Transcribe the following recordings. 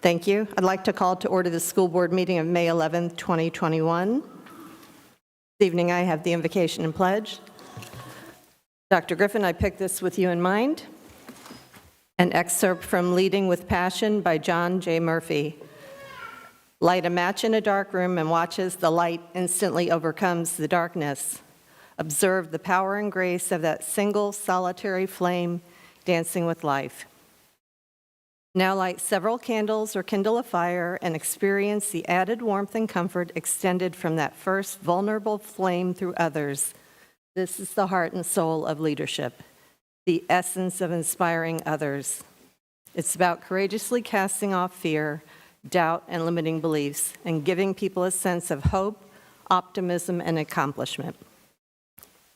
Thank you. I'd like to call to order the school board meeting of May 11th, 2021. This evening I have the invocation and pledge. Dr. Griffin, I picked this with you in mind. An excerpt from Leading with Passion by John J. Murphy. Light a match in a dark room and watch as the light instantly overcomes the darkness. Observe the power and grace of that single solitary flame dancing with life. Now light several candles or kindle a fire and experience the added warmth and comfort extended from that first vulnerable flame through others. This is the heart and soul of leadership, the essence of inspiring others. It's about courageously casting off fear, doubt, and limiting beliefs, and giving people a sense of hope, optimism, and accomplishment.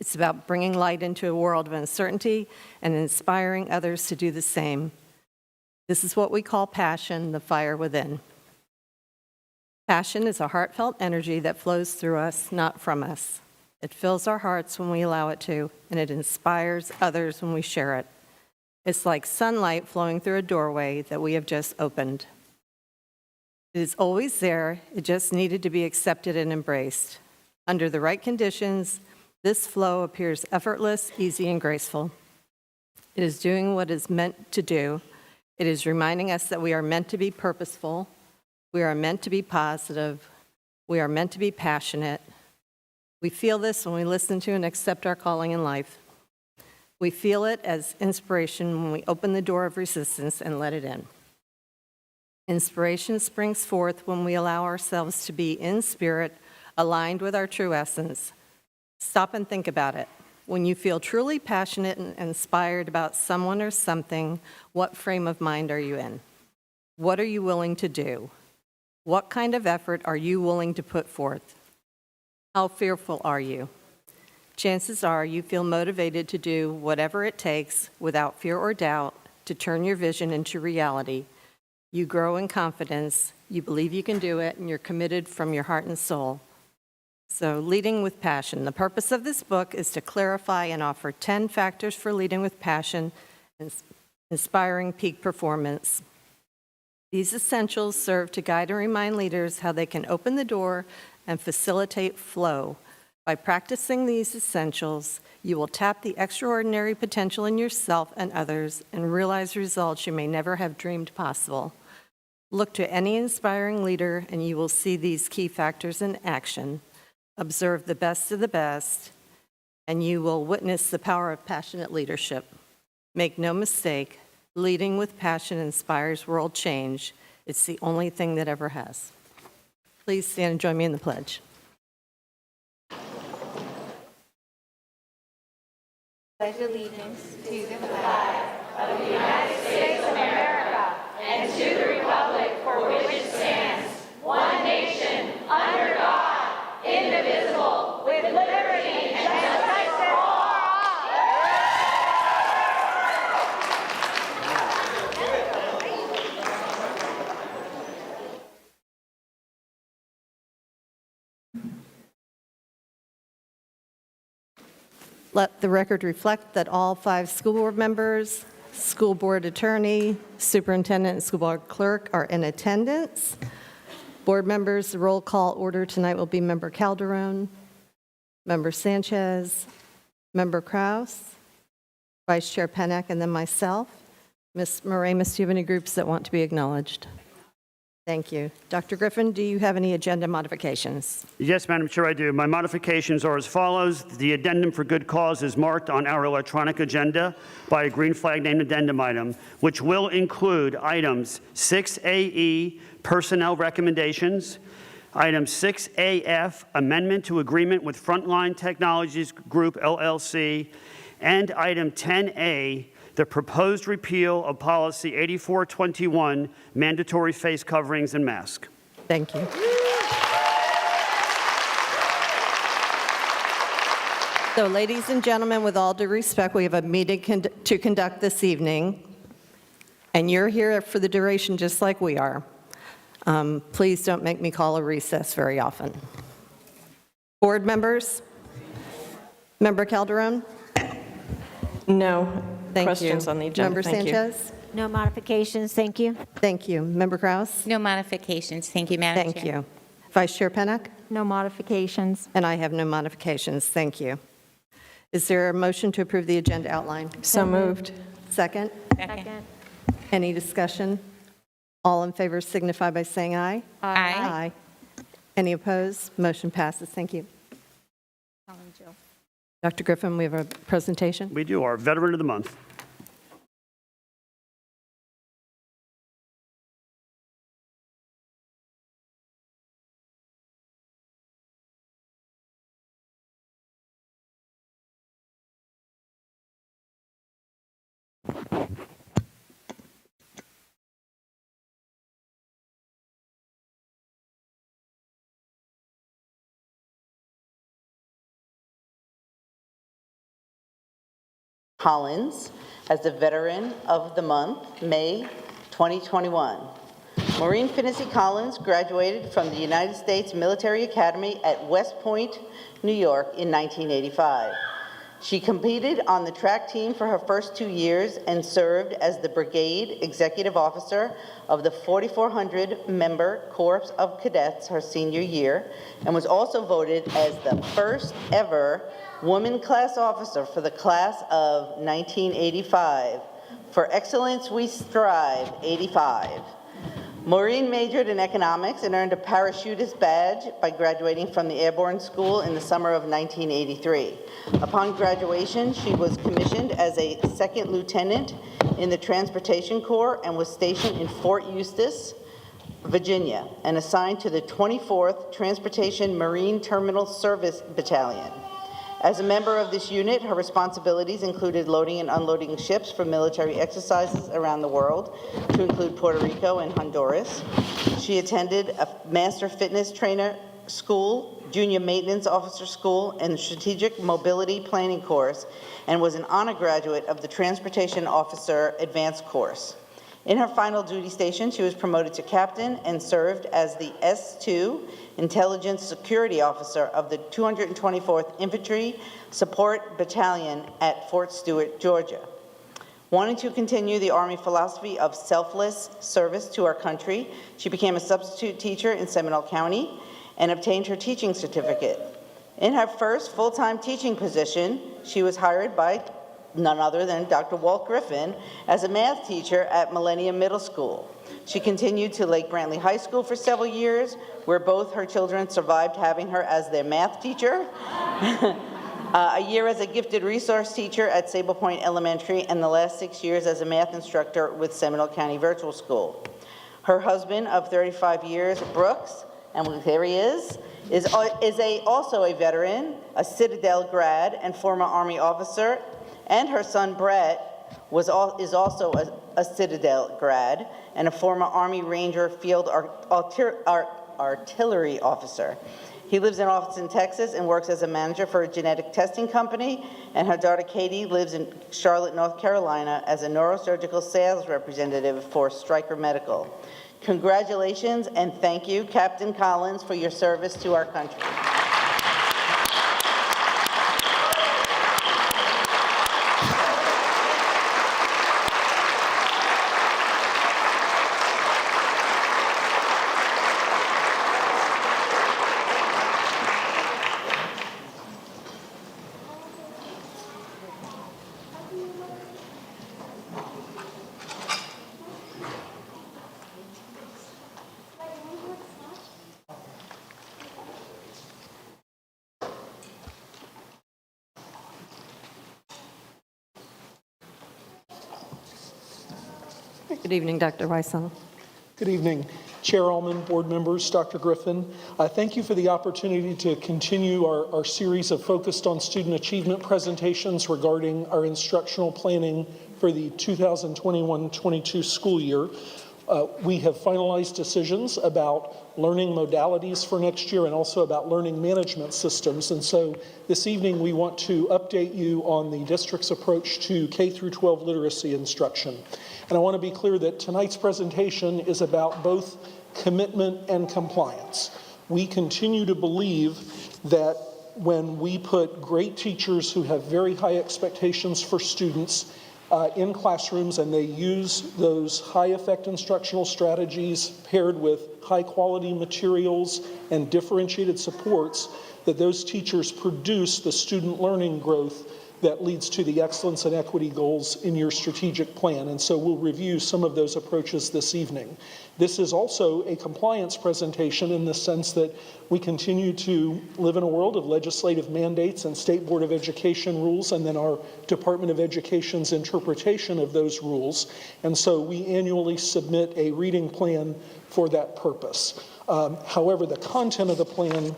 It's about bringing light into a world of uncertainty and inspiring others to do the same. This is what we call passion, the fire within. Passion is a heartfelt energy that flows through us, not from us. It fills our hearts when we allow it to, and it inspires others when we share it. It's like sunlight flowing through a doorway that we have just opened. It is always there, it just needed to be accepted and embraced. Under the right conditions, this flow appears effortless, easy, and graceful. It is doing what it is meant to do. It is reminding us that we are meant to be purposeful, we are meant to be positive, we are meant to be passionate. We feel this when we listen to and accept our calling in life. We feel it as inspiration when we open the door of resistance and let it in. Inspiration springs forth when we allow ourselves to be in spirit, aligned with our true essence. Stop and think about it. When you feel truly passionate and inspired about someone or something, what frame of mind are you in? What are you willing to do? What kind of effort are you willing to put forth? How fearful are you? Chances are you feel motivated to do whatever it takes without fear or doubt to turn your vision into reality. You grow in confidence, you believe you can do it, and you're committed from your heart and soul. So, leading with passion. The purpose of this book is to clarify and offer 10 factors for leading with passion and inspiring peak performance. These essentials serve to guide and remind leaders how they can open the door and facilitate flow. By practicing these essentials, you will tap the extraordinary potential in yourself and others and realize results you may never have dreamed possible. Look to any inspiring leader and you will see these key factors in action. Observe the best of the best, and you will witness the power of passionate leadership. Make no mistake, leading with passion inspires world change. It's the only thing that ever has. Please stand and join me in the pledge. Pledge allegiance to the flag of the United States of America and to the republic for which it stands, one nation, under God, indivisible, with liberty and justice for all. Let the record reflect that all 5 school board members, school board attorney, superintendent, and school board clerk are in attendance. Board members, the roll call order tonight will be Member Calderon, Member Sanchez, Member Kraus, Vice Chair Pennock, and then myself. Ms. Moramus, do you have any groups that want to be acknowledged? Thank you. Dr. Griffin, do you have any agenda modifications? Yes, Madam Chair, I do. My modifications are as follows. The addendum for good cause is marked on our electronic agenda by a green flag named addendum item, which will include items 6AE, personnel recommendations, item 6AF, amendment to agreement with Frontline Technologies Group, LLC, and item 10A, the proposed repeal of policy 8421, mandatory face coverings and masks. Thank you. So, ladies and gentlemen, with all due respect, we have a meeting to conduct this evening, and you're here for the duration just like we are. Please don't make me call a recess very often. Board members? Member Calderon? No. Thank Questions you. on the agenda. Member Thank you. Sanchez? No modifications, thank you. Thank you. Member Kraus? No modifications. Thank you, Madam Thank Chair. you. Vice Chair Pennock? No modifications. And I have no modifications. Thank you. Is there a motion to approve the agenda outline? So moved. Second? Second. Any discussion? All in favor signify by saying aye. Aye. Any opposed? Motion passes. Thank you. Dr. Griffin, we have a presentation. We do our Veteran of the Month. Collins as the Veteran of the Month, May 2021. Maureen Finney Collins graduated from the United States Military Academy at West Point, New York in 1985. She competed on the track team for her first 2 years and served as the Brigade Executive Officer of the 4,400-member Corps of Cadets her senior year, and was also voted as the first ever woman class officer for the class of 1985. For excellence we strive, 85. Maureen majored in economics and earned a parachutist badge by graduating from the Airborne School in the summer of 1983. Upon graduation, she was commissioned as a second lieutenant in the Transportation Corps and was stationed in Fort Eustis, Virginia, and assigned to the 24th Transportation Marine Terminal Service Battalion. As a member of this unit, her responsibilities included loading and unloading ships for military exercises around the world, to include Puerto Rico and Honduras. She attended a Master Fitness Trainer School, Junior Maintenance Officer School, and Strategic Mobility Planning course, and was an honor graduate of the Transportation Officer Advanced course. In her final duty station, she was promoted to captain and served as the S2 Intelligence Security Officer of the 224th Infantry Support Battalion at Fort Stewart, Georgia. Wanting to continue the Army philosophy of selfless service to our country, she became a substitute teacher in Seminole County and obtained her teaching certificate. In her first full-time teaching position, she was hired by none other than Dr. Walt Griffin as a math teacher at Millennium Middle School. She continued to Lake Brantley High School for several years, where both her children survived having her as their math teacher. A year as a gifted resource teacher at Sable Point Elementary, and the last 6 years as a math instructor with Seminole County Virtual School. Her husband of 35 years, Brooks, and here he is also a veteran, a Citadel grad, and former Army officer, and her son Brett is also a Citadel grad and a former Army Ranger Field Artillery officer. He lives in Austin, Texas, and works as a manager for a genetic testing company, and her daughter Katie lives in Charlotte, North Carolina as a neurosurgical sales representative for Stryker Medical. Congratulations and thank you, Captain Collins, for your service to our country. Good evening, Dr. Weissel. Good evening, Chair Allman, board members, Dr. Griffin. Thank you for the opportunity to continue our series of focused on student achievement presentations regarding our instructional planning for the 2021-22 school year. We have finalized decisions about learning modalities for next year and also about learning management systems. And so this evening we want to update you on the district's approach to K-12 literacy instruction. And I want to be clear that tonight's presentation is about both commitment and compliance. We continue to believe that when we put great teachers who have very high expectations for students in classrooms, and they use those high-effect instructional strategies paired with high-quality materials and differentiated supports, that those teachers produce the student learning growth that leads to the excellence and equity goals in your strategic plan. And so we'll review some of those approaches this evening. This is also a compliance presentation in the sense that we continue to live in a world of legislative mandates and State Board of Education rules, and then our Department of Education's interpretation of those rules. And so we annually submit a reading plan for that purpose. However, the content of the plan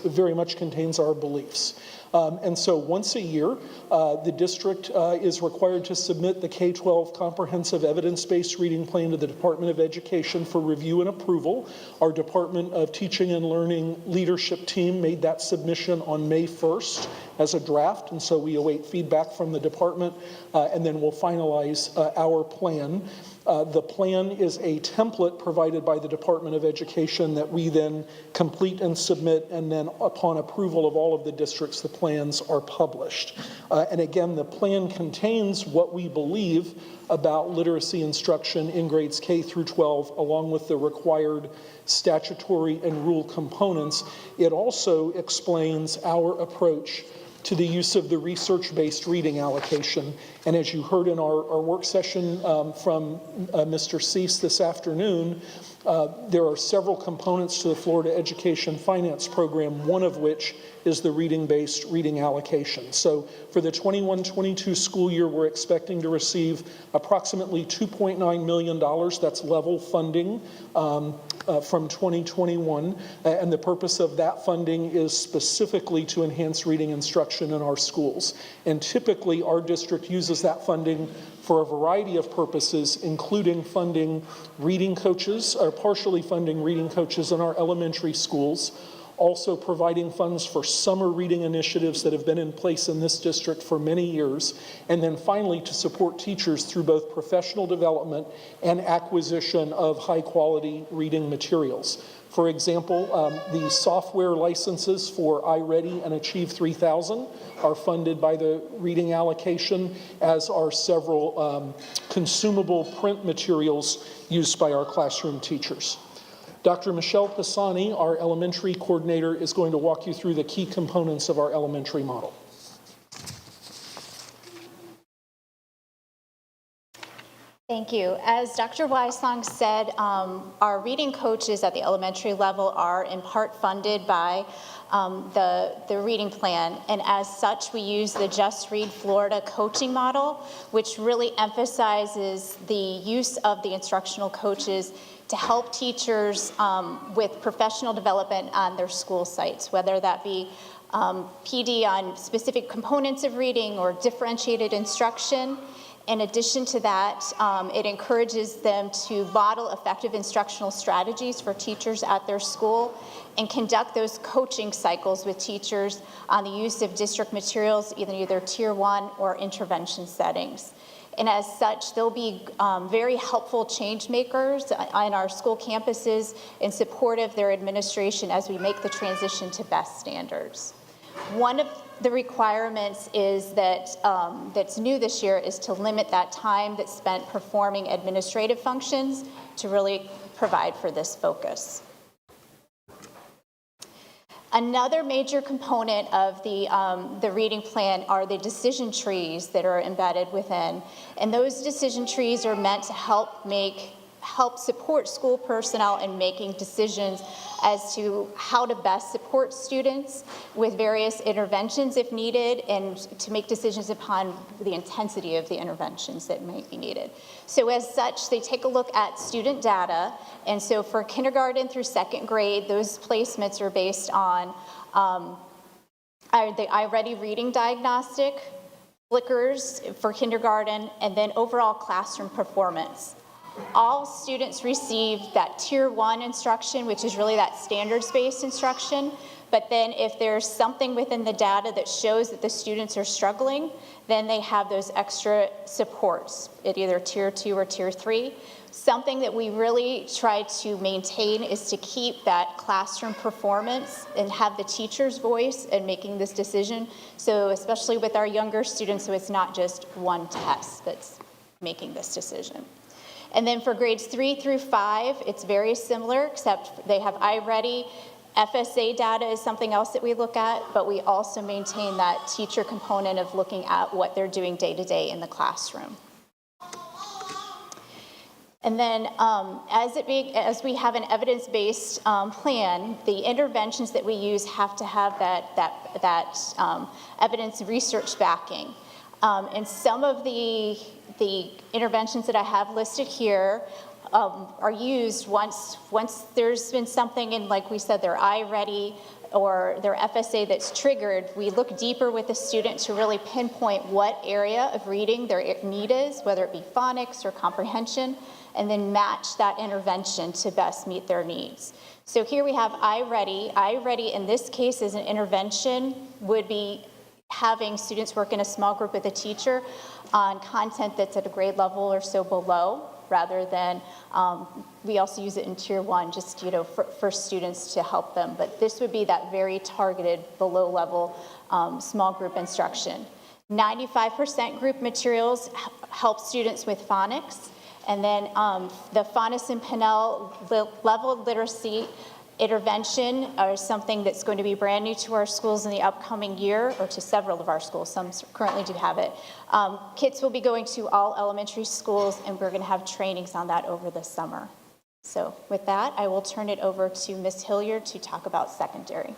very much contains our beliefs. And so once a year, the district is required to submit the K-12 Comprehensive Evidence-Based Reading Plan to the Department of Education for review and approval. Our Department of Teaching and Learning leadership team made that submission on May 1st as a draft, and so we await feedback from the department, and then we'll finalize our plan. The plan is a template provided by the Department of Education that we then complete and submit, and then upon approval of all of the districts, the plans are published. And again, the plan contains what we believe about literacy instruction in grades K through 12, along with the required statutory and rule components. It also explains our approach to the use of the research-based reading allocation. And as you heard in our work session from Mr. Cease this afternoon, there are several components to the Florida Education Finance Program, one of which is the reading-based reading allocation. So for the 21-22 school year, we're expecting to receive approximately $2.9 million. That's level funding from 2021. And the purpose of that funding is specifically to enhance reading instruction in our schools. And typically, our district uses that funding for a variety of purposes, including funding reading coaches, or partially funding reading coaches in our elementary schools, also providing funds for summer reading initiatives that have been in place in this district for many years, and then finally to support teachers through both professional development and acquisition of high-quality reading materials. For example, the software licenses for iReady and Achieve 3000 are funded by the reading allocation, as are several consumable print materials used by our classroom teachers. Dr. Michelle Pisani, our elementary coordinator, is going to walk you through the key components of our elementary model. Thank you. As Dr. Weissong said, our reading coaches at the elementary level are in part funded by the reading plan, and as such we use the Just Read Florida coaching model, which really emphasizes the use of the instructional coaches to help teachers with professional development on their school sites, whether that be PD on specific components of reading or differentiated instruction. In addition to that, it encourages them to model effective instructional strategies for teachers at their school and conduct those coaching cycles with teachers on the use of district materials, either Tier 1 or intervention settings. And as such, they'll be very helpful change makers on our school campuses in support of their administration as we make the transition to best standards. One of the requirements is that that's new this year is to limit that time that's spent performing administrative functions to really provide for this focus. Another major component of the reading plan are the decision trees that are embedded within. And those decision trees are meant to help support school personnel in making decisions as to how to best support students with various interventions if needed, and to make decisions upon the intensity of the interventions that might be needed. So as such, they take a look at student data, and so for kindergarten through second grade, those placements are based on the iReady reading diagnostic, flickers for kindergarten, and then overall classroom performance. All students receive that Tier 1 instruction, which is really that standards-based instruction, But then if there's something within the data that shows that the students are struggling, then they have those extra supports at either tier 2 or tier 3. Something that we really try to maintain is to keep that classroom performance and have the teacher's voice in making this decision. So especially with our younger students, so it's not just one test that's making this decision. And then for grades 3 through 5, it's very similar, except they have iReady. FSA data is something else that we look at, but we also maintain that teacher component of looking at what they're doing day to day in the classroom. And then as we have an evidence-based plan, the interventions that we use have to have that evidence research backing. And some of the interventions that I have listed here are used once there's been something in, like we said, their iReady or their FSA that's triggered. We look deeper with the student to really pinpoint what area of reading their need is, whether it be phonics or comprehension, and then match that intervention to best meet their needs. So here we have iReady. iReady in this case is an intervention, would be having students work in a small group with a teacher on content that's at a grade level or so below, rather than, we also use it in tier 1, just for students to help them. But this would be that very targeted below level small group instruction. 95% group materials help students with phonics. And then the Phonics and Pinnell level literacy intervention are something that's going to be brand new to our schools in the upcoming year, or to several of our schools. Some currently do have it. Kits will be going to all elementary schools, and we're going to have trainings on that over the summer. So with that, I will turn it over to Ms. Hilliard to talk about secondary.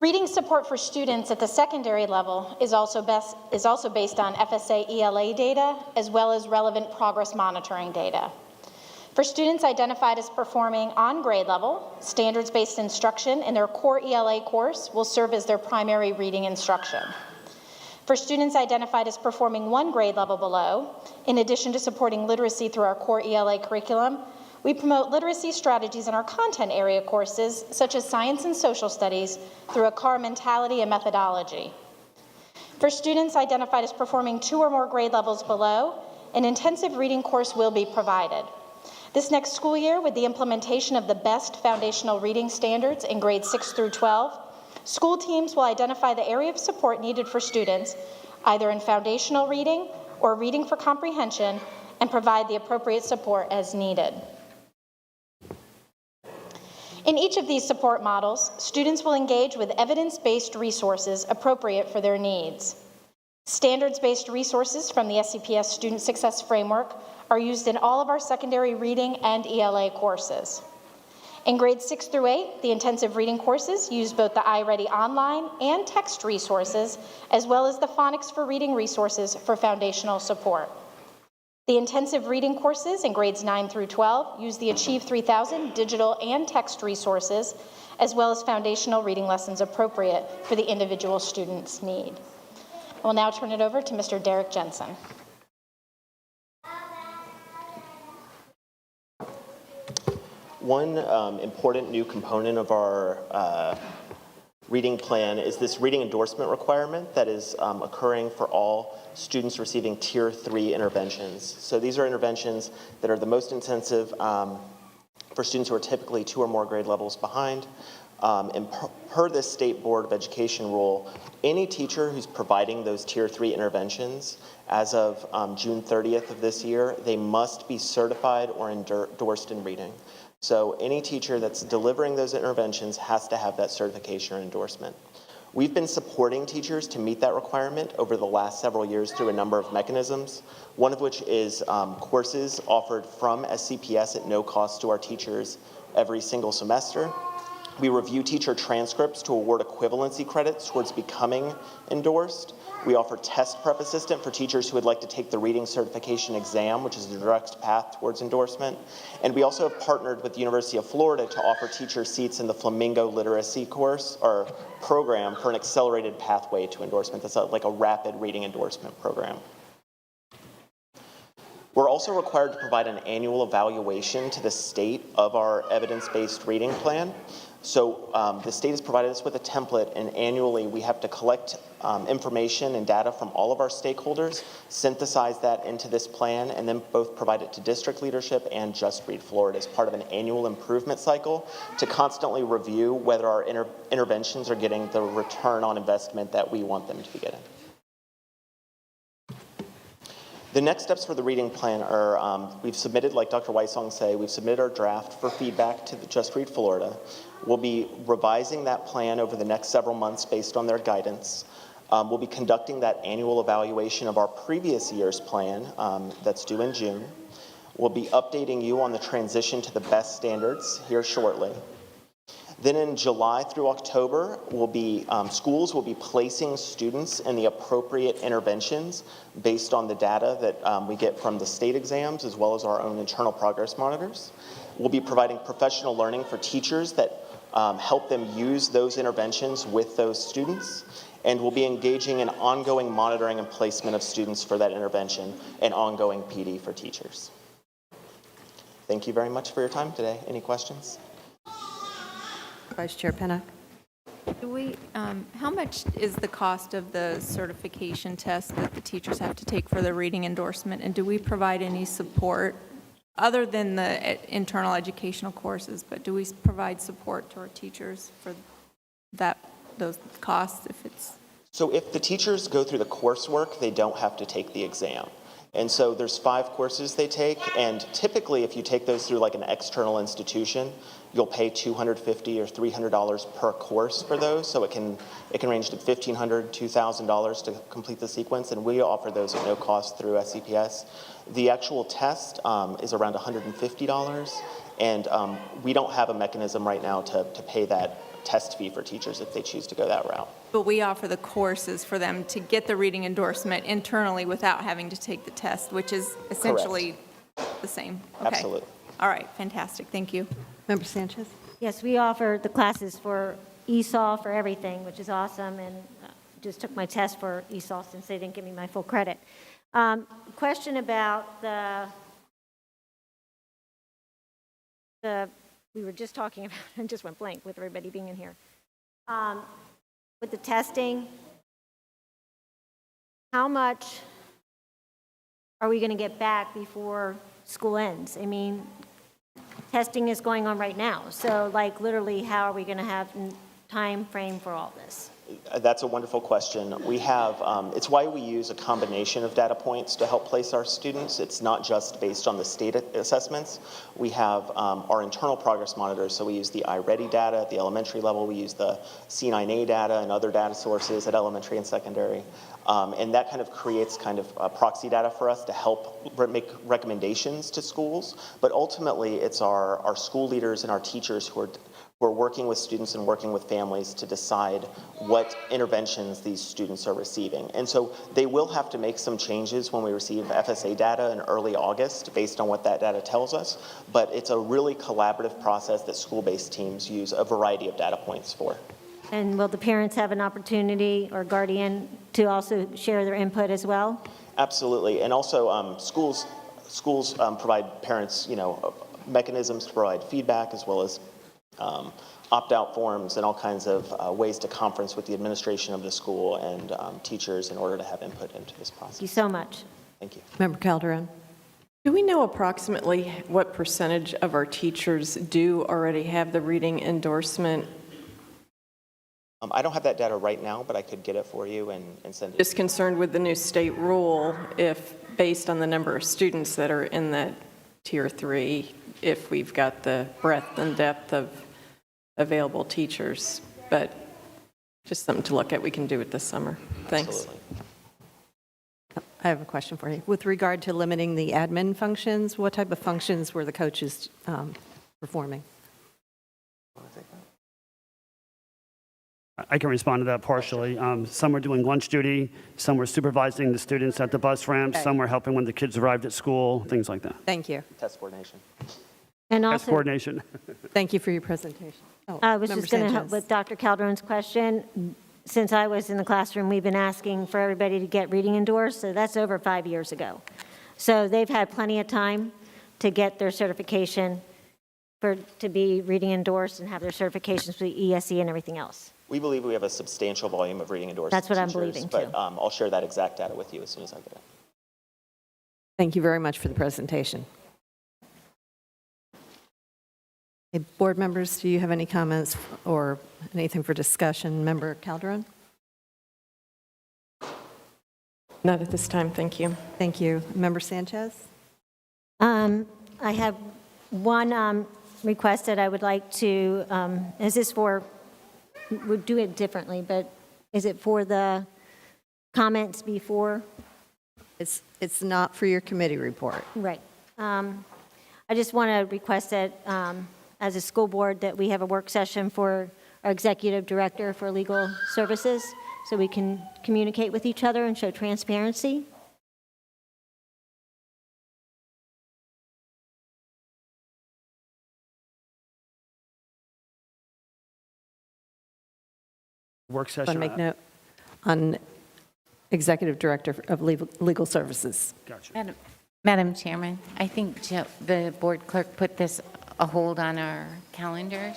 Reading support for students at the secondary level is also based on FSA ELA data, as well as relevant progress monitoring data. For students identified as performing on grade level, standards-based instruction in their core ELA course will serve as their primary reading instruction. For students identified as performing one grade level below, in addition to supporting literacy through our core ELA curriculum, we promote literacy strategies in our content area courses, such as science and social studies, through a CAR mentality and methodology. For students identified as performing 2 or more grade levels below, an intensive reading course will be provided. This next school year, with the implementation of the best foundational reading standards in grades 6 through 12, school teams will identify the area of support needed for students, either in foundational reading or reading for comprehension, and provide the appropriate support as needed. In each of these support models, students will engage with evidence-based resources appropriate for their needs. Standards-based resources from the SCPS Student Success Framework are used in all of our secondary reading and ELA courses. In grades 6 through 8, the intensive reading courses use both the iReady online and text resources, as well as the Phonics for Reading resources for foundational support. The intensive reading courses in grades 9 through 12 use the Achieve 3000 digital and text resources, as well as foundational reading lessons appropriate for the individual student's need. I will now turn it over to Mr. Derek Jensen. One important new component of our reading plan is this reading endorsement requirement that is occurring for all students receiving Tier 3 interventions. So these are interventions that are the most intensive for students who are typically 2 or more grade levels behind. And per this State Board of Education rule, any teacher who's providing those Tier 3 interventions as of June 30th of this year, they must be certified or endorsed in reading. So any teacher that's delivering those interventions has to have that certification or endorsement. We've been supporting teachers to meet that requirement over the last several years through a number of mechanisms, one of which is courses offered from SCPS at no cost to our teachers every single semester. We review teacher transcripts to award equivalency credits towards becoming endorsed. We offer test prep assistant for teachers who would like to take the reading certification exam, which is the direct path towards endorsement. And we also have partnered with the University of Florida to offer teacher seats in the Flamingo Literacy course or program for an accelerated pathway to endorsement. That's like a rapid reading endorsement program. We're also required to provide an annual evaluation to the state of our evidence-based reading plan. So the state has provided us with a template, and annually we have to collect information and data from all of our stakeholders, synthesize that into this plan, and then both provide it to district leadership and Just Read Florida as part of an annual improvement cycle to constantly review whether our interventions are getting the return on investment that we want them to be getting. The next steps for the reading plan are we've submitted, like Dr. Weissong said, we've submitted our draft for feedback to the Just Read Florida. We'll be revising that plan over the next several months based on their guidance. We'll be conducting that annual evaluation of our previous year's plan that's due in June. We'll be updating you on the transition to the best standards here shortly. Then in July through October, schools will be placing students in the appropriate interventions based on the data that we get from the state exams as well as our own internal progress monitors. We'll be providing professional learning for teachers that help them use those interventions with those students. And we'll be engaging in ongoing monitoring and placement of students for that intervention and ongoing PD for teachers. Thank you very much for your time today. Any questions? Vice Chair Pinnock. How much is the cost of the certification test that the teachers have to take for the reading endorsement? And do we provide any support other than the internal educational courses, but do we provide support to our teachers for those costs if it's? So if the teachers go through the coursework, they don't have to take the exam. And so there's 5 courses they take, and typically if you take those through like an external institution, you'll pay $250 or $300 per course for those. So it can range to $1,500, $2,000 to complete the sequence, and we offer those at no cost through SCPS. The actual test is around $150, and we don't have a mechanism right now to pay that test fee for teachers if they choose to go that route. But we offer the courses for them to get the reading endorsement internally without having to take the test, which is essentially the same. Okay. Absolutely. All right, fantastic. Thank you. Member Sanchez. Yes, we offer the classes for ESOL for everything, which is awesome, and just took my test for ESOL since they didn't give me my full credit. Question about we were just talking about, I just went blank with everybody being in here. With the testing, how much are we going to get back before school ends? I mean, testing is going on right now. So like literally, how are we going to have time frame for all this? That's a wonderful question. We have, it's why we use a combination of data points to help place our students. It's not just based on the state assessments. We have our internal progress monitors, so we use the iReady data at the elementary level. We use the C9A data and other data sources at elementary and secondary. And that kind of creates kind of proxy data for us to help make recommendations to schools. But ultimately, it's our school leaders and our teachers who are working with students and working with families to decide what interventions these students are receiving. And so they will have to make some changes when we receive FSA data in early August based on what that data tells us. But it's a really collaborative process that school-based teams use a variety of data points for. And will the parents have an opportunity or guardian to also share their input as well? Absolutely. And also schools provide parents, mechanisms to provide feedback as well as opt-out forms and all kinds of ways to conference with the administration of the school and teachers in order to have input into this process. Thank you so much. Thank you. Member Calderon. Do we know approximately what percentage of our teachers do already have the reading endorsement? I don't have that data right now, but I could get it for you and send it. Just concerned with the new state rule, if based on the number of students that are in that tier 3, if we've got the breadth and depth of available teachers, but just something to look at. We can do it this summer. Thanks. Absolutely. I have a question for you. With regard to limiting the admin functions, what type of functions were the coaches performing? I can respond to that partially. Some were doing lunch duty, some were supervising the students at the bus ramps, Okay. some were helping when the kids arrived at school, things like that. Thank you. Test coordination. And Test also, coordination. Thank you for your presentation. Oh, I was Member just going to help Sanchez. with Dr. Calderon's question. Since I was in the classroom, we've been asking for everybody to get reading endorsed, so that's over 5 years ago. So they've had plenty of time to get their certification to be reading endorsed and have their certifications for the ESE and everything else. We believe we have a substantial volume of reading endorsement That's what I'm teachers, believing, but too. I'll share that exact data with you as soon as I get it. Thank you very much for the presentation. Hey, board members, do you have any comments or anything for discussion? Member Calderon? Not at this time, thank you. Thank you. Member Sanchez? I have one request that I would like to, is this for, we'll do it differently, but is it for the comments before? It's not for your committee report. Right. I just want to request that, as a school board, that we have a work session for our executive director for legal services, so we can communicate with each other and show transparency. Work Want session. to make note on executive director of legal services. Gotcha. Madam Chairman, I think the board clerk put this a hold on our calendars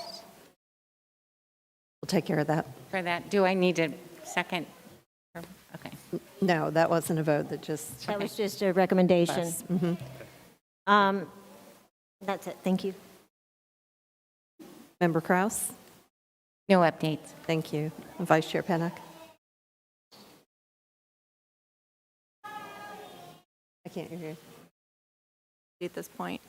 We'll take care of that. for that. Do I need a second? Okay. No, that wasn't a vote, that just. That was just a recommendation. Us. Mhm. That's it, thank you. Member Kraus? No updates. Thank you. Vice Chair Pennock? I can't hear you. At this point.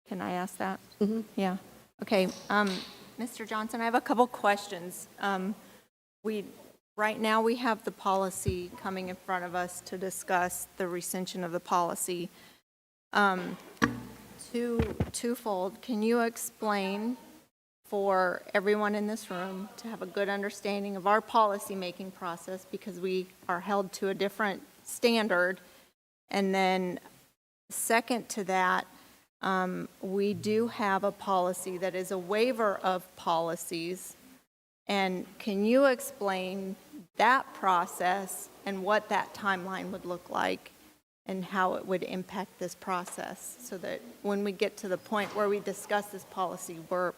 Can I ask that? Mhm. Yeah. Okay. Mr. Johnson, I have a couple questions. Right now, we have the policy coming in front of us to discuss the rescission of the policy. Twofold. Can you explain for everyone in this room to have a good understanding of our policy-making process, because we are held to a different standard? And then second to that, we do have a policy that is a waiver of policies. And can you explain that process and what that timeline would look like and how it would impact this process, so that when we get to the point where we discuss this policy, we're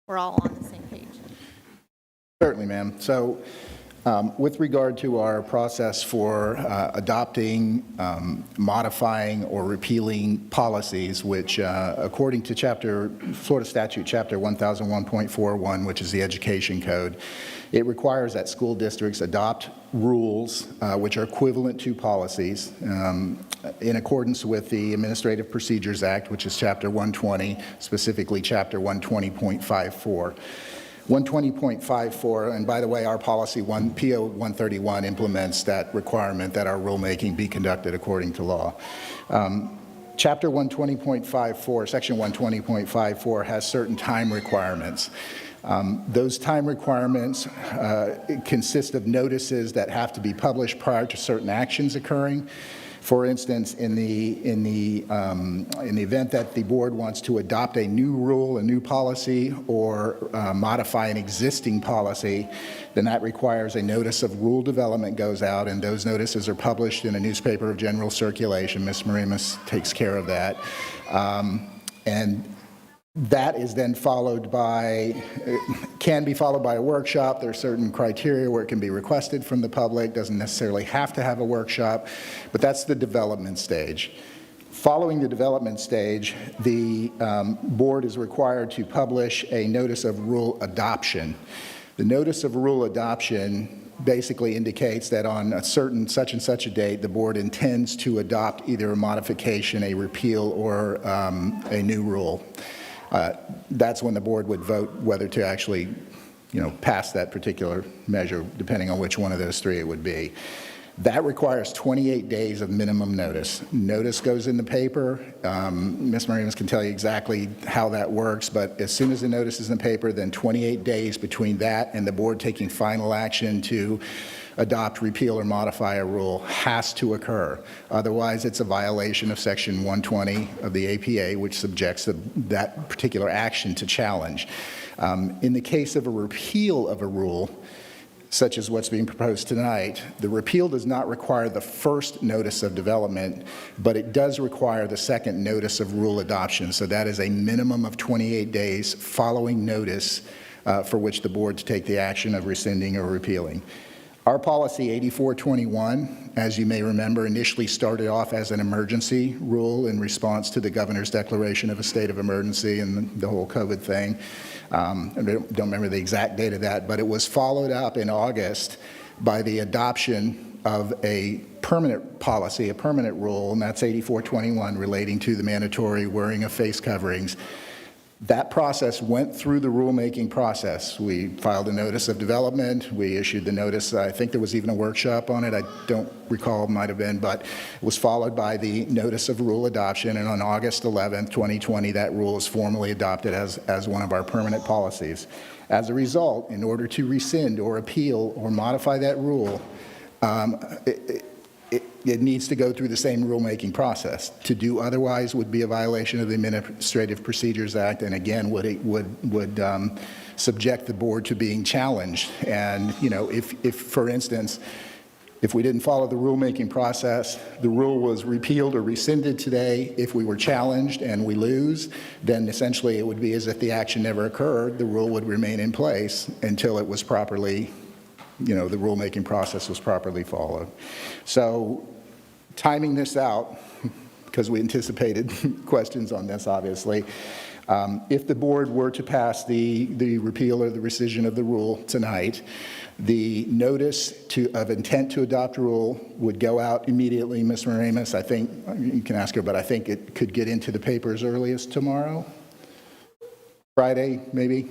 all on the same page? Certainly, ma'am. So with regard to our process for adopting, modifying, or repealing policies, which according to Florida Statute Chapter 1001.41, which is the Education Code, it requires that school districts adopt rules which are equivalent to policies in accordance with the Administrative Procedures Act, which is Chapter 120, specifically Chapter 120.54. 120.54, and by the way, our policy PO 131 implements that requirement that our rulemaking be conducted according to law. Chapter 120.54, Section 120.54 has certain time requirements. Those time requirements consist of notices that have to be published prior to certain actions occurring. For instance, in the event that the board wants to adopt a new rule, a new policy, or modify an existing policy, then that requires a notice of rule development goes out, and those notices are published in a newspaper of general circulation. Ms. Marimas takes care of that. And that is then can be followed by a workshop. There are certain criteria where it can be requested from the public, doesn't necessarily have to have a workshop, but that's the development stage. Following the development stage, the board is required to publish a notice of rule adoption. The notice of rule adoption basically indicates that on a certain such and such a date, the board intends to adopt either a modification, a repeal, or a new rule. That's when the board would vote whether to actually, pass that particular measure, depending on which one of those three it would be. That requires 28 days of minimum notice. Notice goes in the paper. Ms. Marimas can tell you exactly how that works, but as soon as the notice is in the paper, then 28 days between that and the board taking final action to adopt, repeal, or modify a rule has to occur. Otherwise, it's a violation of Section 120 of the APA, which subjects that particular action to challenge. In the case of a repeal of a rule, such as what's being proposed tonight, the repeal does not require the first notice of development, but it does require the second notice of rule adoption. So that is a minimum of 28 days following notice for which the board to take the action of rescinding or repealing. Our policy 8421, as you may remember, initially started off as an emergency rule in response to the governor's declaration of a state of emergency and the whole COVID thing. I don't remember the exact date of that, but it was followed up in August by the adoption of a permanent policy, a permanent rule, and that's 8421 relating to the mandatory wearing of face coverings. That process went through the rulemaking process. We filed a notice of development. We issued the notice. I think there was even a workshop on it. I don't recall, might have been, but it was followed by the notice of rule adoption. And on August 11th, 2020, that rule is formally adopted as one of our permanent policies. As a result, in order to rescind or appeal or modify that rule, it needs to go through the same rulemaking process. To do otherwise would be a violation of the Administrative Procedures Act, and again, would subject the board to being challenged. And if for instance, if we didn't follow the rulemaking process, the rule was repealed or rescinded today, if we were challenged and we lose, then essentially it would be as if the action never occurred. The rule would remain in place until it was properly, the rulemaking process was properly followed. So timing this out, because we anticipated questions on this, obviously, if the board were to pass the repeal or the rescission of the rule tonight, the notice of intent to adopt rule would go out immediately. Ms. Moramis, I think, you can ask her, but I think it could get into the paper as early as tomorrow. Friday, maybe.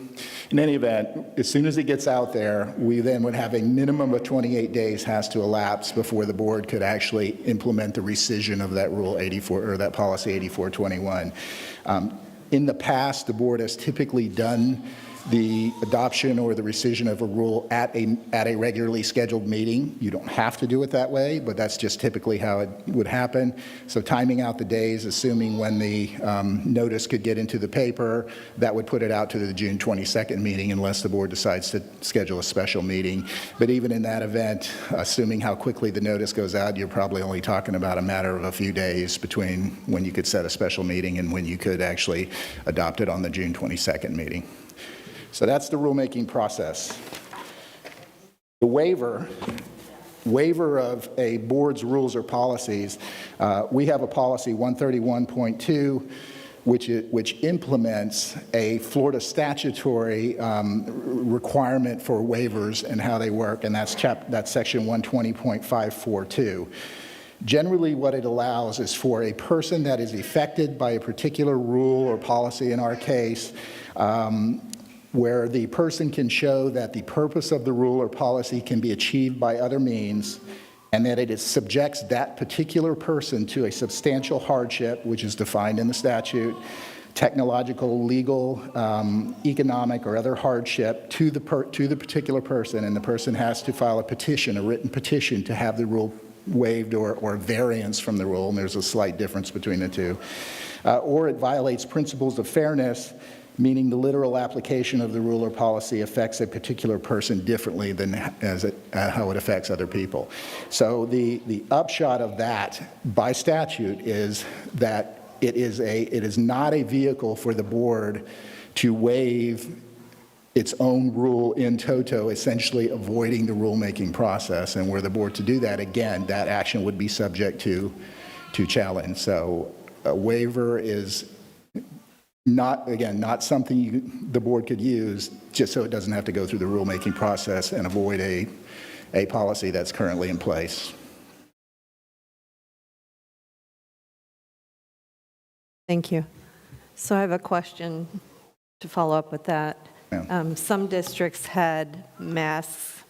In any event, as soon as it gets out there, we then would have a minimum of 28 days has to elapse before the board could actually implement the rescission of that rule 84 or that policy 8421. In the past, the board has typically done the adoption or the rescission of a rule at a regularly scheduled meeting. You don't have to do it that way, but that's just typically how it would happen. So timing out the days, assuming when the notice could get into the paper, that would put it out to the June 22nd meeting unless the board decides to schedule a special meeting. But even in that event, assuming how quickly the notice goes out, you're probably only talking about a matter of a few days between when you could set a special meeting and when you could actually adopt it on the June 22nd meeting. So that's the rulemaking process. The waiver of a board's rules or policies, we have a policy 131.2, which implements a Florida statutory requirement for waivers and how they work, and that's section 120.542. Generally, what it allows is for a person that is affected by a particular rule or policy, in our case, where the person can show that the purpose of the rule or policy can be achieved by other means, and that it subjects that particular person to a substantial hardship, which is defined in the statute, technological, legal, economic, or other hardship to the particular person, and the person has to file a petition, a written petition, to have the rule waived or variance from the rule, and there's a slight difference between the two. Or it violates principles of fairness, meaning the literal application of the rule or policy affects a particular person differently than how it affects other people. So the upshot of that by statute is that it is not a vehicle for the board to waive its own rule in toto, essentially avoiding the rulemaking process. And were the board to do that, again, that action would be subject to challenge. So a waiver is not something the board could use just so it doesn't have to go through the rulemaking process and avoid a policy that's currently in place. Thank you. So I have a question to follow up with that. Yeah. Some districts had mask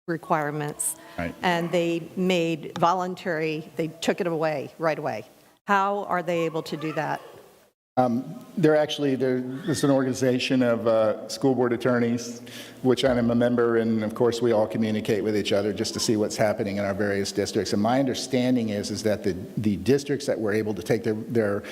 requirements, Right. and they made voluntary, they took it away right away. How are they able to do that? There's an organization of school board attorneys, which I'm a member, and of course we all communicate with each other just to see what's happening in our various districts. And my understanding is that the districts that were able to take their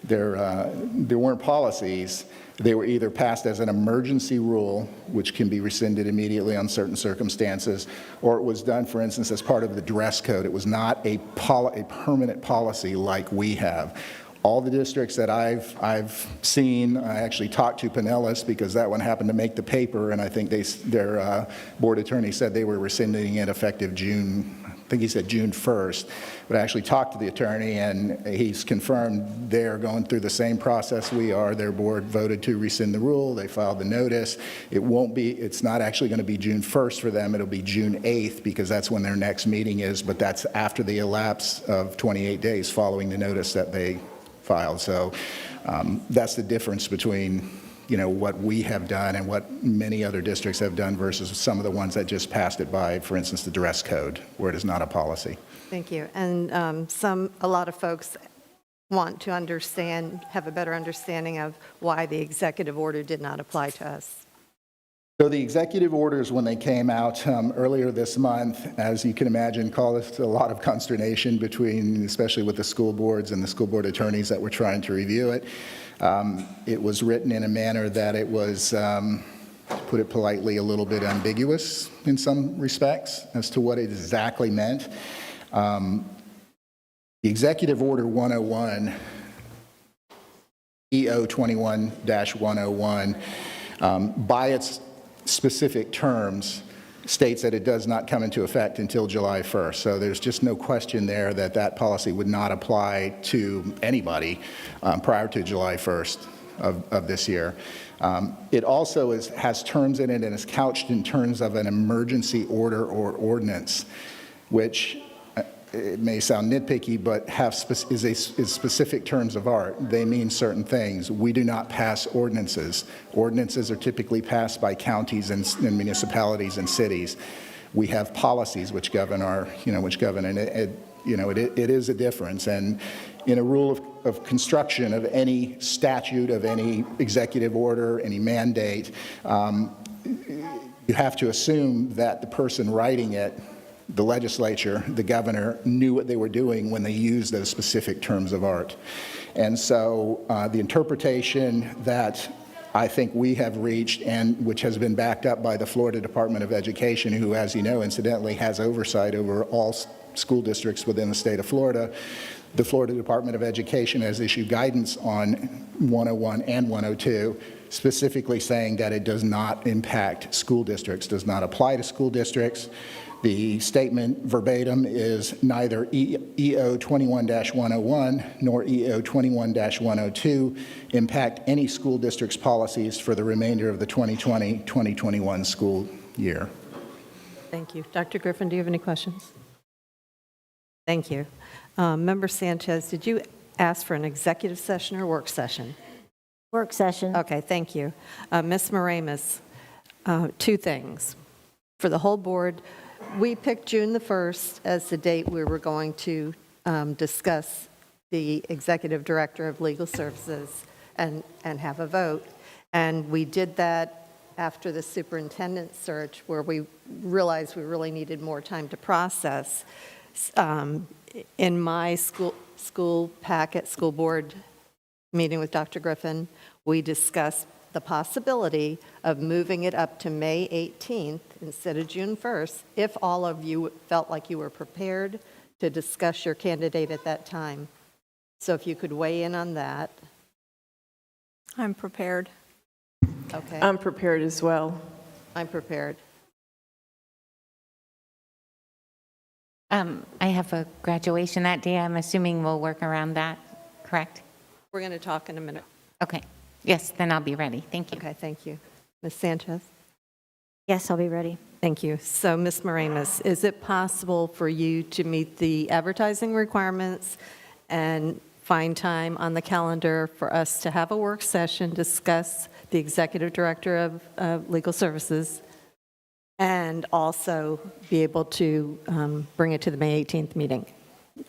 there weren't policies. They were either passed as an emergency rule, which can be rescinded immediately on certain circumstances, or it was done, for instance, as part of the dress code. It was not a permanent policy like we have. All the districts that I've seen, I actually talked to Pinellas because that one happened to make the paper, and I think their board attorney said they were rescinding it effective June, I think he said June 1st, but I actually talked to the attorney, and he's confirmed they're going through the same process we are. Their board voted to rescind the rule. They filed the notice. It's not actually going to be June 1st for them. It'll be June 8th because that's when their next meeting is, but that's after the elapse of 28 days following the notice that they filed. So that's the difference between what we have done and what many other districts have done versus some of the ones that just passed it by, for instance, the dress code, where it is not a policy. Thank you. And a lot of folks want to have a better understanding of why the executive order did not apply to us. So the executive orders, when they came out earlier this month, as you can imagine, caused a lot of consternation especially with the school boards and the school board attorneys that were trying to review it. It was written in a manner that it was, to put it politely, a little bit ambiguous in some respects as to what it exactly meant. The Executive Order 101, EO 21-101, by its specific terms, states that it does not come into effect until July 1st. So there's just no question there that that policy would not apply to anybody prior to July 1st of this year. It also has terms in it and is couched in terms of an emergency order or ordinance, which it may sound nitpicky, but is specific terms of art. They mean certain things. We do not pass ordinances. Ordinances are typically passed by counties and municipalities and cities. We have policies which govern and it is a difference. And in a rule of construction of any statute, of any executive order, any mandate, you have to assume that the person writing it, the legislature, the governor, knew what they were doing when they used those specific terms of art. And so the interpretation that I think we have reached, and which has been backed up by the Florida Department of Education, who, as you know, incidentally has oversight over all school districts within the state of Florida. The Florida Department of Education has issued guidance on 101 and 102, specifically saying that it does not impact school districts, does not apply to school districts. The statement verbatim is neither EO 21-101 nor EO 21-102 impact any school district's policies for the remainder of the 2020-2021 school year. Thank you. Dr. Griffin, do you have any questions? Thank you. Member Sanchez, did you ask for an executive session or work session? Work session. Okay, thank you. Ms. Moramis, two things. For the whole board, we picked June the 1st as the date we were going to discuss the Executive Director of Legal Services and have a vote. And we did that after the superintendent search, where we realized we really needed more time to process. In my school board meeting with Dr. Griffin, we discussed the possibility of moving it up to May 18th instead of June 1st, if all of you felt like you were prepared to discuss your candidate at that time. So if you could weigh in on that. I'm prepared. Okay. I'm prepared as well. I'm prepared. I have a graduation that day. I'm assuming we'll work around that, correct? We're going to talk in a minute. Okay. Yes, then I'll be ready. Thank you. Okay, thank you. Ms. Sanchez? Yes, I'll be ready. Thank you. So, Ms. Moramis, is it possible for you to meet the advertising requirements and find time on the calendar for us to have a work session, discuss the Executive Director of Legal Services, and also be able to bring it to the May 18th meeting?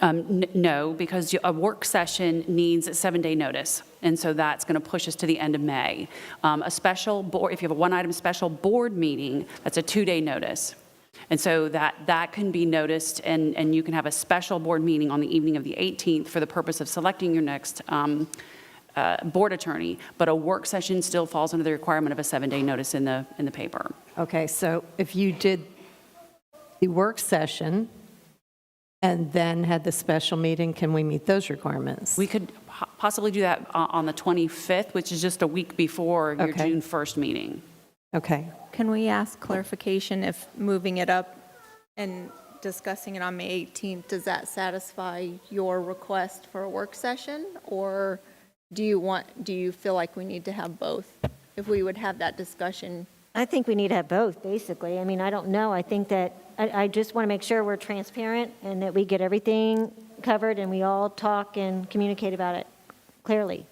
No, because a work session needs a 7-day notice, and so that's going to push us to the end of May. A special board, if you have a one-item special board meeting, that's a 2-day notice. And so that can be noticed, and you can have a special board meeting on the evening of the 18th for the purpose of selecting your next board attorney, but a work session still falls under the requirement of a 7-day notice in the paper. Okay, so if you did the work session and then had the special meeting, can we meet those requirements? We could possibly do that on the 25th, which is just a week before your Okay. June 1st meeting. Okay. Can we ask clarification if moving it up and discussing it on May 18th, does that satisfy your request for a work session? Or do you feel like we need to have both? If we would have that discussion. I think we need to have both, basically. I mean, I don't know. I think that, I just want to make sure we're transparent and that we get everything covered and we all talk and communicate about it clearly.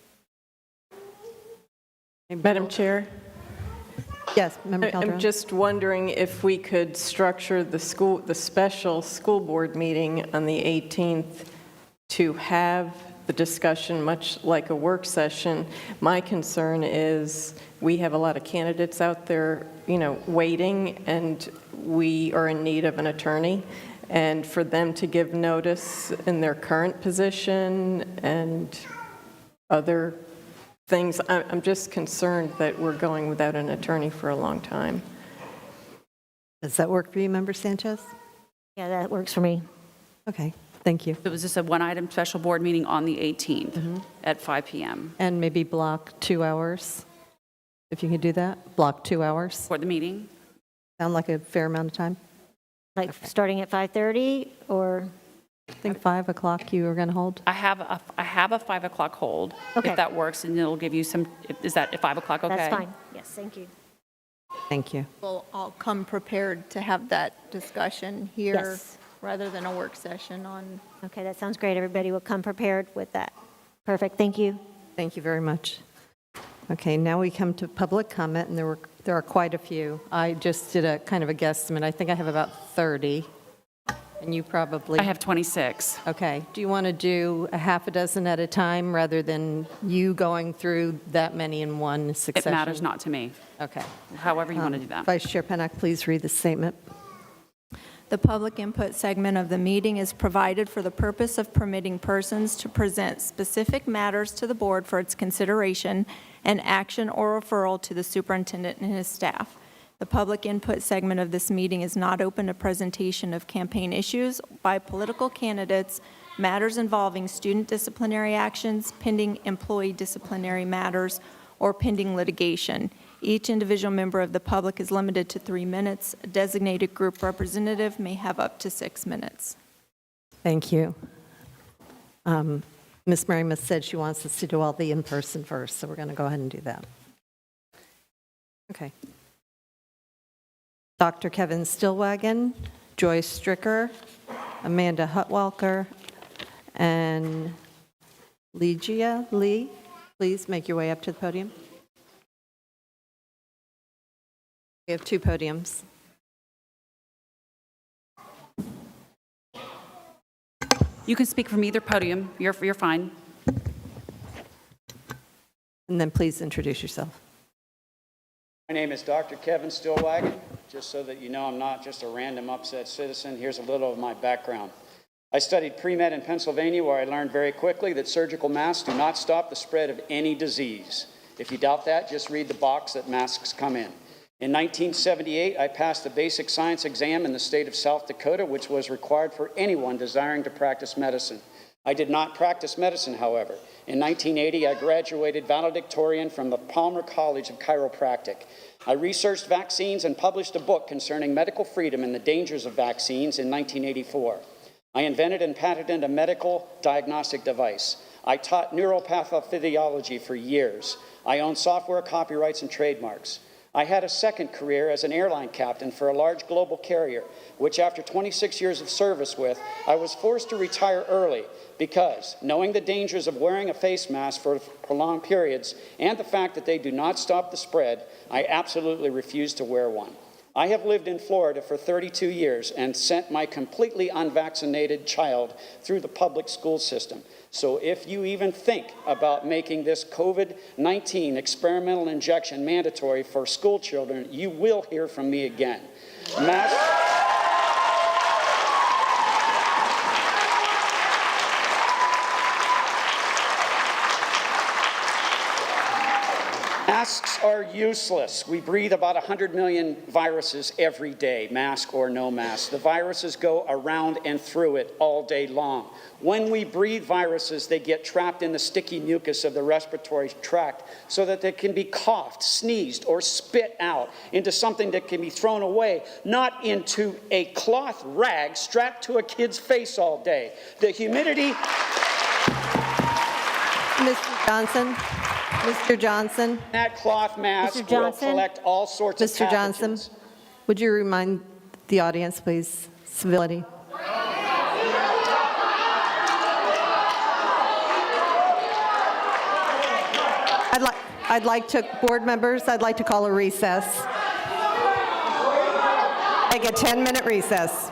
Madam Chair? Yes, Member Calderon? I'm just wondering if we could structure the special school board meeting on the 18th to have the discussion much like a work session. My concern is we have a lot of candidates out there, waiting, and we are in need of an attorney. And for them to give notice in their current position and other things, I'm just concerned that we're going without an attorney for a long time. Does that work for you, Member Sanchez? Yeah, that works for me. Okay, thank you. It was just a one-item special board meeting on the 18th at 5 p.m. And maybe block 2 hours, if you could do that? Block 2 hours? For the meeting? Sound like a fair amount of time? Like starting at 5:30 or? I think 5 o'clock you were going to hold? I have a 5 o'clock hold, Okay. if that works, and it'll give you some, is that at 5 o'clock okay? That's fine. Yes, thank you. Thank you. We'll all come prepared to have that discussion here Yes. rather than a work session on. Okay, that sounds great. Everybody will come prepared with that. Perfect, thank you. Thank you very much. Okay, now we come to public comment, and there are quite a few. I just did a kind of a guesstimate. I think I have about 30, and you probably... I have 26. Okay. Do you want to do a half a dozen at a time rather than you going through that many in one It succession? matters not to me, Okay. however you want to do that. Vice Chair Pennock, please read the statement. The public input segment of the meeting is provided for the purpose of permitting persons to present specific matters to the board for its consideration and action or referral to the superintendent and his staff. The public input segment of this meeting is not open to presentation of campaign issues by political candidates, matters involving student disciplinary actions, pending employee disciplinary matters, or pending litigation. Each individual member of the public is limited to 3 minutes. A designated group representative may have up to 6 minutes. Thank you. Ms. Merriman said she wants us to do all the in-person first, so we're going to go ahead and do that. Okay. Dr. Kevin Stillwagon, Joyce Stricker, Amanda Hutwalker, and Legia Lee. Please make your way up to the podium. We have 2 podiums. You can speak from either podium. You're fine. And then please introduce yourself. My name is Dr. Kevin Stillwagon. Just so that you know, I'm not just a random upset citizen. Here's a little of my background. I studied pre-med in Pennsylvania, where I learned very quickly that surgical masks do not stop the spread of any disease. If you doubt that, just read the box that masks come in. In 1978, I passed the basic science exam in the state of South Dakota, which was required for anyone desiring to practice medicine. I did not practice medicine, however. In 1980, I graduated valedictorian from the Palmer College of Chiropractic. I researched vaccines and published a book concerning medical freedom and the dangers of vaccines in 1984. I invented and patented a medical diagnostic device. I taught neuropathophysiciology for years. I own software, copyrights, and trademarks. I had a second career as an airline captain for a large global carrier, which after 26 years of service with, I was forced to retire early because, knowing the dangers of wearing a face mask for prolonged periods and the fact that they do not stop the spread, I absolutely refused to wear one. I have lived in Florida for 32 years and sent my completely unvaccinated child through the public school system. So if you even think about making this COVID-19 experimental injection mandatory for school children, you will hear from me again. Masks are useless. We breathe about 100 million viruses every day, mask or no mask. The viruses go around and through it all day long. When we breathe viruses, they get trapped in the sticky mucus of the respiratory tract so that they can be coughed, sneezed, or spit out into something that can be thrown away, not into a cloth rag strapped to a kid's face all day. The humidity... Mr. Johnson, Mr. Johnson. That cloth mask Mr. will Johnson? collect all sorts of pathogens. Mr. Johnson, would you remind the audience, please, civility? I'd like to, board members, I'd like to call a recess. Take a 10-minute recess.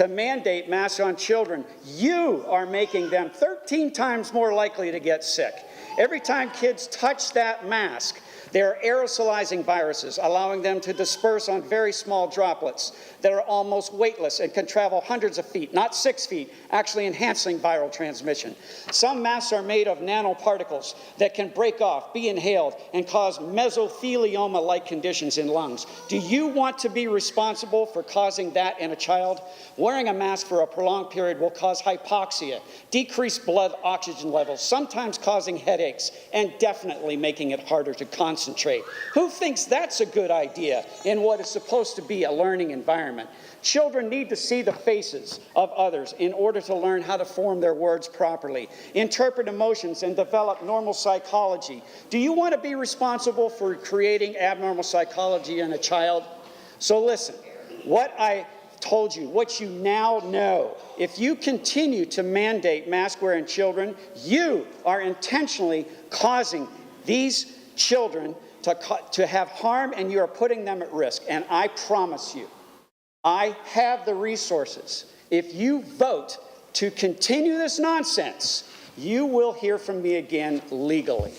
To mandate masks on children, you are making them 13 times more likely to get sick. Every time kids touch that mask, they're aerosolizing viruses, allowing them to disperse on very small droplets that are almost weightless and can travel hundreds of feet, not 6 feet, actually enhancing viral transmission. Some masks are made of nanoparticles that can break off, be inhaled, and cause mesothelioma-like conditions in lungs. Do you want to be responsible for causing that in a child? Wearing a mask for a prolonged period will cause hypoxia, decreased blood oxygen levels, sometimes causing headaches, and definitely making it harder to concentrate. Who thinks that's a good idea in what is supposed to be a learning environment? Children need to see the faces of others in order to learn how to form their words properly, interpret emotions, and develop normal psychology. Do you want to be responsible for creating abnormal psychology in a child? So listen, what I told you, what you now know, if you continue to mandate mask wear in children, you are intentionally causing these children to have harm, and you are putting them at risk. And I promise you, I have the resources. If you vote to continue this nonsense, you will hear from me again legally.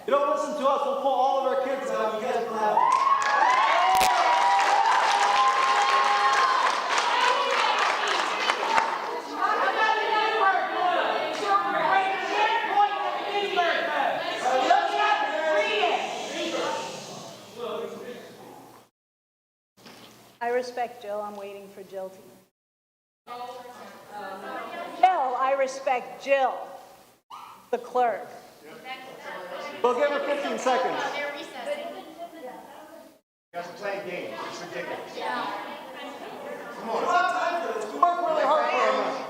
You don't listen to us, we'll pull all of our kids out, you guys don't have it. I respect Jill. I'm waiting for Jill to. Jill, I respect Jill, the clerk. We'll give her 15 seconds. You guys are playing games. It's ridiculous. Come on. We don't have time for this. We work really hard for our money.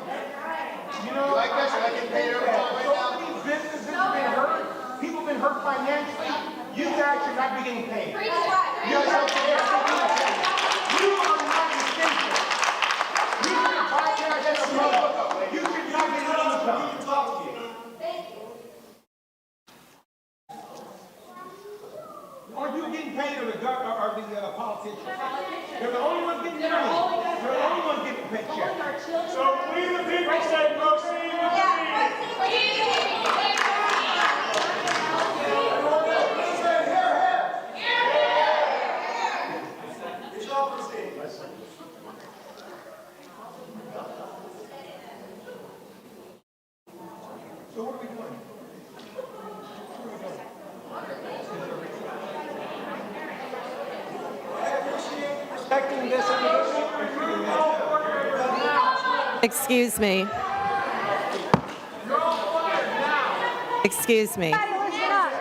You know, like this, I can pay everyone right now. So many businesses have been hurt. People have been hurt financially. You guys should not be getting paid. You guys should be getting paid. You are not distinction. You should be podcast as a mother. You should not be getting income. We can talk to you. Are you getting paid or the politicians? They're the only ones getting paid. They're the only ones getting paychecks. So we the people say proceed with the So what are we doing? Respecting this Excuse me. Excuse me. Listen up.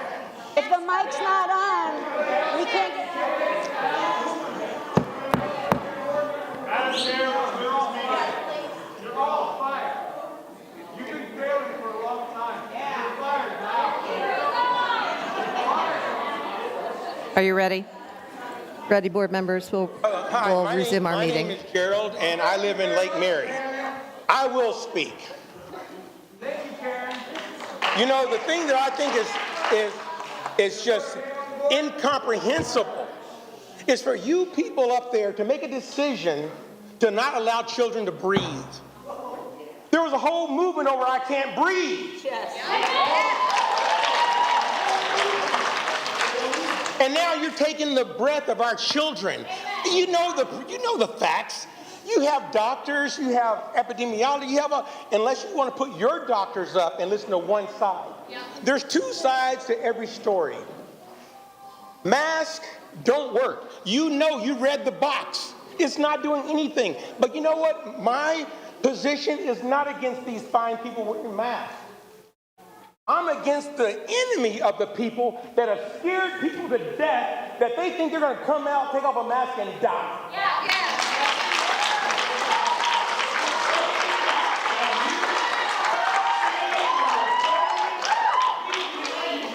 If the mic's not on, we can't. Madam Chair, we're all fired. You're all fired. You've been failing for a long time. You're fired now. Are you ready? Ready, board members? We'll resume our meeting. My name is Gerald, and I live in Lake Mary. I will speak. Thank you, Karen. You know, the thing that I think is just incomprehensible is for you people up there to make a decision to not allow children to breathe. There was a whole movement over I can't breathe. Yes. And now you're taking the breath of our children. You know the facts. You have doctors, you have epidemiology, unless you want to put your doctors up and listen to one side. Yeah. There's two sides to every story. Masks don't work. You know, you read the box. It's not doing anything. But you know what? My position is not against these fine people wearing masks. I'm against the enemy of the people that have scared people to death that they think they're going to come out, take off a mask, and die. Yeah, yeah.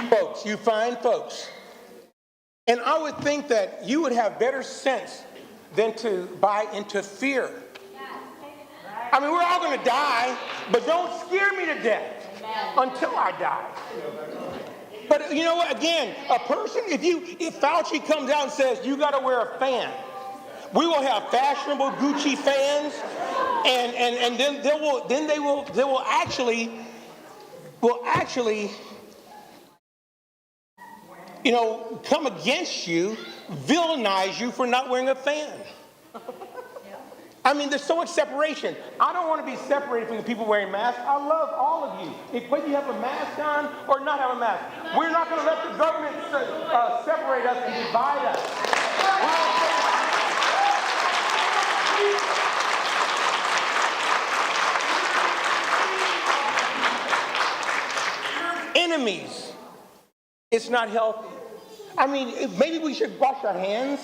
Folks, you fine folks. And I would think that you would have better sense than to buy into fear. I mean, we're all going to die, but don't scare me to death until I die. But you know what? Again, a person, if Fauci comes out and says you got to wear a fan, we will have fashionable Gucci fans, and then they will actually, you know, come against you, villainize you for not wearing a fan. I mean, there's so much separation. I don't want to be separated from the people wearing masks. I love all of you. Whether you have a mask on or not have a mask, we're not going to let the government separate us and divide us. Enemies. It's not healthy. I mean, maybe we should wash our hands.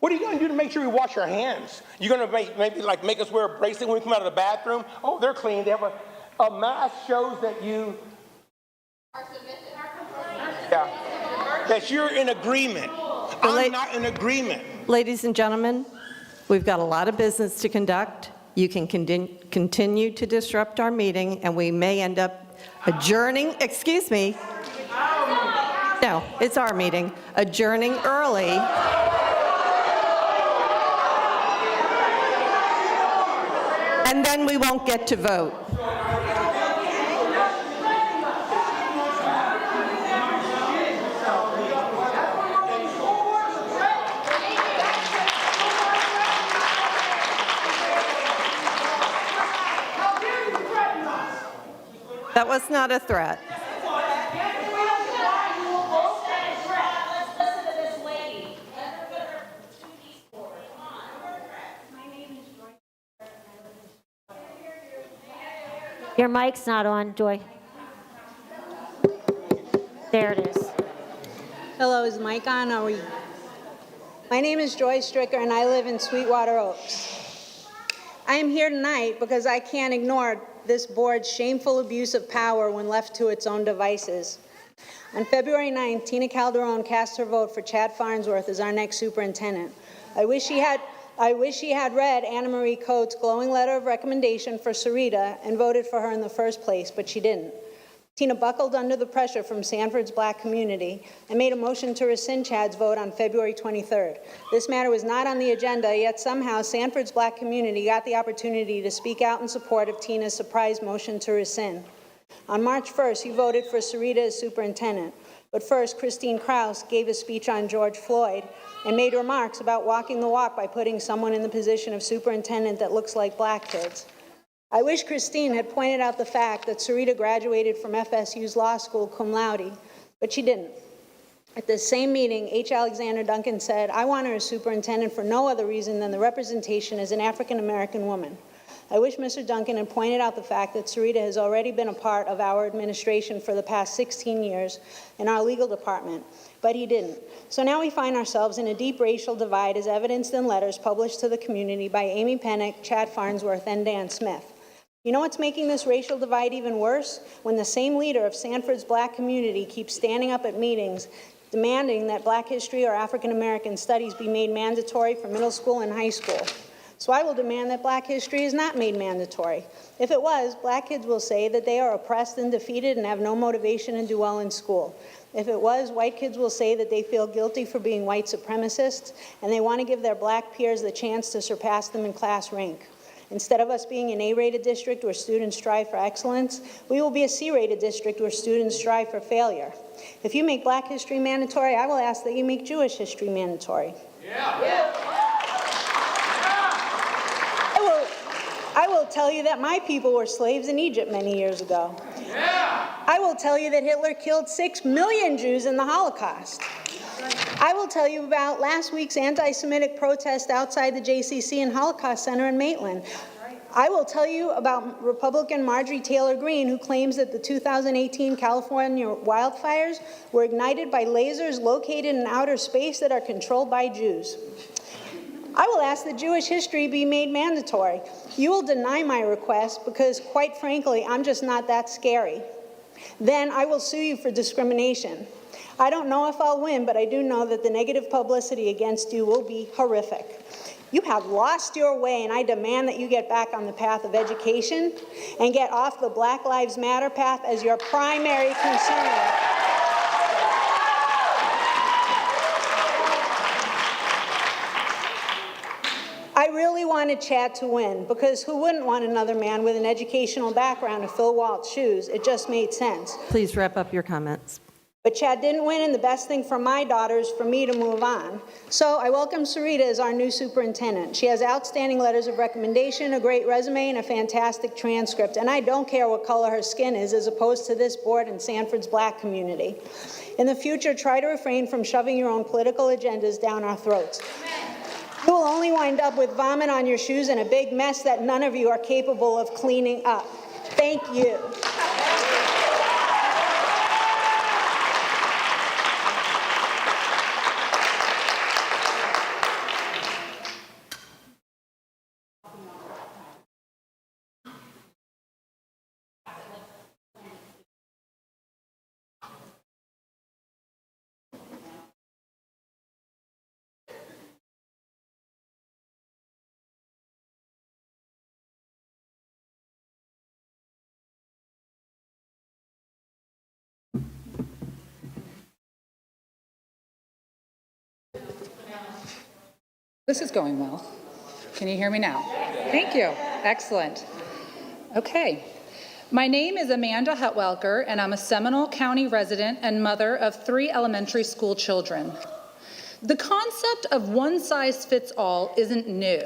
What are you going to do to make sure we wash our hands? You're going to maybe make us wear a bracelet when we come out of the bathroom? Oh, they're clean. They have a mask shows that you are submissive. Yeah, that you're in agreement. I'm not in agreement. Ladies and gentlemen, we've got a lot of business to conduct. You can continue to disrupt our meeting, and we may end up adjourning. Excuse me. No, it's our meeting. Adjourning early. And then we won't get to vote. was not a threat. Your mic's not on, Joy. There it is. Hello, is mic on? Are we? My name is Joy Stricker, and I live in Sweetwater Oaks. I am here tonight because I can't ignore this board's shameful abuse of power when left to its own devices. On February 9th, Tina Calderon cast her vote for Chad Farnsworth as our next superintendent. I wish she had read Anna Marie Coates' glowing letter of recommendation for Sarita and voted for her in the first place, but she didn't. Tina buckled under the pressure from Sanford's Black community and made a motion to rescind Chad's vote on February 23rd. This matter was not on the agenda, yet somehow Sanford's Black community got the opportunity to speak out in support of Tina's surprise motion to rescind. On March 1st, he voted for Sarita as superintendent. But first, Christine Krause gave a speech on George Floyd and made remarks about walking the walk by putting someone in the position of superintendent that looks like Black kids. I wish Christine had pointed out the fact that Sarita graduated from FSU's law school cum laude, but she didn't. At the same meeting, H. Alexander Duncan said, "I want her as superintendent for no other reason than the representation as an African-American woman." I wish Mr. Duncan had pointed out the fact that Sarita has already been a part of our administration for the past 16 years in our legal department, but he didn't. So now we find ourselves in a deep racial divide as evidenced in letters published to the community by Amy Pennick, Chad Farnsworth, and Dan Smith. You know what's making this racial divide even worse? When the same leader of Sanford's Black community keeps standing up at meetings demanding that Black history or African American studies be made mandatory for middle school and high school. So I will demand that Black history is not made mandatory. If it was, Black kids will say that they are oppressed and defeated and have no motivation to do well in school. If it was, white kids will say that they feel guilty for being white supremacists and they want to give their Black peers the chance to surpass them in class rank. Instead of us being an A-rated district where students strive for excellence, we will be a C-rated district where students strive for failure. If you make Black history mandatory, I will ask that you make Jewish history mandatory. I will tell you that my people were slaves in Egypt many years ago. I will tell you that Hitler killed 6 million Jews in the Holocaust. I will tell you about last week's anti-Semitic protest outside the JCC and Holocaust Center in Maitland. I will tell you about Republican Marjorie Taylor Greene, who claims that the 2018 California wildfires were ignited by lasers located in outer space that are controlled by Jews. I will ask that Jewish history be made mandatory. You will deny my request because, quite frankly, I'm just not that scary. Then I will sue you for discrimination. I don't know if I'll win, but I do know that the negative publicity against you will be horrific. You have lost your way, and I demand that you get back on the path of education and get off the Black Lives Matter path as your primary concern. I really wanted Chad to win, because who wouldn't want another man with an educational background to fill Walt's shoes? It just made sense. Please wrap up your comments. But Chad didn't win, and the best thing for my daughter is for me to move on. So I welcome Sarita as our new superintendent. She has outstanding letters of recommendation, a great resume, and a fantastic transcript. And I don't care what color her skin is, as opposed to this board and Sanford's Black community. In the future, try to refrain from shoving your own political agendas down our throats. You will only wind up with vomit on your shoes and a big mess that none of you are capable of cleaning up. Thank you. This is going well. Can you hear me now? Thank you. Excellent. Okay. My name is Amanda Hutwelker, and I'm a Seminole County resident and mother of 3 elementary school children. The concept of one size fits all isn't new,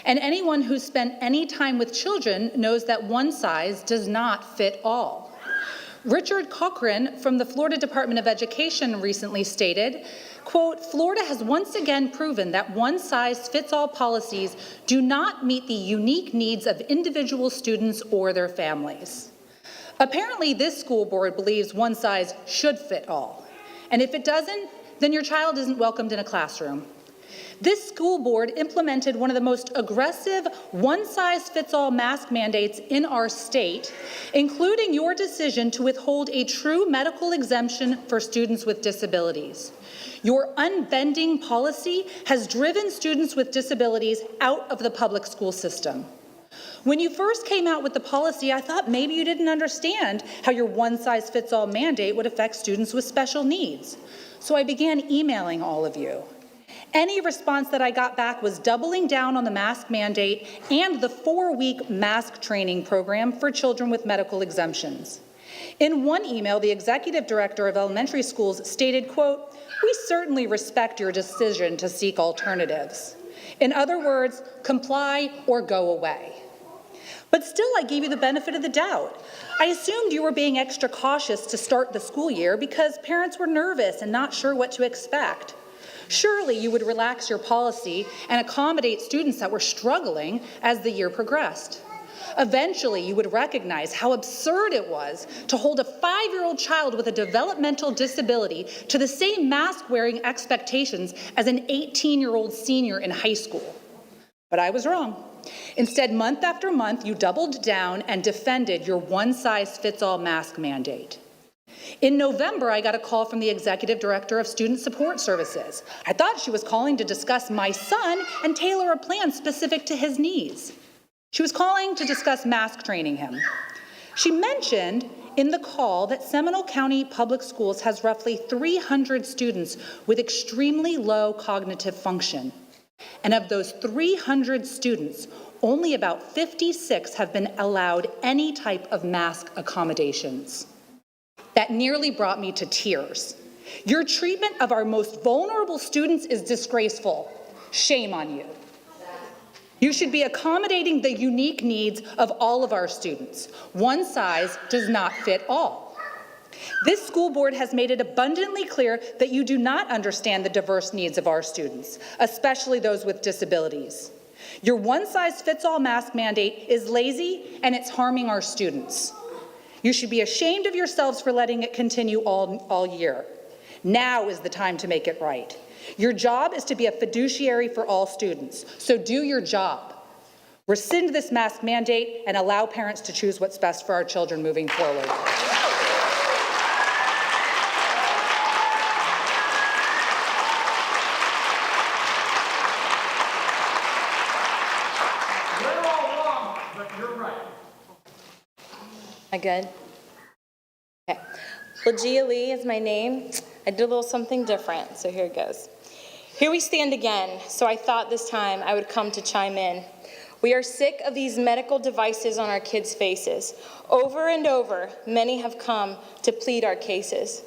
and anyone who's spent any time with children knows that one size does not fit all. Richard Cochran from the Florida Department of Education recently stated, quote, "Florida has once again proven that one-size-fits-all policies do not meet the unique needs of individual students or their families." Apparently, this school board believes one size should fit all. And if it doesn't, then your child isn't welcomed in a classroom. This school board implemented one of the most aggressive one-size-fits-all mask mandates in our state, including your decision to withhold a true medical exemption for students with disabilities. Your unbending policy has driven students with disabilities out of the public school system. When you first came out with the policy, I thought maybe you didn't understand how your one-size-fits-all mandate would affect students with special needs. So I began emailing all of you. Any response that I got back was doubling down on the mask mandate and the 4-week mask training program for children with medical exemptions. In one email, the executive director of elementary schools stated, quote, "We certainly respect your decision to seek alternatives. In other words, comply or go away." But still, I gave you the benefit of the doubt. I assumed you were being extra cautious to start the school year because parents were nervous and not sure what to expect. Surely you would relax your policy and accommodate students that were struggling as the year progressed. Eventually, you would recognize how absurd it was to hold a 5-year-old child with a developmental disability to the same mask-wearing expectations as an 18-year-old senior in high school. But I was wrong. Instead, month after month, you doubled down and defended your one-size-fits-all mask mandate. In November, I got a call from the executive director of Student Support Services. I thought she was calling to discuss my son and tailor a plan specific to his needs. She was calling to discuss mask training him. She mentioned in the call that Seminole County Public Schools has roughly 300 students with extremely low cognitive function. And of those 300 students, only about 56 have been allowed any type of mask accommodations. That nearly brought me to tears. Your treatment of our most vulnerable students is disgraceful. Shame on you. You should be accommodating the unique needs of all of our students. One size does not fit all. This school board has made it abundantly clear that you do not understand the diverse needs of our students, especially those with disabilities. Your one-size-fits-all mask mandate is lazy and it's harming our students. You should be ashamed of yourselves for letting it continue all year. Now is the time to make it right. Your job is to be a fiduciary for all students, so do your job. Rescind this mask mandate and allow parents to choose what's best for our children moving forward. We're all wrong, but you're right. Am I good? Okay. Legia Lee is my name. I did a little something different, so here it goes. Here we stand again, so I thought this time I would come to chime in. We are sick of these medical devices on our kids' faces. Over and over, many have come to plead our cases.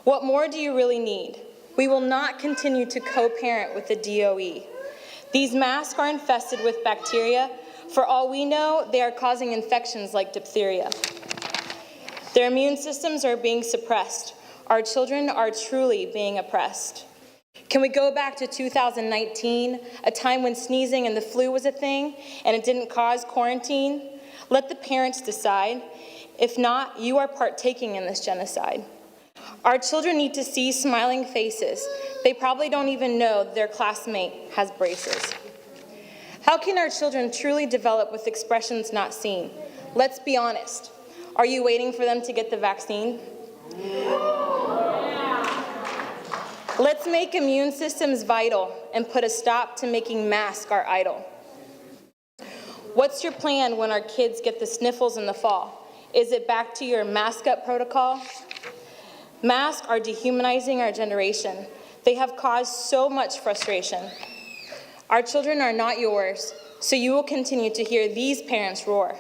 What more do you really need? We will not continue to co-parent with the DOE. These masks are infested with bacteria. For all we know, they are causing infections like diphtheria. Their immune systems are being suppressed. Our children are truly being oppressed. Can we go back to 2019, a time when sneezing and the flu was a thing and it didn't cause quarantine? Let the parents decide. If not, you are partaking in this genocide. Our children need to see smiling faces. They probably don't even know their classmate has braces. How can our children truly develop with expressions not seen? Let's be honest. Are you waiting for them to get the vaccine? Let's make immune systems vital and put a stop to making masks our idol. What's your plan when our kids get the sniffles in the fall? Is it back to your mask up protocol? Masks are dehumanizing our generation. They have caused so much frustration. Our children are not yours, so you will continue to hear these parents roar.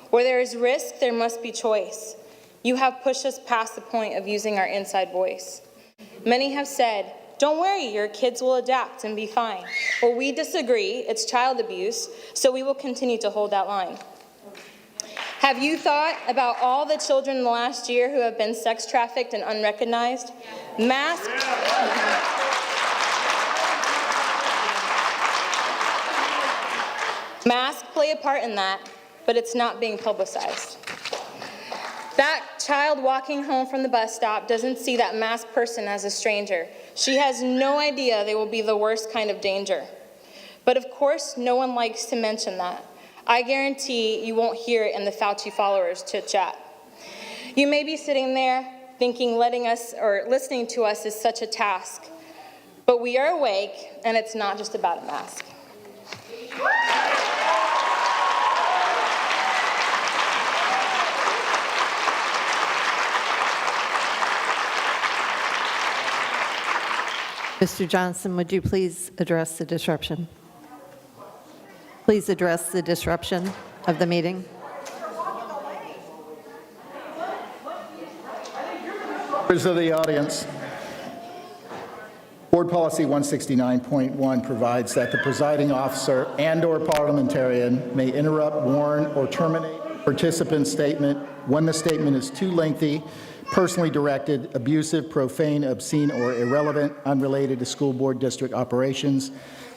Where there is risk, there must be choice. You have pushed us past the point of using our inside voice. Many have said, don't worry, your kids will adapt and be fine. Well, we disagree, it's child abuse, so we will continue to hold that line. Have you thought about all the children in the last year who have been sex trafficked and unrecognized? Masks play a part in that, but it's not being publicized. That child walking home from the bus stop doesn't see that masked person as a stranger. She has no idea they will be the worst kind of danger. But of course, no one likes to mention that. I guarantee you won't hear it in the Fauci followers chit-chat. You may be sitting there thinking letting us or listening to us is such a task, but we are awake, and it's not just about a mask. Mr. Johnson, would you please address the disruption? Please address the disruption of the meeting. Members of the audience, Board Policy 169.1 provides that the presiding officer and/or parliamentarian may interrupt, warn, or terminate a participant's statement when the statement is too lengthy, personally directed, abusive, profane, obscene, or irrelevant, unrelated to school board district operations,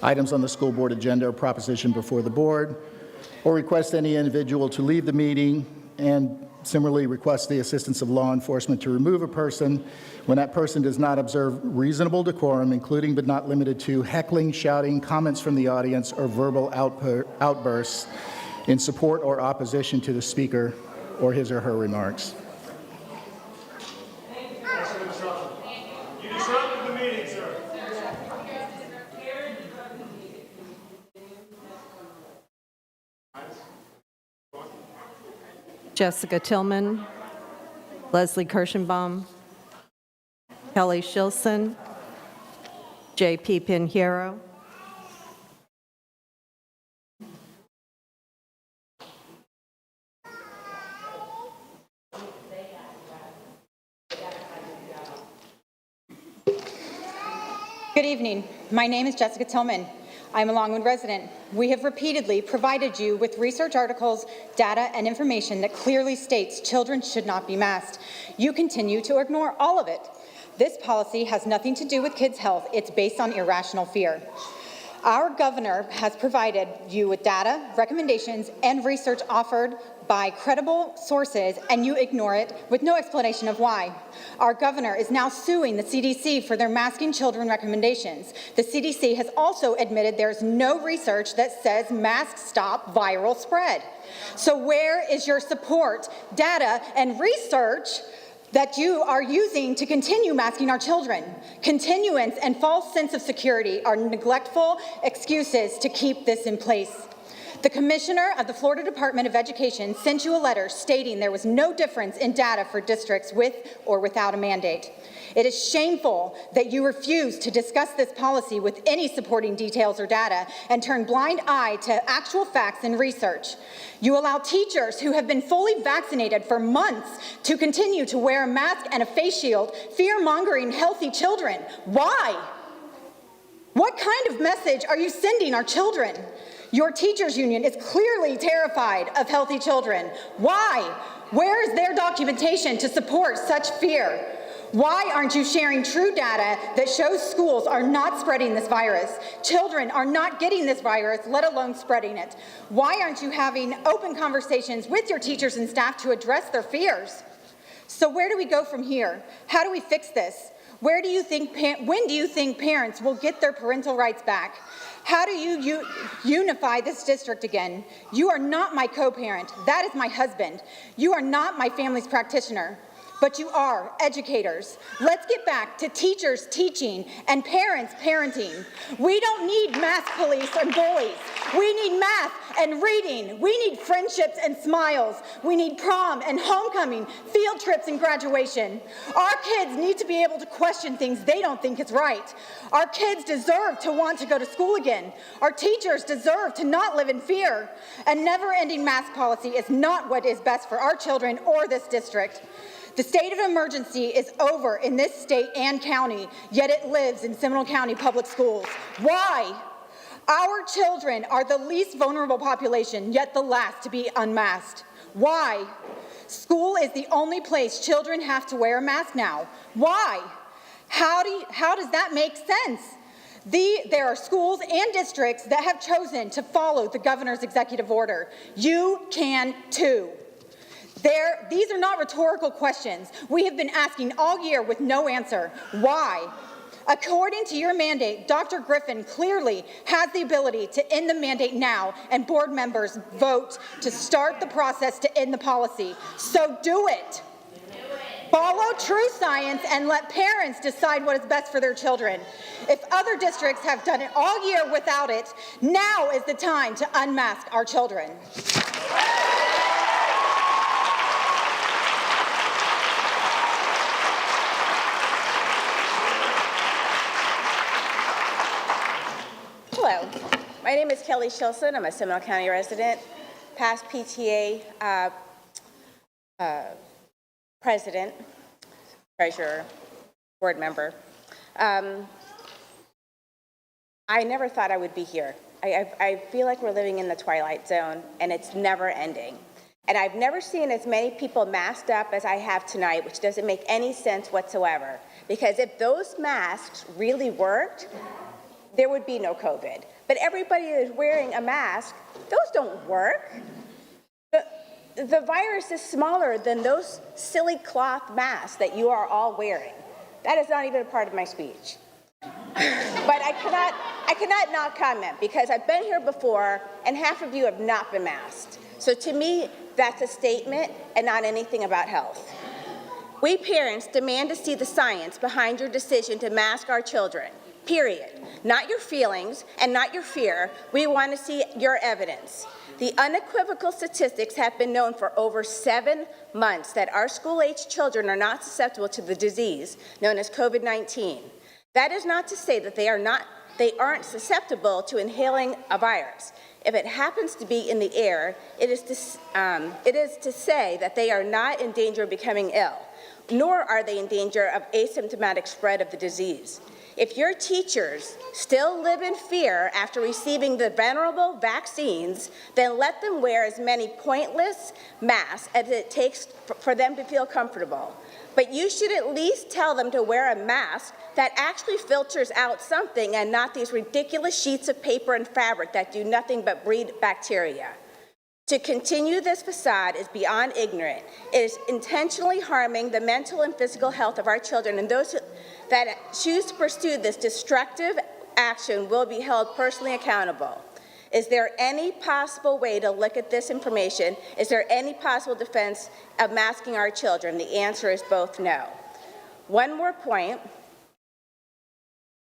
items on the school board agenda or proposition before the board, or request any individual to leave the meeting, and similarly request the assistance of law enforcement to remove a person when that person does not observe reasonable decorum, including but not limited to heckling, shouting, comments from the audience, or verbal outbursts in support or opposition to the speaker or his or her remarks. You disrupted the meeting, sir. Jessica Tillman, Leslie Kirschenbaum, Kelly Shilson, J.P. Pinheiro, Good evening. My name is Jessica Tillman. I'm a Longwood resident. We have repeatedly provided you with research articles, data, and information that clearly states children should not be masked. You continue to ignore all of it. This policy has nothing to do with kids' health. It's based on irrational fear. Our governor has provided you with data, recommendations, and research offered by credible sources, and you ignore it with no explanation of why. Our governor is now suing the CDC for their masking children recommendations. The CDC has also admitted there's no research that says masks stop viral spread. So where is your support, data, and research that you are using to continue masking our children? Continuance and false sense of security are neglectful excuses to keep this in place. The Commissioner of the Florida Department of Education sent you a letter stating there was no difference in data for districts with or without a mandate. It is shameful that you refuse to discuss this policy with any supporting details or data and turn blind eye to actual facts and research. You allow teachers who have been fully vaccinated for months to continue to wear a mask and a face shield, fear-mongering healthy children. Why? What kind of message are you sending our children? Your teachers' union is clearly terrified of healthy children. Why? Where is their documentation to support such fear? Why aren't you sharing true data that shows schools are not spreading this virus? Children are not getting this virus, let alone spreading it. Why aren't you having open conversations with your teachers and staff to address their fears? So where do we go from here? How do we fix this? When do you think parents will get their parental rights back? How do you unify this district again? You are not my co-parent. That is my husband. You are not my family's practitioner, but you are educators. Let's get back to teachers teaching and parents parenting. We don't need mask police and bullies. We need math and reading. We need friendships and smiles. We need prom and homecoming, field trips and graduation. Our kids need to be able to question things they don't think is right. Our kids deserve to want to go to school again. Our teachers deserve to not live in fear. A never-ending mask policy is not what is best for our children or this district. The state of emergency is over in this state and county, yet it lives in Seminole County Public Schools. Why? Our children are the least vulnerable population, yet the last to be unmasked. Why? School is the only place children have to wear a mask now. Why? How does that make sense? There are schools and districts that have chosen to follow the governor's executive order. You can too. These are not rhetorical questions we have been asking all year with no answer. Why? According to your mandate, Dr. Griffin clearly has the ability to end the mandate now, and board members vote to start the process to end the policy. So do it. Follow true science and let parents decide what is best for their children. If other districts have done it all year without it, now is the time to unmask our children. Hello, my name is Kelly Shilson. I'm a Seminole County resident, past PTA president, treasurer, board member. I never thought I would be here. I feel like we're living in the twilight zone, and it's never ending. And I've never seen as many people masked up as I have tonight, which doesn't make any sense whatsoever. Because if those masks really worked, there would be no COVID. But everybody is wearing a mask. Those don't work. The virus is smaller than those silly cloth masks that you are all wearing. That is not even a part of my speech. But I cannot not comment because I've been here before and half of you have not been masked. So to me, that's a statement and not anything about health. We parents demand to see the science behind your decision to mask our children. Period. Not your feelings and not your fear. We want to see your evidence. The unequivocal statistics have been known for over 7 months that our school-age children are not susceptible to the disease known as COVID-19. That is not to say that they aren't susceptible to inhaling a virus. If it happens to be in the air, it is to say that they are not in danger of becoming ill, nor are they in danger of asymptomatic spread of the disease. If your teachers still live in fear after receiving the venerable vaccines, then let them wear as many pointless masks as it takes for them to feel comfortable. But you should at least tell them to wear a mask that actually filters out something and not these ridiculous sheets of paper and fabric that do nothing but breed bacteria. To continue this facade is beyond ignorant. It is intentionally harming the mental and physical health of our children, and those that choose to pursue this destructive action will be held personally accountable. Is there any possible way to look at this information? Is there any possible defense of masking our children? The answer is both no. One more point.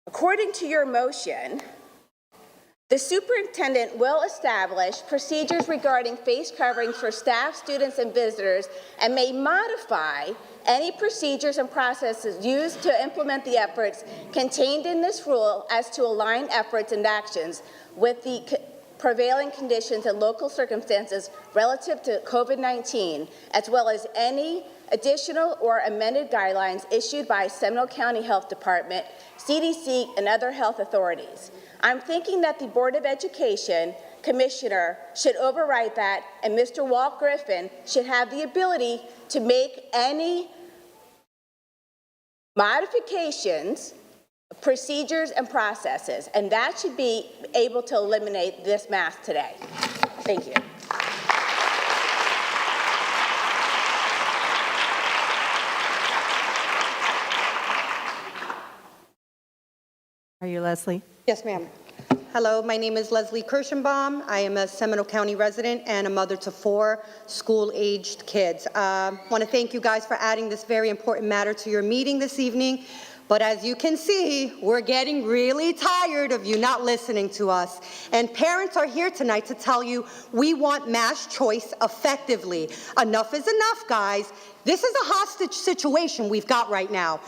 According to your motion, the superintendent will establish procedures regarding face coverings for staff, students, and visitors, and may modify any procedures and processes used to implement the efforts contained in this rule as to align efforts and actions with the prevailing conditions and local circumstances relative to COVID-19, as well as any additional or amended guidelines issued by Seminole County Health Department, CDC, and other health authorities. I'm thinking that the Board of Education Commissioner should override that, and Mr. Walt Griffin should have the ability to make any modifications, procedures, and processes, and that should be able to eliminate this mask today. Thank you. Are you Leslie? Yes, ma'am. Hello, my name is Leslie Kirschenbaum. I am a Seminole County resident and a mother to 4 school-aged kids. I want to thank you guys for adding this very important matter to your meeting this evening. But as you can see, we're getting really tired of you not listening to us. And parents are here tonight to tell you we want mass choice effectively. Enough is enough, guys. This is a hostage situation we've got right now.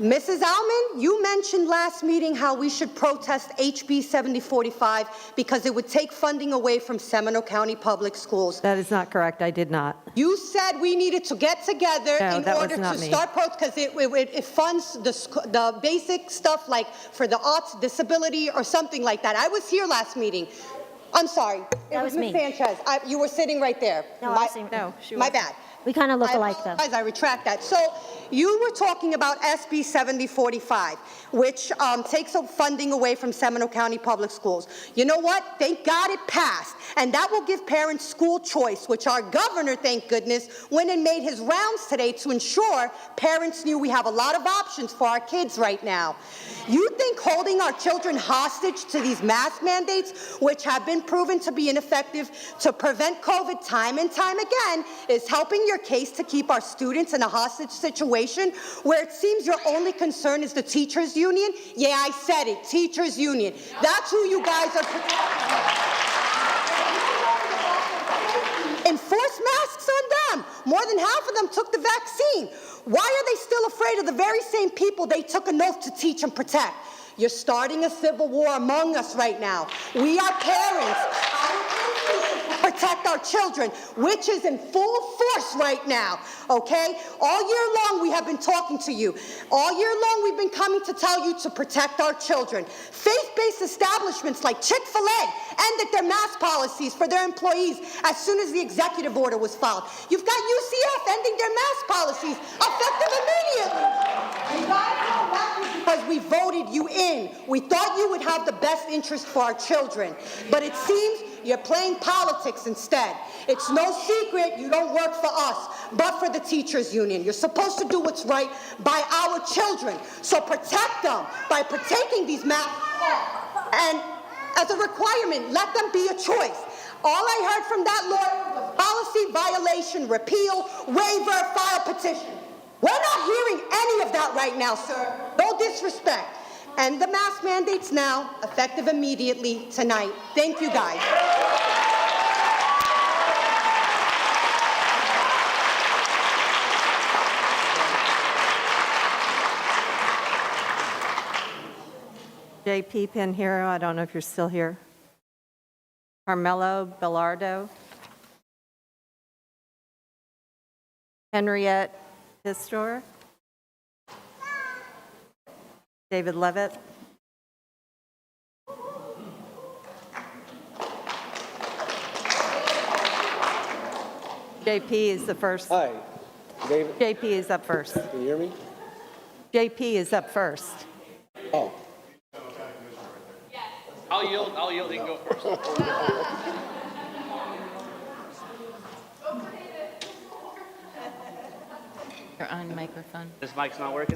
Mrs. Alman, you mentioned last meeting how we should protest HB 7045 because it would take funding away from Seminole County Public Schools. That is not correct. I did not. You said we needed to get together in order to start protest because it funds the basic stuff like for the arts, disability, or something like that. I was here last meeting. I'm sorry. It That was was Ms. me. Sanchez. You were sitting right there. No, I was sitting- No, she My wasn't. bad. We kind of look alike, though. I retract that. So you were talking about SB 7045, which takes funding away from Seminole County Public Schools. You know what? Thank God it passed. And that will give parents school choice, which our governor, thank goodness, went and made his rounds today to ensure parents knew we have a lot of options for our kids right now. You think holding our children hostage to these mask mandates, which have been proven to be ineffective to prevent COVID time and time again, is helping your case to keep our students in a hostage situation where it seems your only concern is the teachers union? Yeah, I said it, teachers union. That's who you guys are protecting. Enforce masks on them. More than half of them took the vaccine. Why are they still afraid of the very same people they took an oath to teach and protect? You're starting a civil war among us right now. We are parents. Protect our children, which is in full force right now, okay? All year long, we have been talking to you. All year long, we've been coming to tell you to protect our children. Faith-based establishments like Chick-fil-A ended their mask policies for their employees as soon as the executive order was filed. You've got UCF ending their mask policies effective immediately. You guys know that was because we voted you in. We thought you would have the best interest for our children, but it seems you're playing politics instead. It's no secret you don't work for us, but for the teachers union. You're supposed to do what's right by our children. So protect them by taking these masks off. And as a requirement, let them be a choice. All I heard from that lawyer was policy violation, repeal, waiver, file petition. We're not hearing any of that right now, sir. No disrespect. And the mask mandates now, effective immediately tonight. Thank you, guys. JP Pinheiro, I don't know if you're still here. Carmelo Bellardo. Henriette Pistor. David Levitt. JP is the first. Hi, David. JP is up first. Can you hear me? JP is up first. Oh. I'll yield, he can go first. You're on microphone. This mic's not working?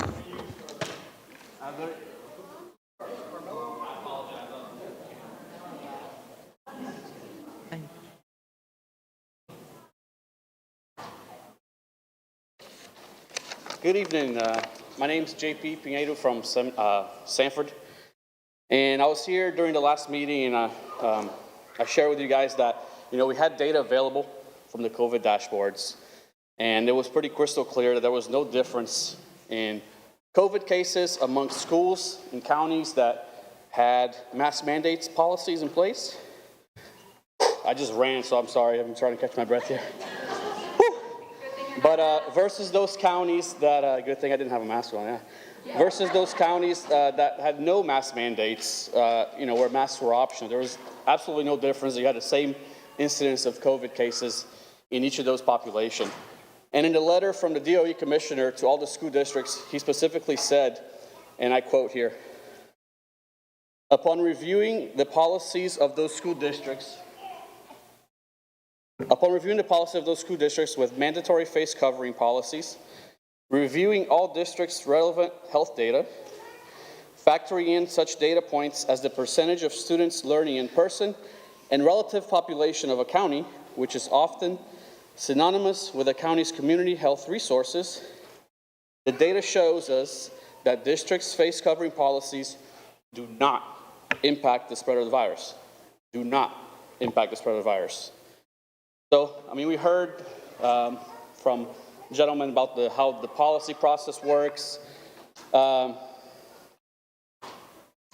Good evening. My name's JP Pinheiro from Sanford. And I was here during the last meeting, and I shared with you guys that, we had data available from the COVID dashboards, and it was pretty crystal clear that there was no difference in COVID cases amongst schools and counties that had mask mandates policies in place. I just ran, so I'm sorry. I'm trying to catch my breath here. But versus those counties that, good thing I didn't have a mask on, yeah. Versus those counties that had no mask mandates, where masks were optional, there was absolutely no difference. You had the same incidence of COVID cases in each of those populations. And in the letter from the DOE commissioner to all the school districts, he specifically said, and I quote here, upon reviewing the policies of those school districts, with mandatory face covering policies, reviewing all districts' relevant health data, factoring in such data points as the percentage of students learning in person and relative population of a county, which is often synonymous with a county's community health resources, the data shows us that districts' face covering policies do not impact the spread of the virus. Do not impact the spread of the virus. So, we heard from gentlemen about how the policy process works. Some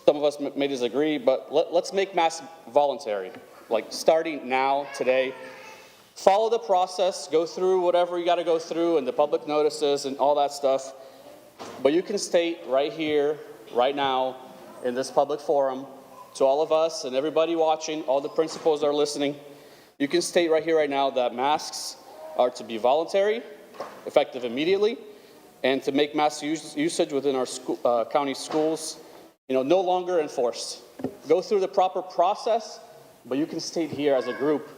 of us may disagree, but let's make masks voluntary. Like starting now, today, follow the process, go through whatever you got to go through and the public notices and all that stuff. But you can state right here, right now, in this public forum, to all of us and everybody watching, all the principals that are listening, you can state right here, right now, that masks are to be voluntary, effective immediately, and to make mask usage within our county schools, no longer enforced. Go through the proper process, but you can state here as a group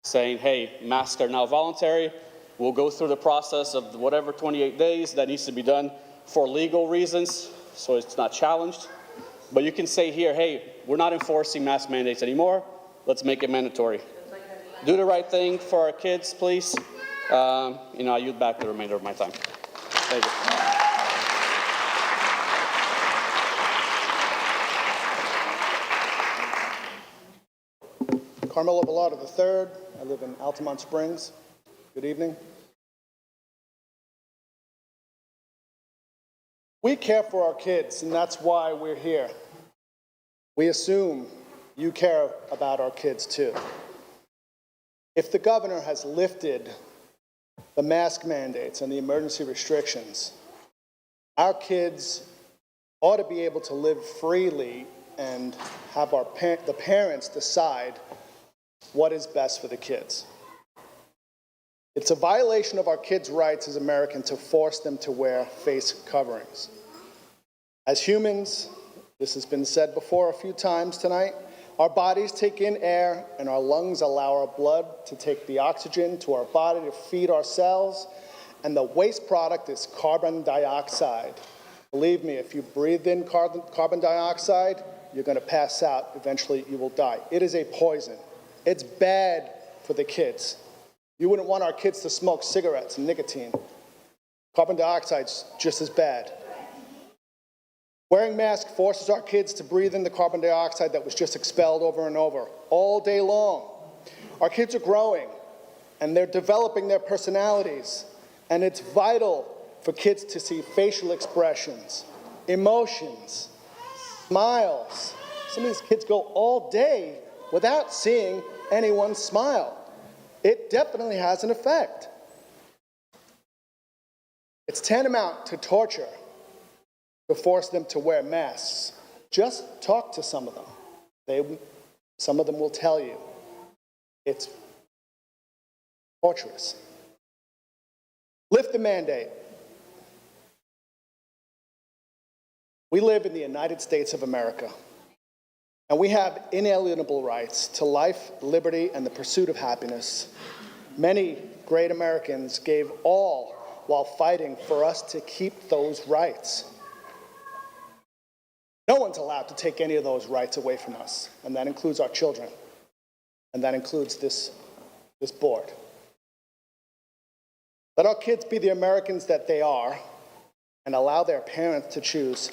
saying, hey, masks are now voluntary. We'll go through the process of whatever 28 days that needs to be done for legal reasons, so it's not challenged. But you can say here, hey, we're not enforcing mask mandates anymore. Let's make it mandatory. Do the right thing for our kids, please. I yield back the remainder of my time. Thank you. Carmelo Bellata III. I live in Altamont Springs. Good evening. We care for our kids, and that's why we're here. We assume you care about our kids too. If the governor has lifted the mask mandates and the emergency restrictions, our kids ought to be able to live freely and have the parents decide what is best for the kids. It's a violation of our kids' rights as Americans to force them to wear face coverings. As humans, this has been said before a few times tonight, our bodies take in air and our lungs allow our blood to take the oxygen to our body to feed our cells, and the waste product is carbon dioxide. Believe me, if you breathe in carbon dioxide, you're going to pass out. Eventually, you will die. It is a poison. It's bad for the kids. You wouldn't want our kids to smoke cigarettes and nicotine. Carbon dioxide's just as bad. Wearing masks forces our kids to breathe in the carbon dioxide that was just expelled over and over, all day long. Our kids are growing, and they're developing their personalities, and it's vital for kids to see facial expressions, emotions, smiles. Some of these kids go all day without seeing anyone smile. It definitely has an effect. It's tantamount to torture to force them to wear masks. Just talk to some of them. Some of them will tell you it's torturous. Lift the mandate. We live in the United States of America, and we have inalienable rights to life, liberty, and the pursuit of happiness. Many great Americans gave all while fighting for us to keep those rights. No one's allowed to take any of those rights away from us, and that includes our children, and that includes this board. Let our kids be the Americans that they are, and allow their parents to choose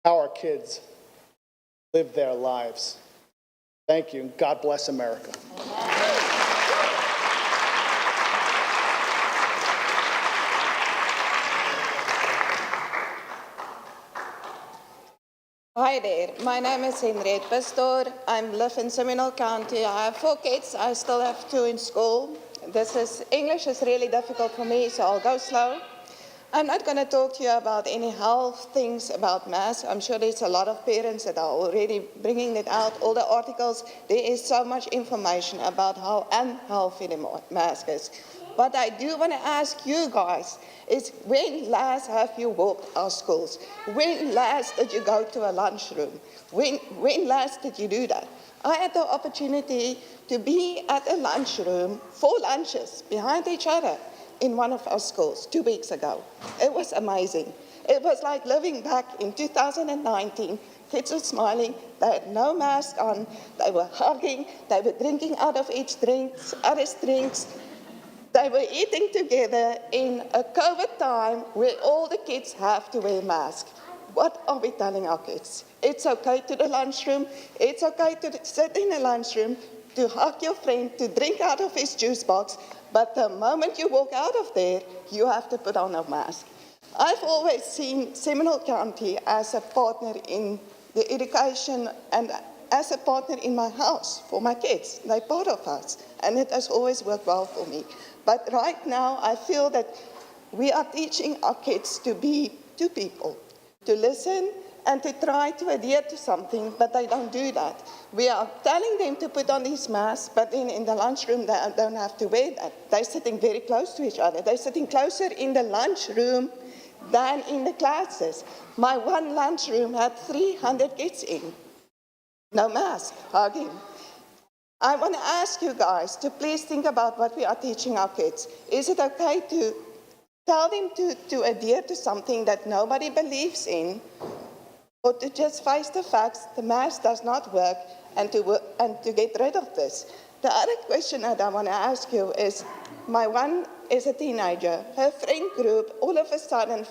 how our kids live their lives. Thank you, and God bless America. Hi there, my name is Henriette Pastor. I live in Seminole County. I have 4 kids. I still have 2 in school. English is really difficult for me, so I'll go slow. I'm not going to talk to you about any health things about masks. I'm sure there's a lot of parents that are already bringing it out, all the articles. There is so much information about how unhealthy the mask is. What I do want to ask you guys is, when last have you walked our schools? When last did you go to a lunchroom? When last did you do that? I had the opportunity to be at a lunchroom, 4 lunches behind each other in one of our schools 2 weeks ago. It was amazing. It was like living back in 2019. Kids were smiling, they had no mask on, they were hugging, they were drinking out of other's drinks. They were eating together in a COVID time where all the kids have to wear masks. What are we telling our kids? It's okay to the lunchroom, it's okay to sit in a lunchroom, to hug your friend, to drink out of his juice box, but the moment you walk out of there, you have to put on a mask. I've always seen Seminole County as a partner in the education and as a partner in my house for my kids. They're part of us, and it has always worked well for me. But right now, I feel that we are teaching our kids to be 2 people, to listen and to try to adhere to something, but they don't do that. We are telling them to put on these masks, but in the lunchroom they don't have to wear that. They're sitting very close to each other. They're sitting closer in the lunchroom than in the classes. My one lunchroom had 300 kids in. No mask, hugging. I want to ask you guys to please think about what we are teaching our kids. Is it okay to tell them to adhere to something that nobody believes in, or to just face the facts, the mask does not work, and to get rid of this? The other question that I want to ask you is, my one is a teenager. Her friend group all of a sudden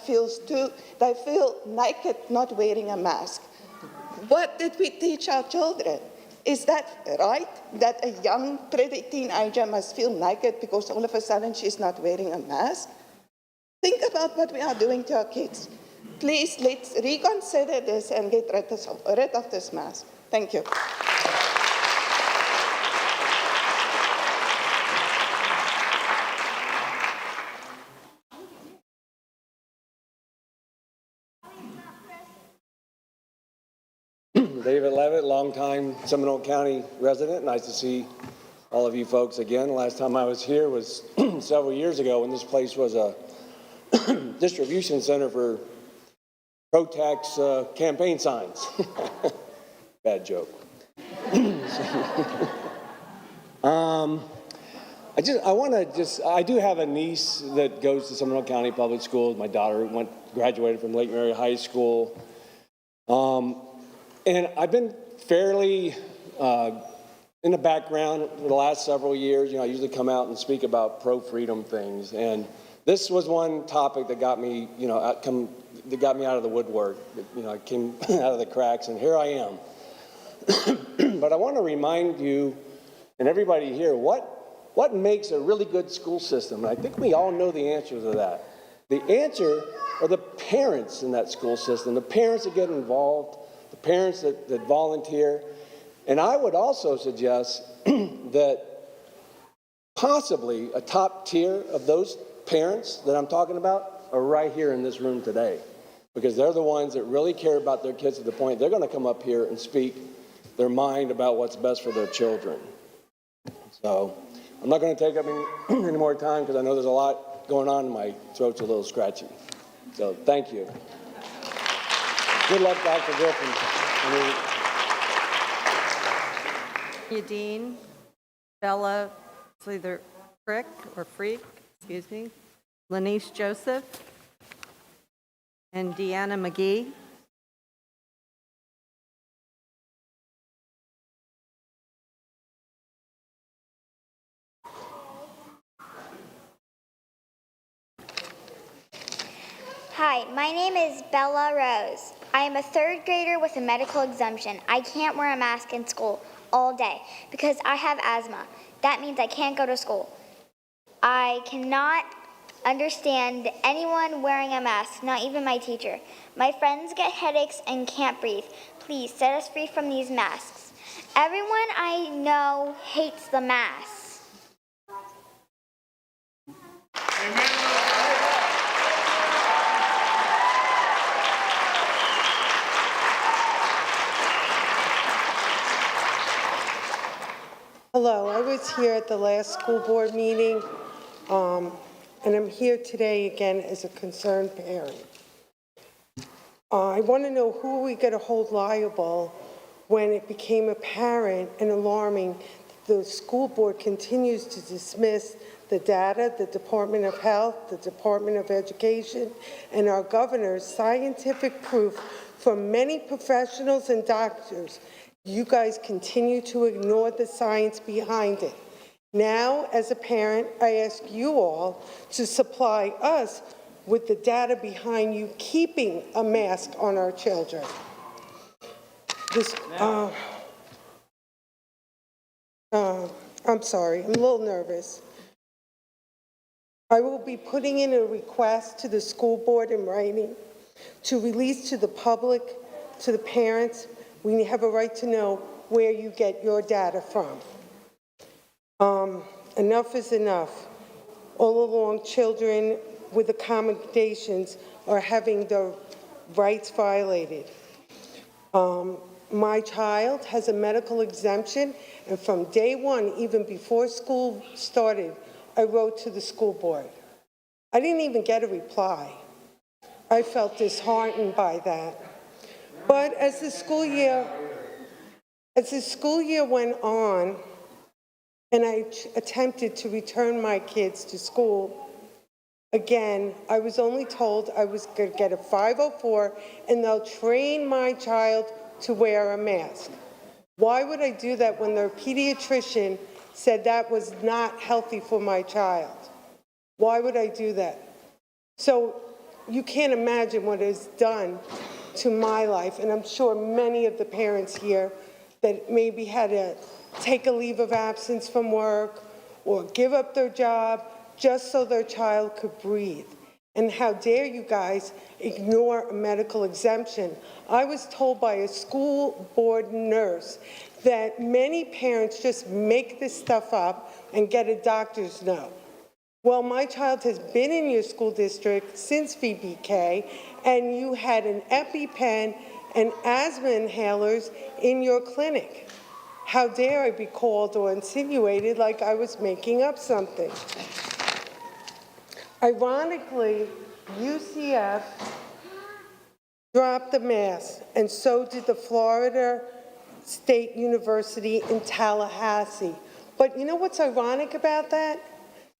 they feel naked not wearing a mask. What did we teach our children? Is that right, that a young, pretty teenager must feel naked because all of a sudden she's not wearing a mask? Think about what we are doing to our kids. Please, let's reconsider this and get rid of this mask. Thank you. David Levitt, longtime Seminole County resident. Nice to see all of you folks again. Last time I was here was several years ago when this place was a distribution center for pro-tax campaign signs. Bad joke. I do have a niece that goes to Seminole County Public Schools. My daughter graduated from Lake Mary High School. And I've been fairly in the background for the last several years. I usually come out and speak about pro-freedom things. And this was one topic that got me, out of the woodwork. I came out of the cracks, and here I am. But I want to remind you and everybody here what makes a really good school system. And I think we all know the answer to that. The answer are the parents in that school system, the parents that get involved, the parents that volunteer. And I would also suggest that possibly a top tier of those parents that I'm talking about are right here in this room today, because they're the ones that really care about their kids to the point they're going to come up here and speak their mind about what's best for their children. So I'm not going to take up any more time because I know there's a lot going on and my throat's a little scratchy. So thank you. Good luck, Dr. Griffin. Dean, Bella, it's either Frick or Freak, excuse me, Lanice Joseph, and Deanna McGee. Hi, my name is Bella Rose. I am a third grader with a medical exemption. I can't wear a mask in school all day because I have asthma. That means I can't go to school. I cannot understand anyone wearing a mask, not even my teacher. My friends get headaches and can't breathe. Please set us free from these masks. Everyone I know hates the masks. Hello, I was here at the last school board meeting, and I'm here today again as a concerned parent. I want to know who we got to hold liable when it became apparent and alarming that the school board continues to dismiss the data, the Department of Health, the Department of Education, and our governor's scientific proof from many professionals and doctors. You guys continue to ignore the science behind it. Now, as a parent, I ask you all to supply us with the data behind you keeping a mask on our children. I'm sorry, I'm a little nervous. I will be putting in a request to the school board in writing to release to the public, to the parents. We have a right to know where you get your data from. Enough is enough. All along, children with accommodations are having their rights violated. My child has a medical exemption, and from day one, even before school started, I wrote to the school board. I didn't even get a reply. I felt disheartened by that. But as the school year went on, and I attempted to return my kids to school, again, I was only told I was going to get a 504 and they'll train my child to wear a mask. Why would I do that when their pediatrician said that was not healthy for my child? Why would I do that? So you can't imagine what it's done to my life, and I'm sure many of the parents here that maybe had to take a leave of absence from work or give up their job just so their child could breathe. And how dare you guys ignore a medical exemption? I was told by a school board nurse that many parents just make this stuff up and get a doctor's note. Well, my child has been in your school district since VBK, and you had an EpiPen and asthma inhalers in your clinic. How dare I be called or insinuated like I was making up something? Ironically, UCF dropped the mask, and so did the Florida State University in Tallahassee. But you know what's ironic about that?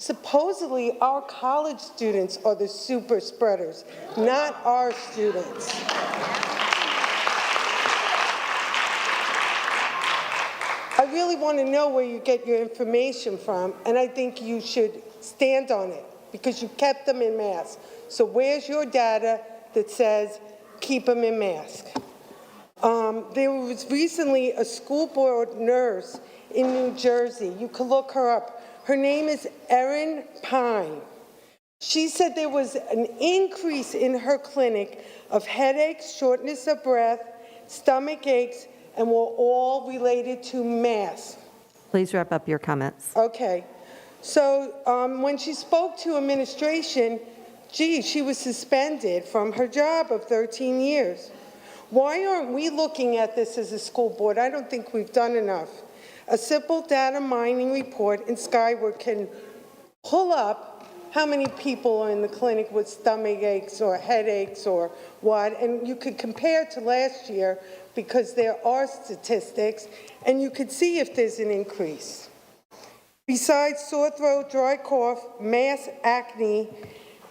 Supposedly, our college students are the super spreaders, not our students. I really want to know where you get your information from, and I think you should stand on it because you kept them in masks. So where's your data that says keep them in mask? There was recently a school board nurse in New Jersey. You could look her up. Her name is Erin Pine. She said there was an increase in her clinic of headaches, shortness of breath, stomach aches, and were all related to masks. Please wrap up your comments. Okay. So when she spoke to administration, she was suspended from her job of 13 years. Why aren't we looking at this as a school board? I don't think we've done enough. A simple data mining report in Skyward can pull up how many people are in the clinic with stomach aches or headaches or what, and you could compare to last year because there are statistics, and you could see if there's an increase. Besides sore throat, dry cough, mass acne,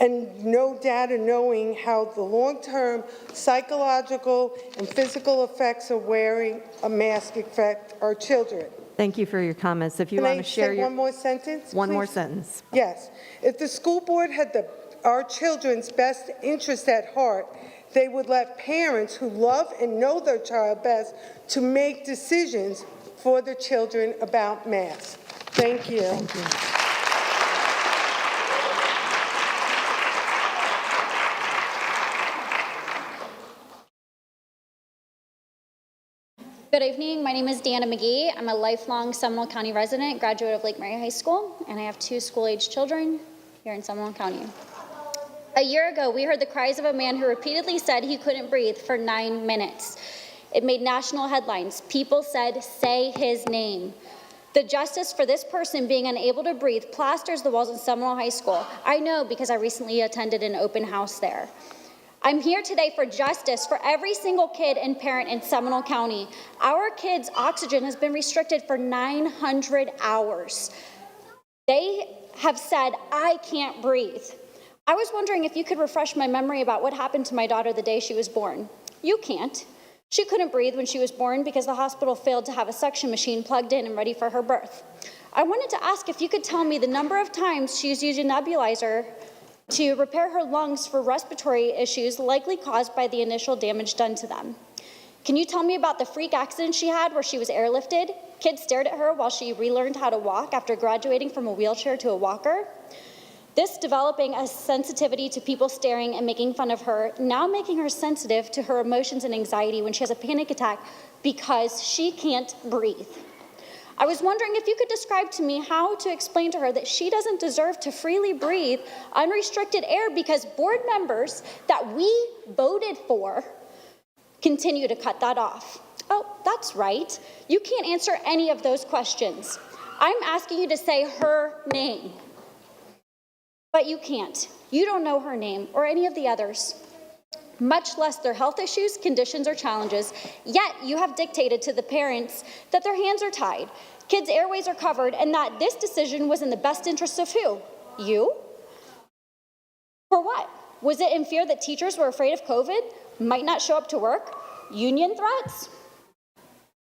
and no data knowing how the long-term psychological and physical effects of wearing a mask affect our children. Thank you for your comments. If you Can want I to share say your... one more sentence? One more please? sentence. Yes. If the school board had our children's best interest at heart, they would let parents who love and know their child best to make decisions for their children about masks. Thank you. Thank you. Good evening. My name is Deanna McGee. I'm a lifelong Seminole County resident, graduate of Lake Mary High School, and I have 2 school-age children here in Seminole County. A year ago, we heard the cries of a man who repeatedly said he couldn't breathe for 9 minutes. It made national headlines. People said, "Say his name." The justice for this person being unable to breathe plasters the walls in Seminole High School. I know because I recently attended an open house there. I'm here today for justice for every single kid and parent in Seminole County. Our kids' oxygen has been restricted for 900 hours. They have said, "I can't breathe." I was wondering if you could refresh my memory about what happened to my daughter the day she was born. You can't. She couldn't breathe when she was born because the hospital failed to have a suction machine plugged in and ready for her birth. I wanted to ask if you could tell me the number of times she's used a nebulizer to repair her lungs for respiratory issues likely caused by the initial damage done to them. Can you tell me about the freak accident she had where she was airlifted? Kids stared at her while she relearned how to walk after graduating from a wheelchair to a walker. This developing a sensitivity to people staring and making fun of her, now making her sensitive to her emotions and anxiety when she has a panic attack because she can't breathe. I was wondering if you could describe to me how to explain to her that she doesn't deserve to freely breathe unrestricted air because board members that we voted for continue to cut that off? Oh, that's right. You can't answer any of those questions. I'm asking you to say her name. But you can't. You don't know her name or any of the others, much less their health issues, conditions, or challenges. Yet you have dictated to the parents that their hands are tied, kids' airways are covered, and that this decision was in the best interest of who? You? For what? Was it in fear that teachers were afraid of COVID, might not show up to work, union threats?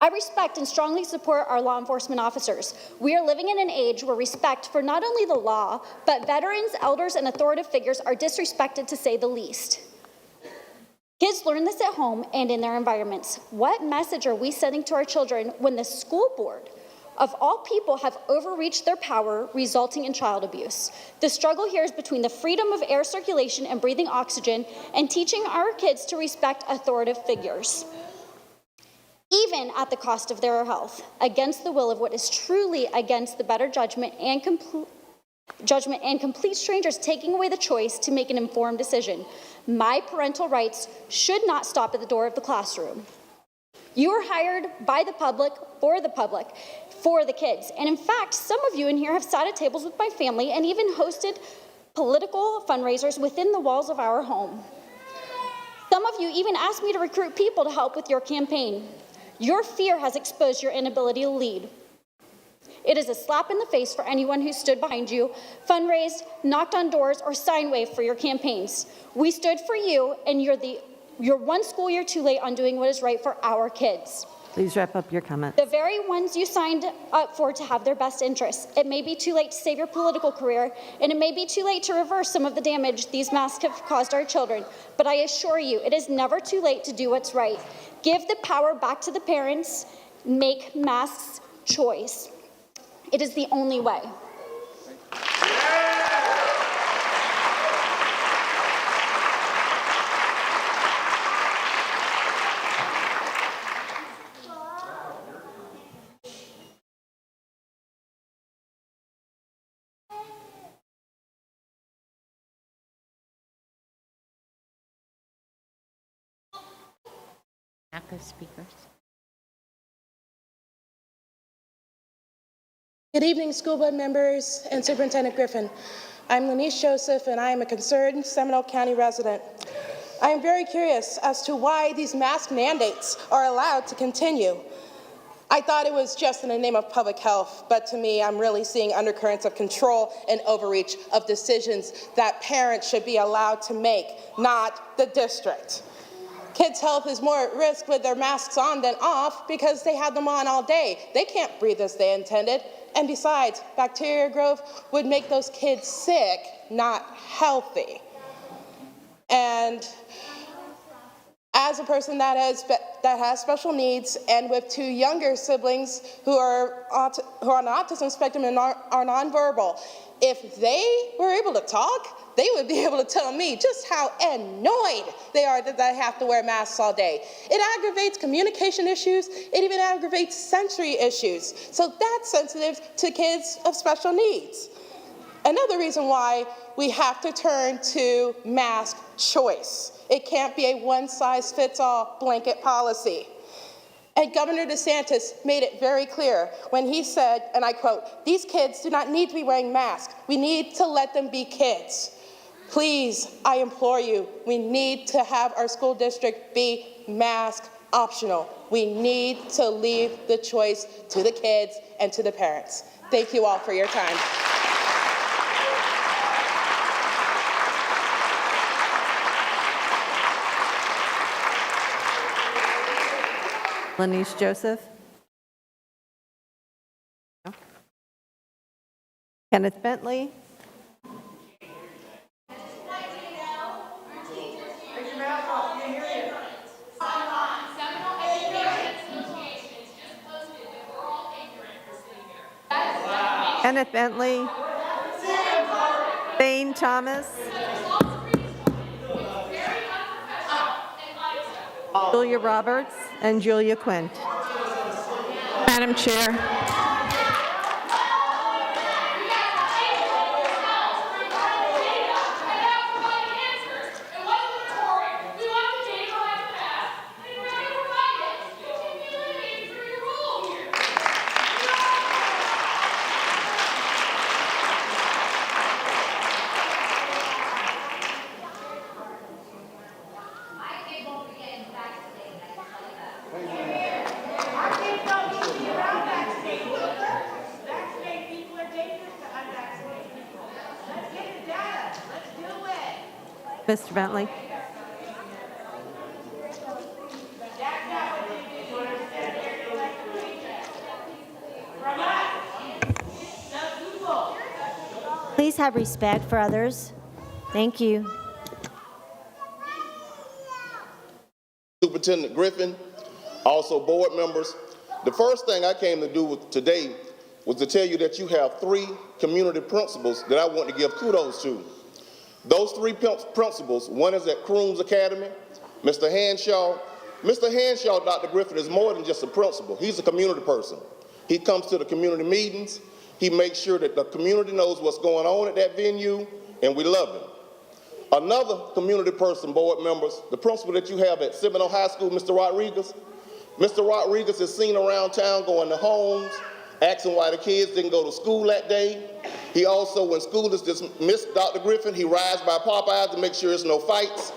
I respect and strongly support our law enforcement officers. We are living in an age where respect for not only the law, but veterans, elders, and authoritative figures are disrespected, to say the least. Kids learn this at home and in their environments. What message are we sending to our children when the school board, of all people, have overreached their power, resulting in child abuse? The struggle here is between the freedom of air circulation and breathing oxygen and teaching our kids to respect authoritative figures, even at the cost of their health, against the will of what is truly against the better judgment and complete strangers taking away the choice to make an informed decision. My parental rights should not stop at the door of the classroom. You are hired by the public, for the kids. And in fact, some of you in here have sat at tables with my family and even hosted political fundraisers within the walls of our home. Some of you even asked me to recruit people to help with your campaign. Your fear has exposed your inability to lead. It is a slap in the face for anyone who stood behind you, fundraised, knocked on doors, or sign waved for your campaigns. We stood for you, and you're one school year too late on doing what is right for our kids. Please wrap up your comment. The very ones you signed up for to have their best interests. It may be too late to save your political career, and it may be too late to reverse some of the damage these masks have caused our children, but I assure you, it is never too late to do what's right. Give the power back to the parents. Make masks choice. It is the only way. Lack of speakers. Good evening, school board members and Superintendent Griffin. I'm Lanice Joseph, and I am a concerned Seminole County resident. I am very curious as to why these mask mandates are allowed to continue. I thought it was just in the name of public health, but to me, I'm really seeing undercurrents of control and overreach of decisions that parents should be allowed to make, not the district. Kids' health is more at risk with their masks on than off because they have them on all day. They can't breathe as they intended. And besides, bacteria growth would make those kids sick, not healthy. And as a person that has special needs and with two younger siblings who are on the autism spectrum and are nonverbal, if they were able to talk, they would be able to tell me just how annoyed they are that they have to wear masks all day. It aggravates communication issues. It even aggravates sensory issues. So that's sensitive to kids of special needs. Another reason why we have to turn to mask choice. It can't be a one-size-fits-all blanket policy. And Governor DeSantis made it very clear when he said, and I quote, "These kids do not need to be wearing masks. We need to let them be kids." Please, I implore you, we need to have our school district be mask optional. We need to leave the choice to the kids and to the parents. Thank you all for your time. Lanice Joseph. Kenneth Bentley. Kenneth Bentley. Thane Thomas. Julia Roberts and Julia Quint. Madam Chair. Mr. Bentley? Please have respect for others. Thank you. Superintendent Griffin, also board members. The first thing I came to do today was to tell you that you have 3 community principals that I want to give kudos to. Those 3 principals, one is at Crooms Academy, Mr. Hanshaw. Mr. Hanshaw, Dr. Griffin, is more than just a principal. He's a community person. He comes to the community meetings. He makes sure that the community knows what's going on at that venue, and we love him. Another community person, board members, the principal that you have at Seminole High School, Mr. Rodriguez. Mr. Rodriguez is seen around town going to homes, asking why the kids didn't go to school that day. He also, when school is dismissed, Dr. Griffin, he rides by Popeyes to make sure there's no fights.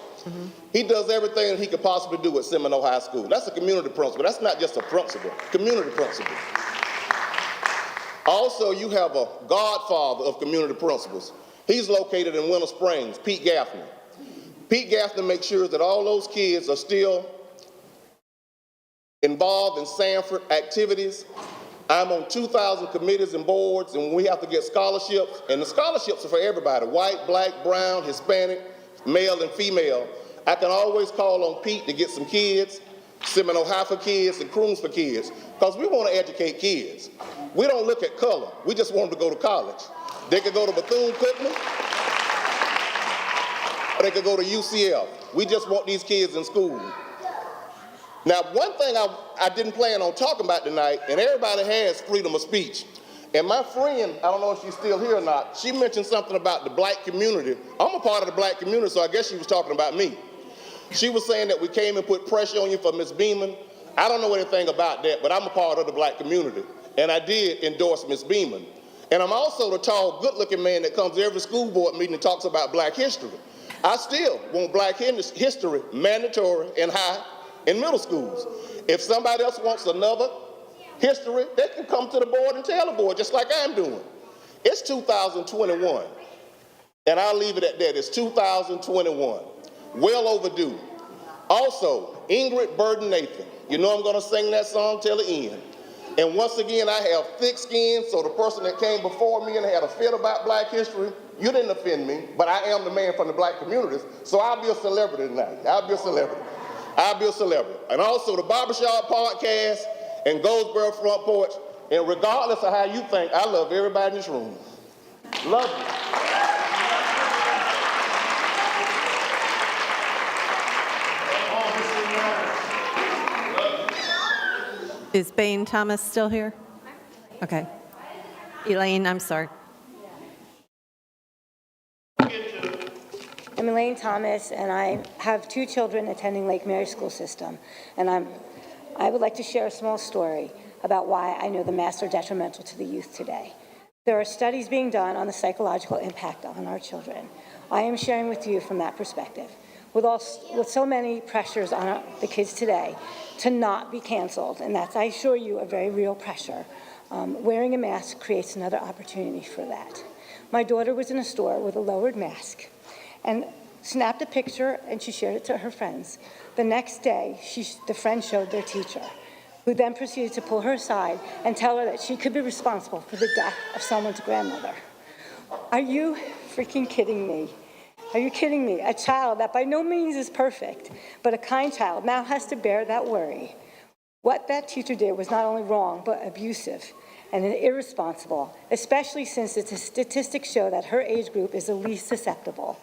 He does everything that he could possibly do at Seminole High School. That's a community principal. That's not just a principal, community principal. Also, you have a godfather of community principals. He's located in Winter Springs, Pete Gaffney. Pete Gaffney makes sure that all those kids are still involved in Sanford activities. I'm on 2,000 committees and boards, and we have to get scholarships, and the scholarships are for everybody, white, black, brown, Hispanic, male, and female. I can always call on Pete to get some kids, Seminole High for kids and Crooms for kids, because we want to educate kids. We don't look at color. We just want them to go to college. They could go to Bethune-Cookman, or they could go to UCF. We just want these kids in school. Now, one thing I didn't plan on talking about tonight, and everybody has freedom of speech. And my friend, I don't know if she's still here or not, she mentioned something about the black community. I'm a part of the black community, so I guess she was talking about me. She was saying that we came and put pressure on you for Ms. Beeman. I don't know anything about that, but I'm a part of the black community. And I did endorse Ms. Beeman. And I'm also the tall, good-looking man that comes to every school board meeting and talks about black history. I still want black history mandatory in high and middle schools. If somebody else wants another history, they can come to the board and tell the board, just like I'm doing. It's 2021, and I'll leave it at that. It's 2021. Well overdue. Also, Ingrid Burden Nathan. You know I'm going to sing that song till the end. And once again, I have thick skin, so the person that came before me and had a fit about black history, you didn't offend me, but I am the man from the black communities, so I'll be a celebrity tonight. I'll be a celebrity. I'll be a celebrity. And also the Barbershop Podcast and Goldsboro Front Porch, and regardless of how you think, I love everybody in this room. Love you. Is Bain Thomas still here? Okay. Elaine, I'm sorry. I'm Elaine Thomas, and I have 2 children attending Lake Mary School System. And I would like to share a small story about why I know the masks are detrimental to the youth today. There are studies being done on the psychological impact on our children. I am sharing with you from that perspective. With so many pressures on the kids today to not be canceled, and that's, I assure you, a very real pressure, wearing a mask creates another opportunity for that. My daughter was in a store with a lowered mask and snapped a picture, and she shared it to her friends. The next day, the friends showed their teacher, who then proceeded to pull her aside and tell her that she could be responsible for the death of someone's grandmother. Are you freaking kidding me? Are you kidding me? A child that by no means is perfect, but a kind child now has to bear that worry. What that teacher did was not only wrong, but abusive and irresponsible, especially since the statistics show that her age group is the least susceptible.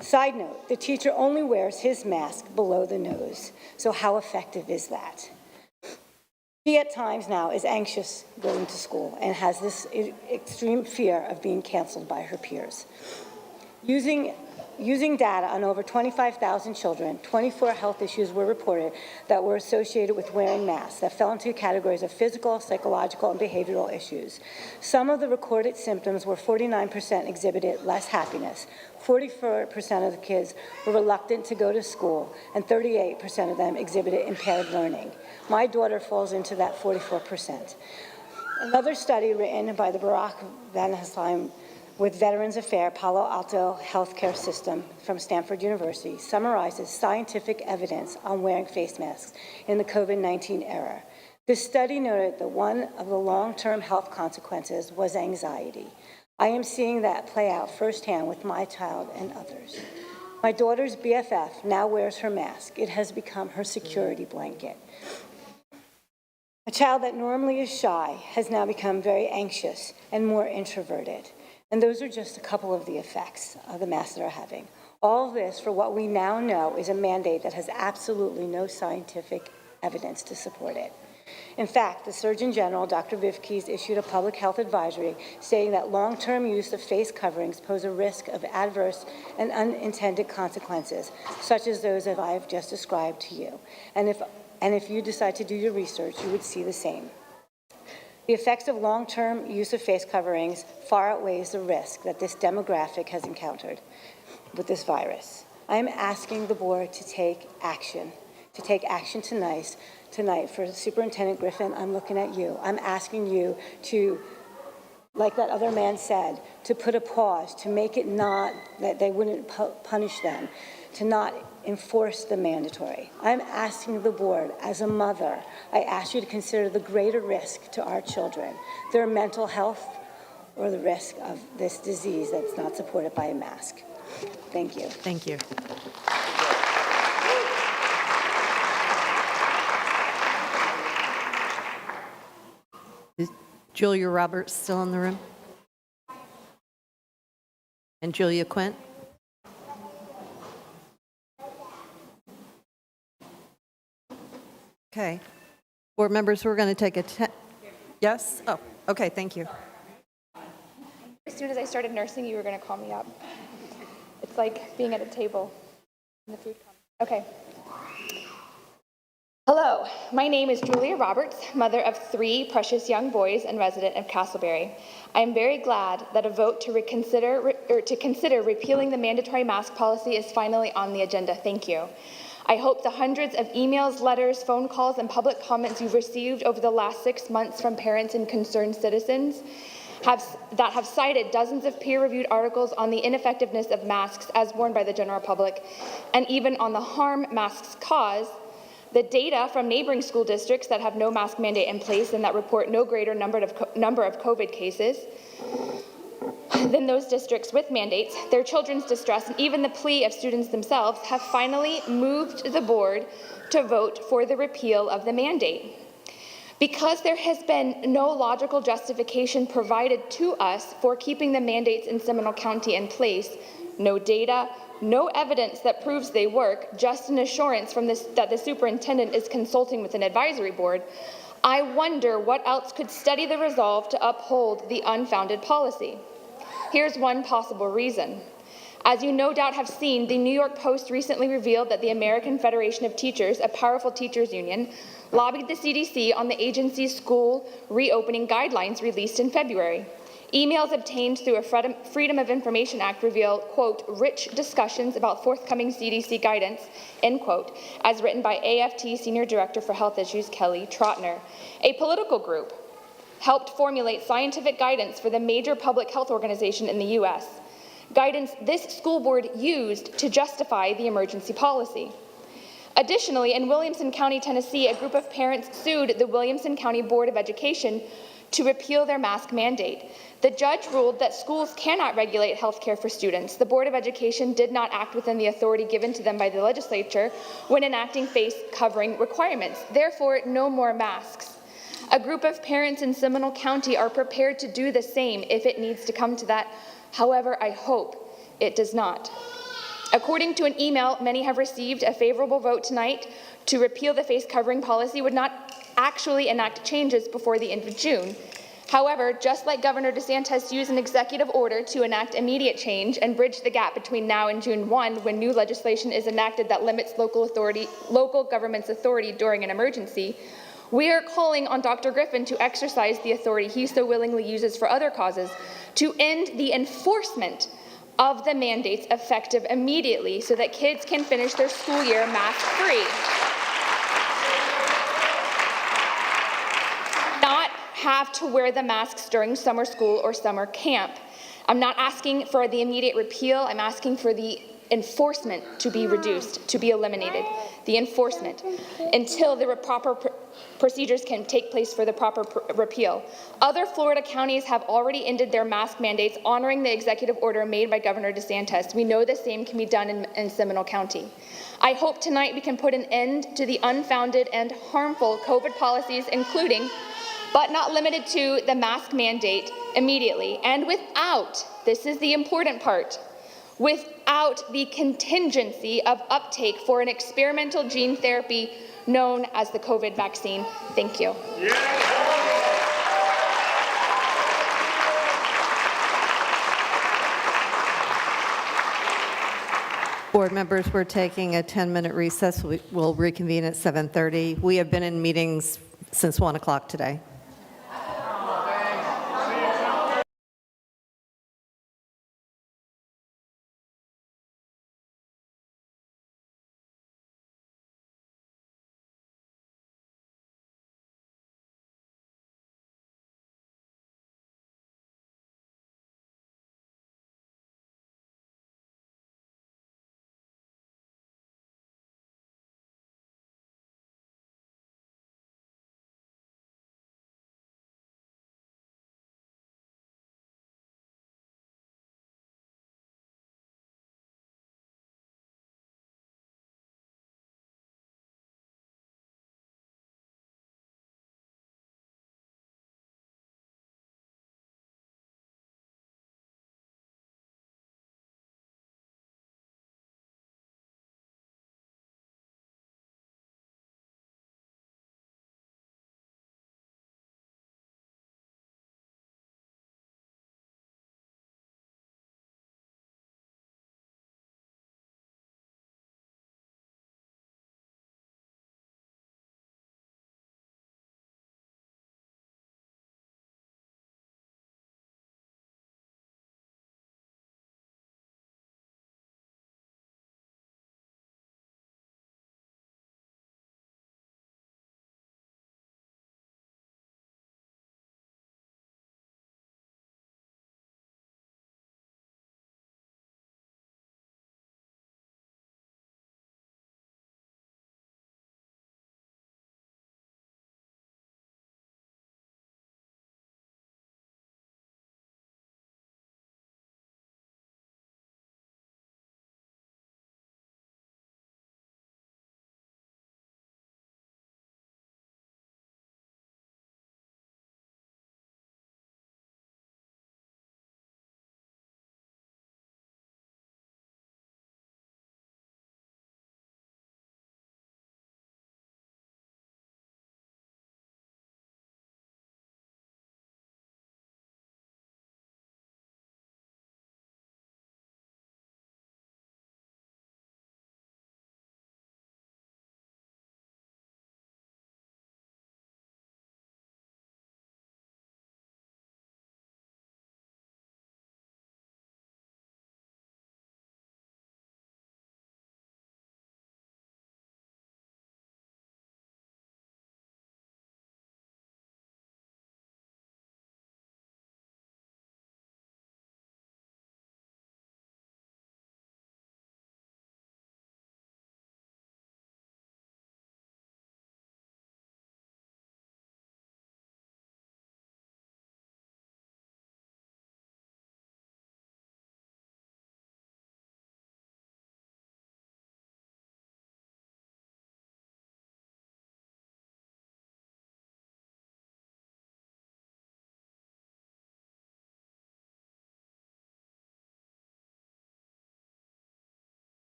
Side note, the teacher only wears his mask below the nose. So how effective is that? She at times now is anxious going to school and has this extreme fear of being canceled by her peers. Using data on over 25,000 children, 24 health issues were reported that were associated with wearing masks that fell into categories of physical, psychological, and behavioral issues. Some of the recorded symptoms were 49% exhibited less happiness, 44% of the kids were reluctant to go to school, and 38% of them exhibited impaired learning. My daughter falls into that 44%. Another study written by the Barack Van Hasselheim with Veterans Affairs Palo Alto Healthcare System from Stanford University summarizes scientific evidence on wearing face masks in the COVID-19 era. This study noted that one of the long-term health consequences was anxiety. I am seeing that play out firsthand with my child and others. My daughter's BFF now wears her mask. It has become her security blanket. A child that normally is shy has now become very anxious and more introverted. And those are just a couple of the effects of the masks that are having. All of this for what we now know is a mandate that has absolutely no scientific evidence to support it. In fact, the Surgeon General, Dr. Vivkes, issued a public health advisory stating that long-term use of face coverings pose a risk of adverse and unintended consequences, such as those that I have just described to you. And if you decide to do your research, you would see the same. The effects of long-term use of face coverings far outweighs the risk that this demographic has encountered with this virus. I am asking the board to take action tonight. For Superintendent Griffin, I'm looking at you. I'm asking you to, like that other man said, to put a pause, to make it not, that they wouldn't punish them, to not enforce the mandatory. I'm asking the board, as a mother, I ask you to consider the greater risk to our children, their mental health, or the risk of this disease that's not supported by a mask. Thank you. Thank you. Is Julia Roberts still in the room? And Julia Quint? Okay. Board members, we're going to take a yes? Oh, okay, thank you. As soon as I started nursing, you were going to call me up. It's like being at a table in the food comes. Okay. Hello, my name is Julia Roberts, mother of 3 precious young boys and resident of Castleberry. I am very glad that a vote to consider repealing the mandatory mask policy is finally on the agenda. Thank you. I hope the hundreds of emails, letters, phone calls, and public comments you've received over the last 6 months from parents and concerned citizens that have cited dozens of peer-reviewed articles on the ineffectiveness of masks as worn by the general public, and even on the harm masks cause, the data from neighboring school districts that have no mask mandate in place and that report no greater number of COVID cases than those districts with mandates, their children's distress, and even the plea of students themselves have finally moved the board to vote for the repeal of the mandate. Because there has been no logical justification provided to us for keeping the mandates in Seminole County in place, no data, no evidence that proves they work, just an assurance from that the superintendent is consulting with an advisory board, I wonder what else could steady the resolve to uphold the unfounded policy. Here's one possible reason. As you no doubt have seen, the New York Post recently revealed that the American Federation of Teachers, a powerful teachers union, lobbied the CDC on the agency's school reopening guidelines released in February. Emails obtained through a Freedom of Information Act reveal, quote, rich discussions about forthcoming CDC guidance, end quote, as written by AFT Senior Director for Health Issues, Kelly Trotner. A political group helped formulate scientific guidance for the major public health organization in the U.S., guidance this school board used to justify the emergency policy. Additionally, in Williamson County, Tennessee, a group of parents sued the Williamson County Board of Education to repeal their mask mandate. The judge ruled that schools cannot regulate health care for students. The Board of Education did not act within the authority given to them by the legislature when enacting face covering requirements. Therefore, no more masks. A group of parents in Seminole County are prepared to do the same if it needs to come to that. However, I hope it does not. According to an email many have received, a favorable vote tonight to repeal the face covering policy would not actually enact changes before the end of June. However, just like Governor DeSantis used an executive order to enact immediate change and bridge the gap between now and June 1, when new legislation is enacted that limits local government's authority during an emergency, we are calling on Dr. Griffin to exercise the authority he so willingly uses for other causes to end the enforcement of the mandates effective immediately so that kids can finish their school year mask-free. Not have to wear the masks during summer school or summer camp. I'm not asking for the immediate repeal. I'm asking for the enforcement to be reduced, to be eliminated, the enforcement, until the proper procedures can take place for the proper repeal. Other Florida counties have already ended their mask mandates, honoring the executive order made by Governor DeSantis. We know the same can be done in Seminole County. I hope tonight we can put an end to the unfounded and harmful COVID policies, including, but not limited to, the mask mandate immediately, and without, this is the important part, without the contingency of uptake for an experimental gene therapy known as the COVID vaccine. Thank you. Board members, we're taking a 10-minute recess. We'll reconvene at 7:30. We have been in meetings since 1 o'clock today.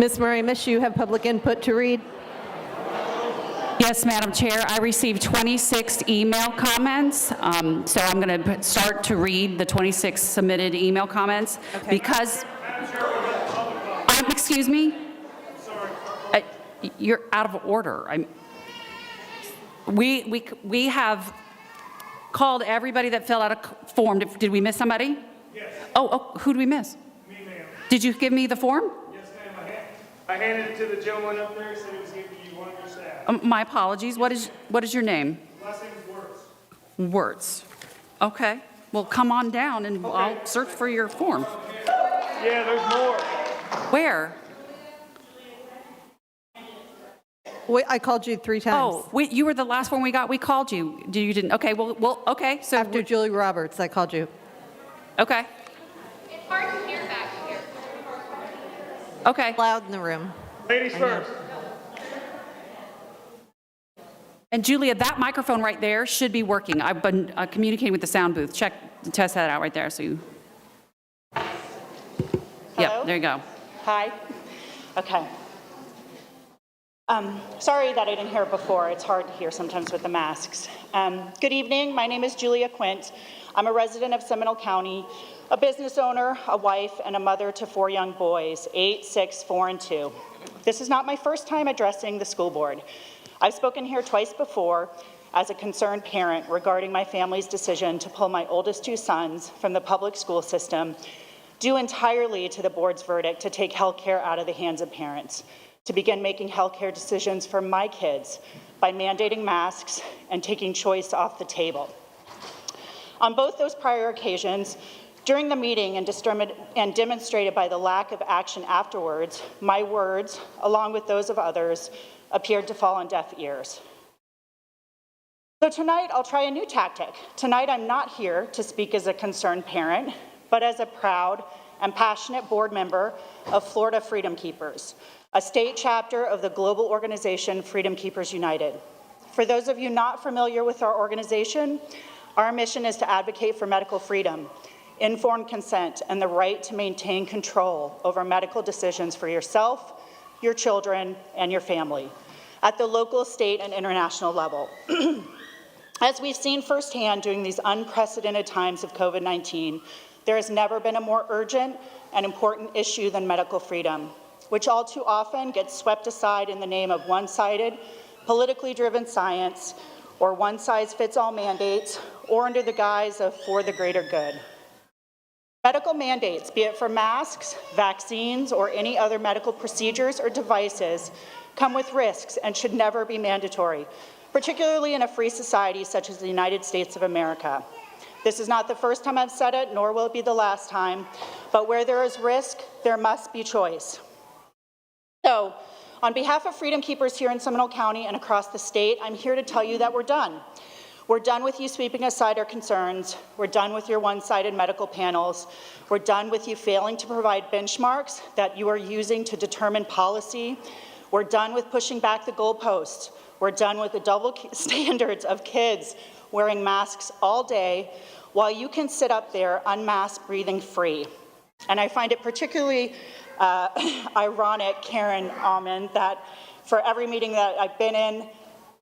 Ms. Murray-Mish, you have public input to read. Yes, Madam Chair, I received 26 email comments, so I'm going to start to read the 26 submitted email comments. Okay. Because, excuse me? You're out of order. We have called everybody that filled out a form. Did we miss somebody? Yes. Oh, who did we miss? Me, ma'am. Did you give me the form? Yes, ma'am. I handed it to the gentleman up there, said it was given to you, one of your staff. My apologies. What is your name? Last name is Wirtz. Wirtz. Okay. Well, come on down and I'll search for your form. Yeah, there's more. Where? Wait, I called you 3 times. Oh, wait, you were the last one we got. We called you. You didn't. Okay. Well. Okay. So After Julie Roberts, I called you. Okay. It's hard to hear back here. Okay. Loud in the room. Ladies first. And Julia, that microphone right there should be working. I've been communicating with the sound booth. Test that out right there. So you. Yep. There you go. Hi. Okay. Sorry that I didn't hear before. It's hard to hear sometimes with the masks. Good evening. My name is Julia Quint. I'm a resident of Seminole County, a business owner, a wife, and a mother to 4 young boys, 8, 6, 4, and 2. This is not my first time addressing the school board. I've spoken here twice before as a concerned parent regarding my family's decision to pull my oldest 2 sons from the public school system, due entirely to the board's verdict to take health care out of the hands of parents, to begin making healthcare decisions for my kids by mandating masks and taking choice off the table. On both those prior occasions, during the meeting and demonstrated by the lack of action afterwards, my words, along with those of others, appeared to fall on deaf ears. So tonight, I'll try a new tactic. Tonight, I'm not here to speak as a concerned parent, but as a proud and passionate board member of Florida Freedom Keepers, a state chapter of the global organization Freedom Keepers United. For those of you not familiar with our organization, our mission is to advocate for medical freedom, informed consent, and the right to maintain control over medical decisions for yourself, your children, and your family at the local, state, and international level. As we've seen firsthand during these unprecedented times of COVID-19, there has never been a more urgent and important issue than medical freedom, which all too often gets swept aside in the name of one-sided, politically driven science, or one-size-fits-all mandates, or under the guise of for the greater good. Medical mandates, be it for masks, vaccines, or any other medical procedures or devices, come with risks and should never be mandatory, particularly in a free society such as the United States of America. This is not the first time I've said it, nor will it be the last time, but where there is risk, there must be choice. So, on behalf of Freedom Keepers here in Seminole County and across the state, I'm here to tell you that we're done. We're done with you sweeping aside our concerns. We're done with your one-sided medical panels. We're done with you failing to provide benchmarks that you are using to determine policy. We're done with pushing back the goalposts. We're done with the double standards of kids wearing masks all day while you can sit up there unmasked, breathing free. And I find it particularly ironic, Karen Almond, that for every meeting that I've been in,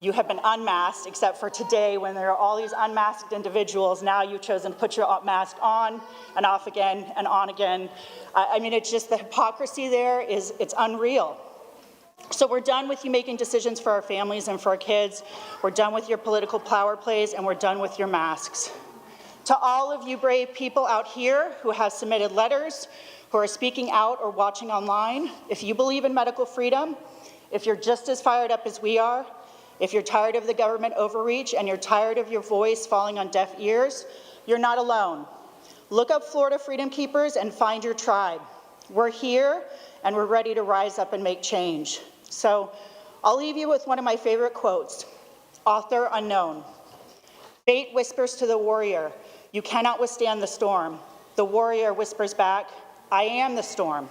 you have been unmasked, except for today when there are all these unmasked individuals. Now you've chosen to put your mask on and off again and on again. I mean, it's just the hypocrisy there it's unreal. So we're done with you making decisions for our families and for our kids. We're done with your political power plays, and we're done with your masks. To all of you brave people out here who have submitted letters, who are speaking out or watching online, if you believe in medical freedom, if you're just as fired up as we are, if you're tired of the government overreach and you're tired of your voice falling on deaf ears, you're not alone. Look up Florida Freedom Keepers and find your tribe. We're here and we're ready to rise up and make change. So I'll leave you with one of my favorite quotes, author unknown. Fate whispers to the warrior, "You cannot withstand the storm." The warrior whispers back, "I am the storm."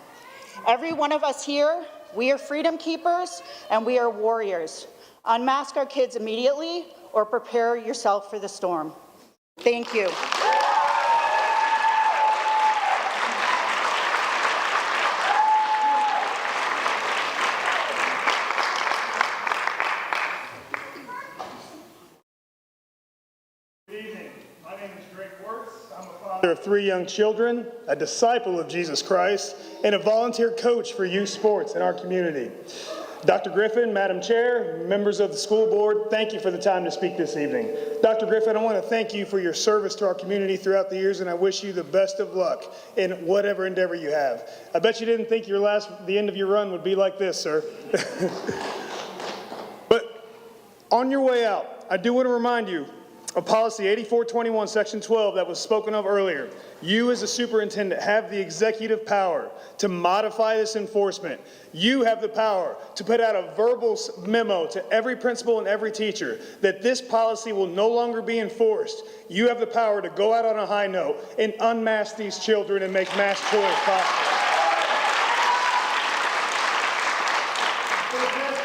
Every one of us here, we are freedom keepers and we are warriors. Unmask our kids immediately or prepare yourself for the storm. Thank you. father of 3 young children, a disciple of Jesus Christ, and a volunteer coach for youth sports in our community. Dr. Griffin, Madam Chair, members of the school board, thank you for the time to speak this evening. Dr. Griffin, I want to thank you for your service to our community throughout the years, and I wish you the best of luck in whatever endeavor you have. I bet you didn't think the end of your run would be like this, sir. But on your way out, I do want to remind you of Policy 8421, Section 12, that was spoken of earlier. You, as a superintendent, have the executive power to modify this enforcement. You have the power to put out a verbal memo to every principal and every teacher that this policy will no longer be enforced. You have the power to go out on a high note and unmask these children and make mass toys possible.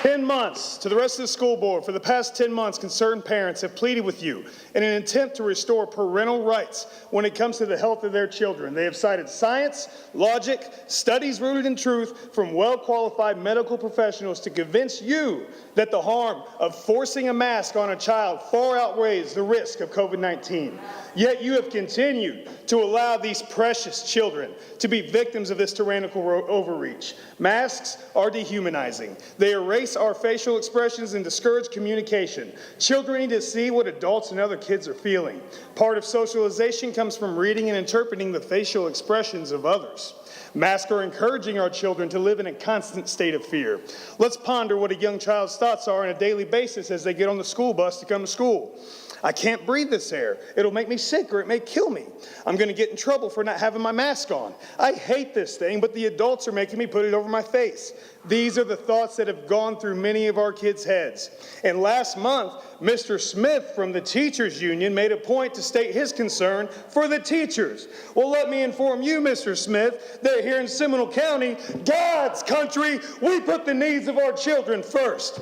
10 months, to the rest of the school board, for the past 10 months, concerned parents have pleaded with you in an attempt to restore parental rights when it comes to the health of their children. They have cited science, logic, studies rooted in truth from well-qualified medical professionals to convince you that the harm of forcing a mask on a child far outweighs the risk of COVID-19. Yet you have continued to allow these precious children to be victims of this tyrannical overreach. Masks are dehumanizing. They erase our facial expressions and discourage communication. Children need to see what adults and other kids are feeling. Part of socialization comes from reading and interpreting the facial expressions of others. Masks are encouraging our children to live in a constant state of fear. Let's ponder what a young child's thoughts are on a daily basis as they get on the school bus to come to school. I can't breathe this air. It'll make me sick or it may kill me. I'm going to get in trouble for not having my mask on. I hate this thing, but the adults are making me put it over my face. These are the thoughts that have gone through many of our kids' heads. And last month, Mr. Smith from the Teachers Union made a point to state his concern for the teachers. Well, let me inform you, Mr. Smith, that here in Seminole County, God's country, we put the needs of our children first.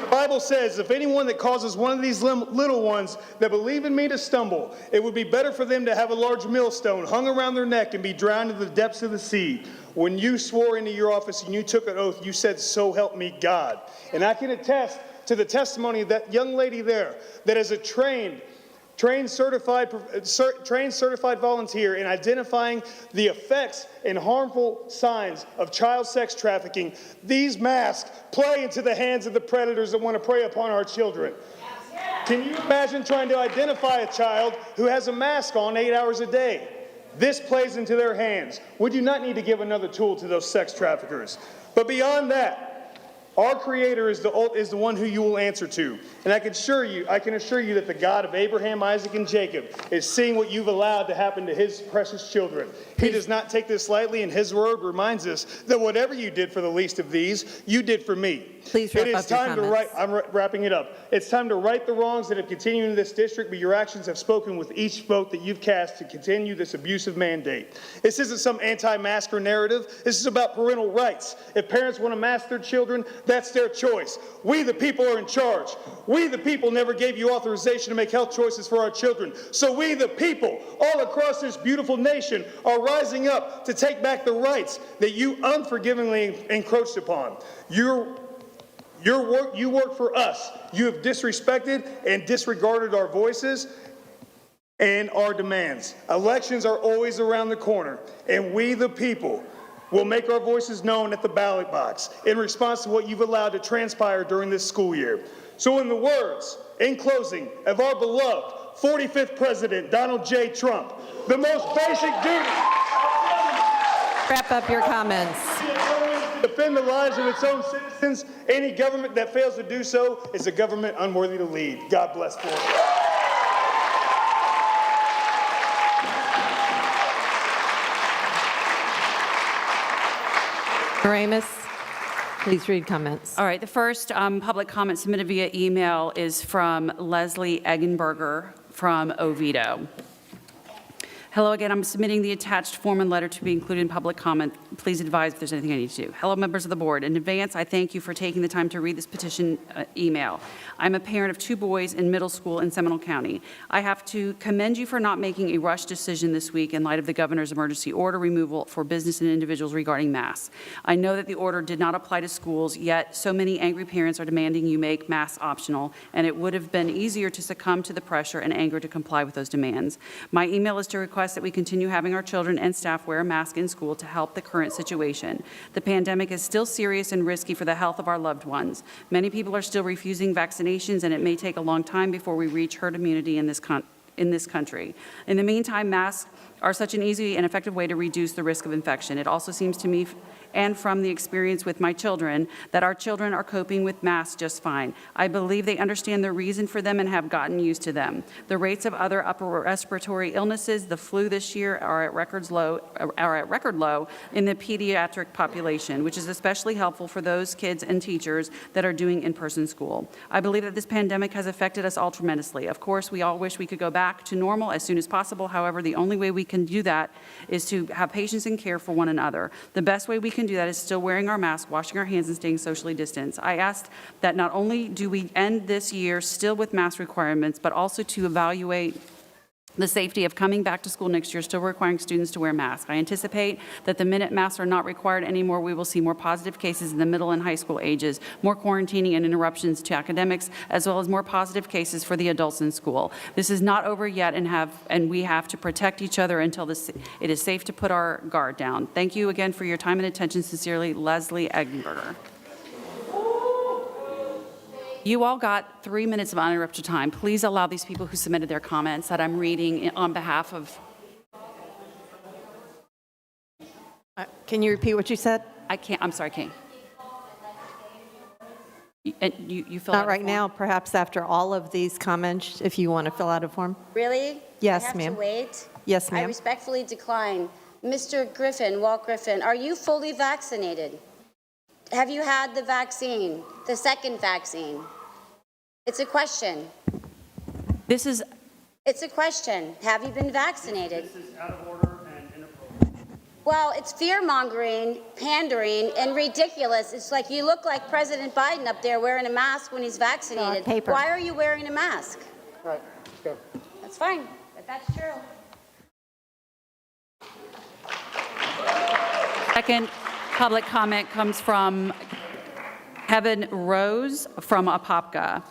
The Bible says, if anyone that causes one of these little ones that believe in me to stumble, it would be better for them to have a large millstone hung around their neck and be drowned in the depths of the sea. When you swore into your office and you took an oath, you said, so help me God. And I can attest to the testimony of that young lady there that as a trained certified volunteer in identifying the effects and harmful signs of child sex trafficking, these masks play into the hands of the predators that want to prey upon our children. Can you imagine trying to identify a child who has a mask on 8 hours a day? This plays into their hands. We do not need to give another tool to those sex traffickers. But beyond that, our Creator is the one who you will answer to. And I can assure you that the God of Abraham, Isaac, and Jacob is seeing what you've allowed to happen to his precious children. He does not take this lightly, and his word reminds us that whatever you did for the least of these, you did for me. Please wrap up your comments. I'm wrapping it up. It's time to right the wrongs that have continued in this district, but your actions have spoken with each vote that you've cast to continue this abusive mandate. This isn't some anti-masker narrative. This is about parental rights. If parents want to mask their children, that's their choice. We, the people, are in charge. We, the people, never gave you authorization to make health choices for our children. So we, the people, all across this beautiful nation, are rising up to take back the rights that you unforgivingly encroached upon. You work for us. You have disrespected and disregarded our voices and our demands. Elections are always around the corner, and we, the people, will make our voices known at the ballot box in response to what you've allowed to transpire during this school year. So in closing, of our beloved 45th President, Donald J. Trump, the most basic duty. Wrap up your comments. Defend the lives of its own citizens. Any government that fails to do so is a government unworthy to lead. God bless Florida. Ramus, please read comments. All right, the first public comment submitted via email is from Leslie Eggenberger from Oviedo. Hello again, I'm submitting the attached form and letter to be included in public comment. Please advise if there's anything I need to do. Hello, members of the board. In advance, I thank you for taking the time to read this petition email. I'm a parent of 2 boys in middle school in Seminole County. I have to commend you for not making a rush decision this week in light of the governor's emergency order removal for business and individuals regarding masks. I know that the order did not apply to schools, yet so many angry parents are demanding you make masks optional, and it would have been easier to succumb to the pressure and anger to comply with those demands. My email is to request that we continue having our children and staff wear a mask in school to help the current situation. The pandemic is still serious and risky for the health of our loved ones. Many people are still refusing vaccinations, and it may take a long time before we reach herd immunity in this country. In the meantime, masks are such an easy and effective way to reduce the risk of infection. It also seems to me, and from the experience with my children, that our children are coping with masks just fine. I believe they understand the reason for them and have gotten used to them. The rates of other upper respiratory illnesses, the flu this year, are at record low in the pediatric population, which is especially helpful for those kids and teachers that are doing in-person school. I believe that this pandemic has affected us all tremendously. Of course, we all wish we could go back to normal as soon as possible. However, the only way we can do that is to have patience and care for one another. The best way we can do that is still wearing our mask, washing our hands, and staying socially distanced. I asked that not only do we end this year still with mask requirements, but also to evaluate the safety of coming back to school next year, still requiring students to wear masks. I anticipate that the minute masks are not required anymore, we will see more positive cases in the middle and high school ages, more quarantining and interruptions to academics, as well as more positive cases for the adults in school. This is not over yet, and we have to protect each other until it is safe to put our guard down. Thank you again for your time and attention. Sincerely, Leslie Eggenberger. You all got 3 minutes of uninterrupted time. Please allow these people who submitted their comments that I'm reading on behalf of. Can you repeat what you said? I can't. I'm sorry, Kate. You fill Not out right a form? now, perhaps after all of these comments, if you want to fill out a form. Really? Yes, I have ma'am. to wait? Yes, I ma'am. respectfully decline. Mr. Griffin, Walt Griffin, are you fully vaccinated? Have you had the vaccine, the second vaccine? It's a question. It's a question. Have you been vaccinated? This is out of order and inappropriate. Well, it's fear-mongering, pandering, and ridiculous. It's like you look like President Biden up there wearing a mask when he's vaccinated. paper. Why are you wearing a mask? All right, go. That's fine, but that's true. Second public comment comes from Kevin Rose from Apopka.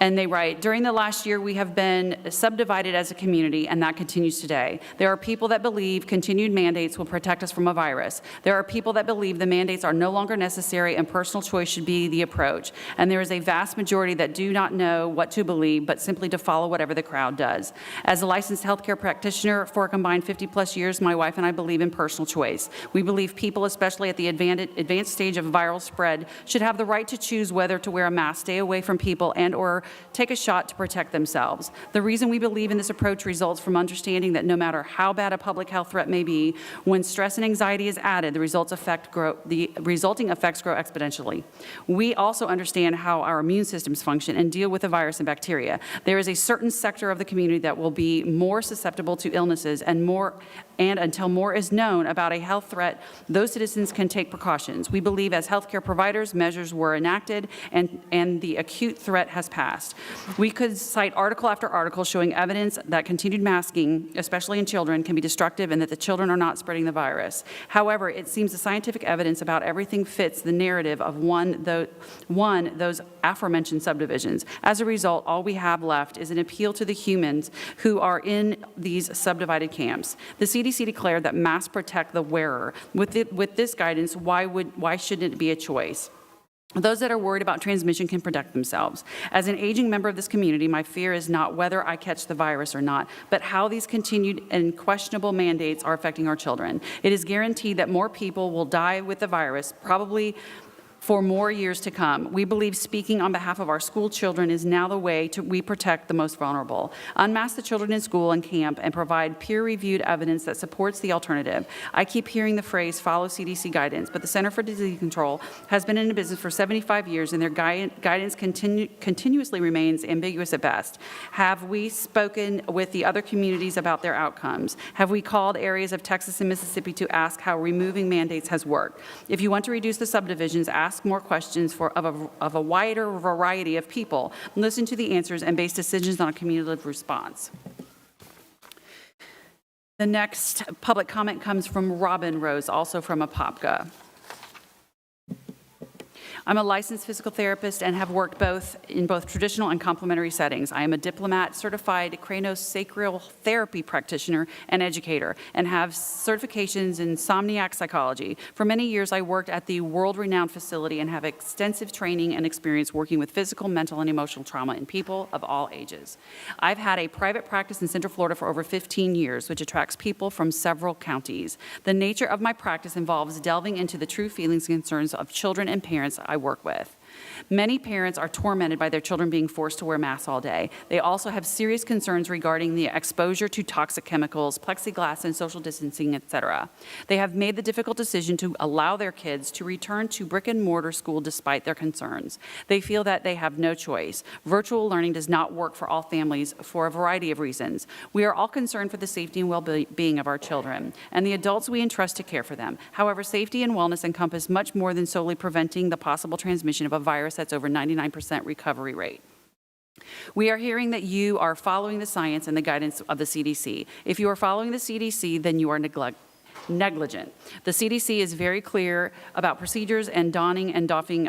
And they write, during the last year, we have been subdivided as a community, and that continues today. There are people that believe continued mandates will protect us from a virus. There are people that believe the mandates are no longer necessary and personal choice should be the approach. And there is a vast majority that do not know what to believe, but simply to follow whatever the crowd does. As a licensed healthcare practitioner for a combined 50-plus years, my wife and I believe in personal choice. We believe people, especially at the advanced stage of viral spread, should have the right to choose whether to wear a mask, stay away from people, and or take a shot to protect themselves. The reason we believe in this approach results from understanding that no matter how bad a public health threat may be, when stress and anxiety is added, the resulting effects grow exponentially. We also understand how our immune systems function and deal with the virus and bacteria. There is a certain sector of the community that will be more susceptible to illnesses, and until more is known about a health threat, those citizens can take precautions. We believe as healthcare providers, measures were enacted and the acute threat has passed. We could cite article after article showing evidence that continued masking, especially in children, can be destructive and that the children are not spreading the virus. However, it seems the scientific evidence about everything fits the narrative of those aforementioned subdivisions. As a result, all we have left is an appeal to the humans who are in these subdivided camps. The CDC declared that masks protect the wearer. With this guidance, why shouldn't it be a choice? Those that are worried about transmission can protect themselves. As an aging member of this community, my fear is not whether I catch the virus or not, but how these continued and questionable mandates are affecting our children. It is guaranteed that more people will die with the virus, probably for more years to come. We believe speaking on behalf of our school children is now the way we protect the most vulnerable. Unmask the children in school and camp and provide peer-reviewed evidence that supports the alternative. I keep hearing the phrase follow CDC guidance, but the Center for Disease Control has been in business for 75 years and their guidance continuously remains ambiguous at best. Have we spoken with the other communities about their outcomes? Have we called areas of Texas and Mississippi to ask how removing mandates has worked? If you want to reduce the subdivisions, ask more questions of a wider variety of people, listen to the answers, and base decisions on a cumulative response. The next public comment comes from Robin Rose, also from Apopka. I'm a licensed physical therapist and have worked in both traditional and complementary settings. I am a diplomat, certified craniosacral therapy practitioner and educator, and have certifications in insomniac psychology. For many years, I worked at the world-renowned facility and have extensive training and experience working with physical, mental, and emotional trauma in people of all ages. I've had a private practice in Central Florida for over 15 years, which attracts people from several counties. The nature of my practice involves delving into the true feelings and concerns of children and parents I work with. Many parents are tormented by their children being forced to wear masks all day. They also have serious concerns regarding the exposure to toxic chemicals, plexiglass, and social distancing, etc. They have made the difficult decision to allow their kids to return to brick-and-mortar school despite their concerns. They feel that they have no choice. Virtual learning does not work for all families for a variety of reasons. We are all concerned for the safety and well-being of our children and the adults we entrust to care for them. However, safety and wellness encompass much more than solely preventing the possible transmission of a virus that's over 99% recovery rate. We are hearing that you are following the science and the guidance of the CDC. If you are following the CDC, then you are negligent. The CDC is very clear about procedures and donning and doffing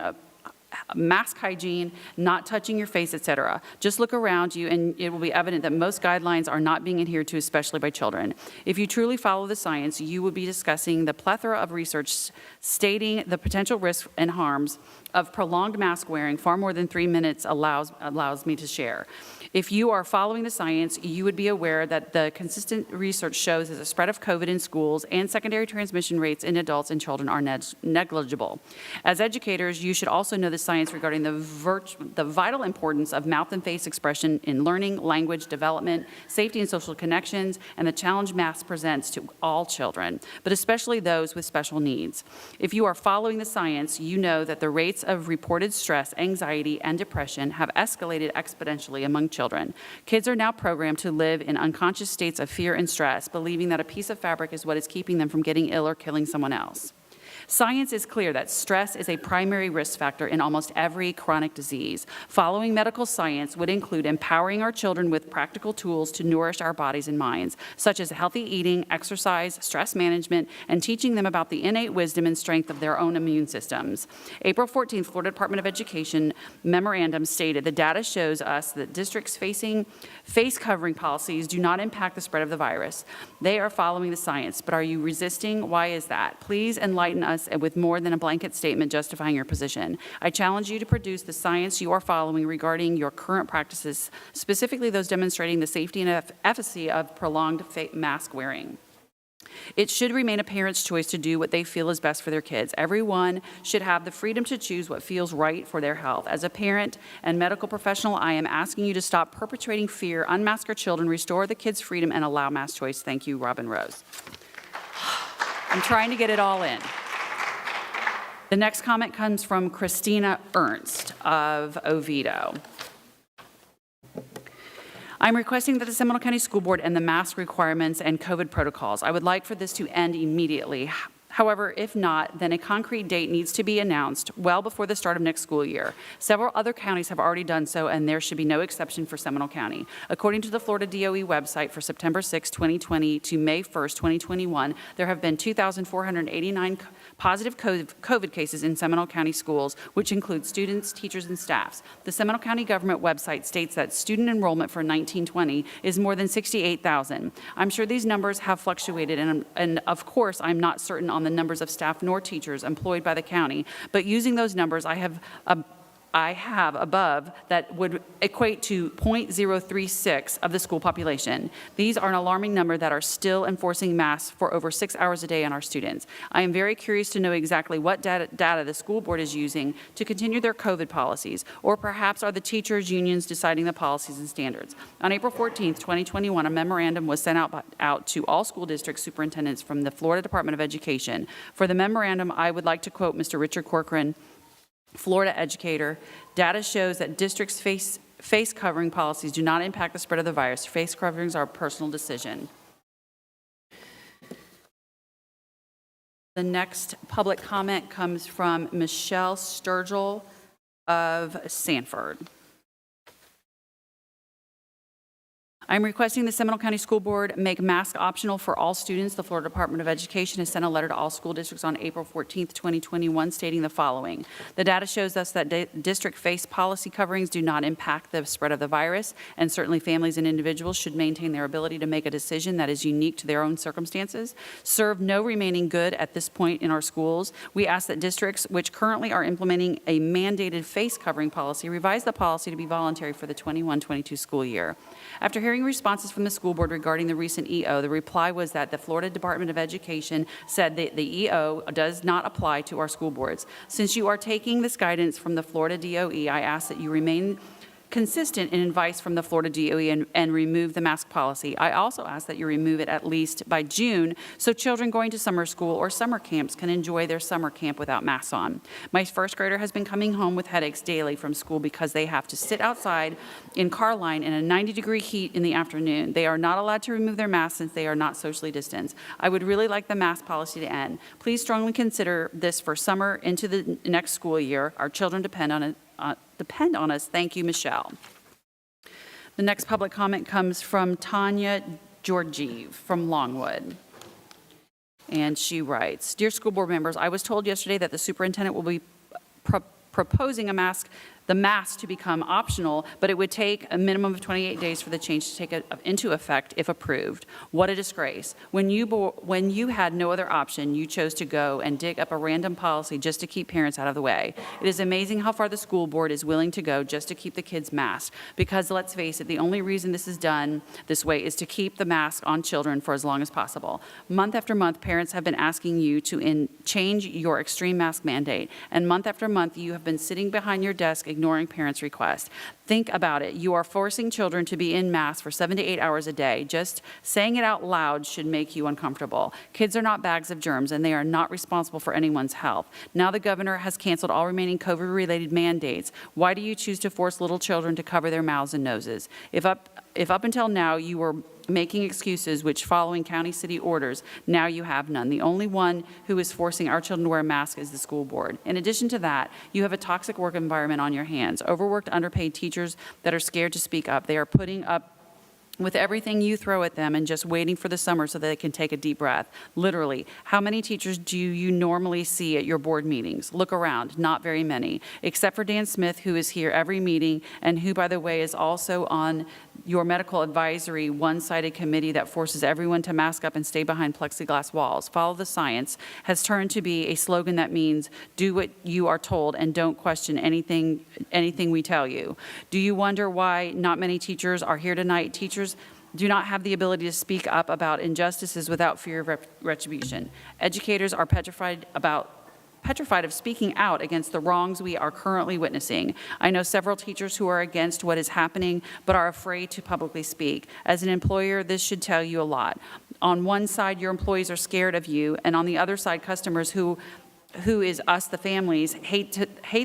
mask hygiene, not touching your face, etc. Just look around you and it will be evident that most guidelines are not being adhered to, especially by children. If you truly follow the science, you would be discussing the plethora of research stating the potential risks and harms of prolonged mask wearing. Far more than 3 minutes allows me to share. If you are following the science, you would be aware that the consistent research shows that the spread of COVID in schools and secondary transmission rates in adults and children are negligible. As educators, you should also know the science regarding the vital importance of mouth and face expression in learning, language development, safety and social connections, and the challenge mask presents to all children, but especially those with special needs. If you are following the science, you know that the rates of reported stress, anxiety, and depression have escalated exponentially among children. Kids are now programmed to live in unconscious states of fear and stress, believing that a piece of fabric is what is keeping them from getting ill or killing someone else. Science is clear that stress is a primary risk factor in almost every chronic disease. Following medical science would include empowering our children with practical tools to nourish our bodies and minds, such as healthy eating, exercise, stress management, and teaching them about the innate wisdom and strength of their own immune systems. April 14th, Florida Department of Education memorandum stated, the data shows us that districts facing face covering policies do not impact the spread of the virus. They are following the science, but are you resisting? Why is that? Please enlighten us with more than a blanket statement justifying your position. I challenge you to produce the science you are following regarding your current practices, specifically those demonstrating the safety and efficacy of prolonged mask wearing. It should remain a parent's choice to do what they feel is best for their kids. Everyone should have the freedom to choose what feels right for their health. As a parent and medical professional, I am asking you to stop perpetrating fear, unmask our children, restore the kids' freedom, and allow mass choice. Thank you, Robin Rose. I'm trying to get it all in. The next comment comes from Christina Ernst of Oviedo. I'm requesting that the Seminole County School Board end the mask requirements and COVID protocols. I would like for this to end immediately. However, if not, then a concrete date needs to be announced well before the start of next school year. Several other counties have already done so, and there should be no exception for Seminole County. According to the Florida DOE website, for September 6, 2020 to May 1, 2021, there have been 2,489 positive COVID cases in Seminole County schools, which include students, teachers, and staffs. The Seminole County government website states that student enrollment for 1920 is more than 68,000. I'm sure these numbers have fluctuated, and of course, I'm not certain on the numbers of staff nor teachers employed by the county, but using those numbers, I I have above that would equate to 0.036 of the school population. These are an alarming number that are still enforcing masks for over 6 hours a day on our students. I am very curious to know exactly what data the school board is using to continue their COVID policies, or perhaps are the teachers' unions deciding the policies and standards. On April 14th, 2021, a memorandum was sent out to all school district superintendents from the Florida Department of Education. For the memorandum, I would like to quote Mr. Richard Corcoran, Florida educator. Data shows that districts' face covering policies do not impact the spread of the virus. Face coverings are a personal decision. The next public comment comes from Michelle Sturgill of Sanford. I'm requesting the Seminole County School Board make mask optional for all students. The Florida Department of Education has sent a letter to all school districts on April 14th, 2021, stating the following. The data shows us that district face policy coverings do not impact the spread of the virus, and certainly families and individuals should maintain their ability to make a decision that is unique to their own circumstances. Serve no remaining good at this point in our schools. We ask that districts which currently are implementing a mandated face covering policy revise the policy to be voluntary for the 21-22 school year. After hearing responses from the school board regarding the recent EO, the reply was that the Florida Department of Education said that the EO does not apply to our school boards. Since you are taking this guidance from the Florida DOE, I ask that you remain consistent in advice from the Florida DOE and remove the mask policy. I also ask that you remove it at least by June so children going to summer school or summer camps can enjoy their summer camp without masks on. My first grader has been coming home with headaches daily from school because they have to sit outside in car line in a 90-degree heat in the afternoon. They are not allowed to remove their masks since they are not socially distanced. I would really like the mask policy to end. Please strongly consider this for summer into the next school year. Our children depend on it. Depend on us. Thank you, Michelle. The next public comment comes from Tanya Georgiev from Longwood. And she writes, Dear school board members, I was told yesterday that the superintendent will be proposing the mask to become optional, but it would take a minimum of 28 days for the change to take into effect if approved. What a disgrace. When you had no other option, you chose to go and dig up a random policy just to keep parents out of the way. It is amazing how far the school board is willing to go just to keep the kids masked, because let's face it, the only reason this is done this way is to keep the mask on children for as long as possible. Month after month, parents have been asking you to change your extreme mask mandate, and month after month, you have been sitting behind your desk ignoring parents' requests. Think about it. You are forcing children to be in masks for 7 to 8 hours a day. Just saying it out loud should make you uncomfortable. Kids are not bags of germs, and they are not responsible for anyone's health. Now the governor has canceled all remaining COVID-related mandates. Why do you choose to force little children to cover their mouths and noses? If up until now you were making excuses which following county city orders, now you have none. The only one who is forcing our children to wear a mask is the school board. In addition to that, you have a toxic work environment on your hands. Overworked, underpaid teachers that are scared to speak up. They are putting up with everything you throw at them and just waiting for the summer so that they can take a deep breath. Literally, how many teachers do you normally see at your board meetings? Look around, not very many, except for Dan Smith, who is here every meeting and who, by the way, is also on your medical advisory one-sided committee that forces everyone to mask up and stay behind plexiglass walls. Follow the science has turned to be a slogan that means do what you are told and don't question anything we tell you. Do you wonder why not many teachers are here tonight? Teachers do not have the ability to speak up about injustices without fear of retribution. Educators are petrified of speaking out against the wrongs we are currently witnessing. I know several teachers who are against what is happening but are afraid to publicly speak. As an employer, this should tell you a lot. On one side, your employees are scared of you, and on the other side, customers who is us, the families, hate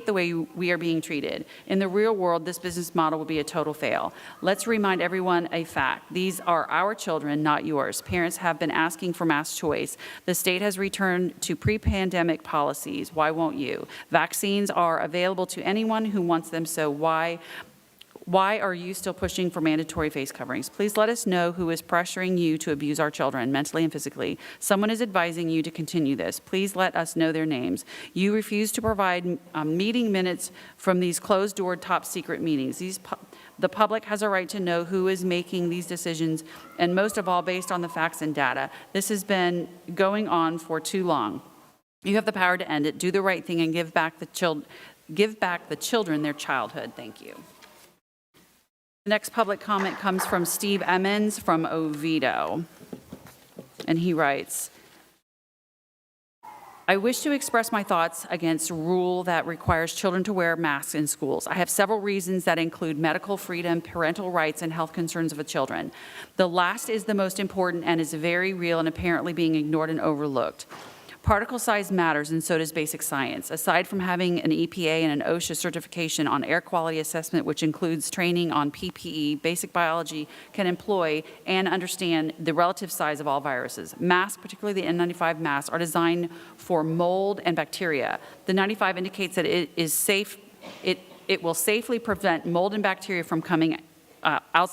the way we are being treated. In the real world, this business model will be a total fail. Let's remind everyone a fact. These are our children, not yours. Parents have been asking for mask choice. The state has returned to pre-pandemic policies. Why won't you? Vaccines are available to anyone who wants them, so why are you still pushing for mandatory face coverings? Please let us know who is pressuring you to abuse our children, mentally and physically. Someone is advising you to continue this. Please let us know their names. You refuse to provide meeting minutes from these closed-door, top-secret meetings. The public has a right to know who is making these decisions, and most of all, based on the facts and data. This has been going on for too long. You have the power to end it. Do the right thing and give back Give back the children their childhood. Thank you. The next public comment comes from Steve Emmons from Oviedo. And he writes, I wish to express my thoughts against a rule that requires children to wear masks in schools. I have several reasons that include medical freedom, parental rights, and health concerns of the children. The last is the most important and is very real and apparently being ignored and overlooked. Particle size matters, and so does basic science. Aside from having an EPA and an OSHA certification on air quality assessment, which includes training on PPE, basic biology can employ and understand the relative size of all viruses. Masks, particularly the N95 masks, are designed for mold and bacteria. The 95 indicates that it is safe. It will safely prevent mold and bacteria from coming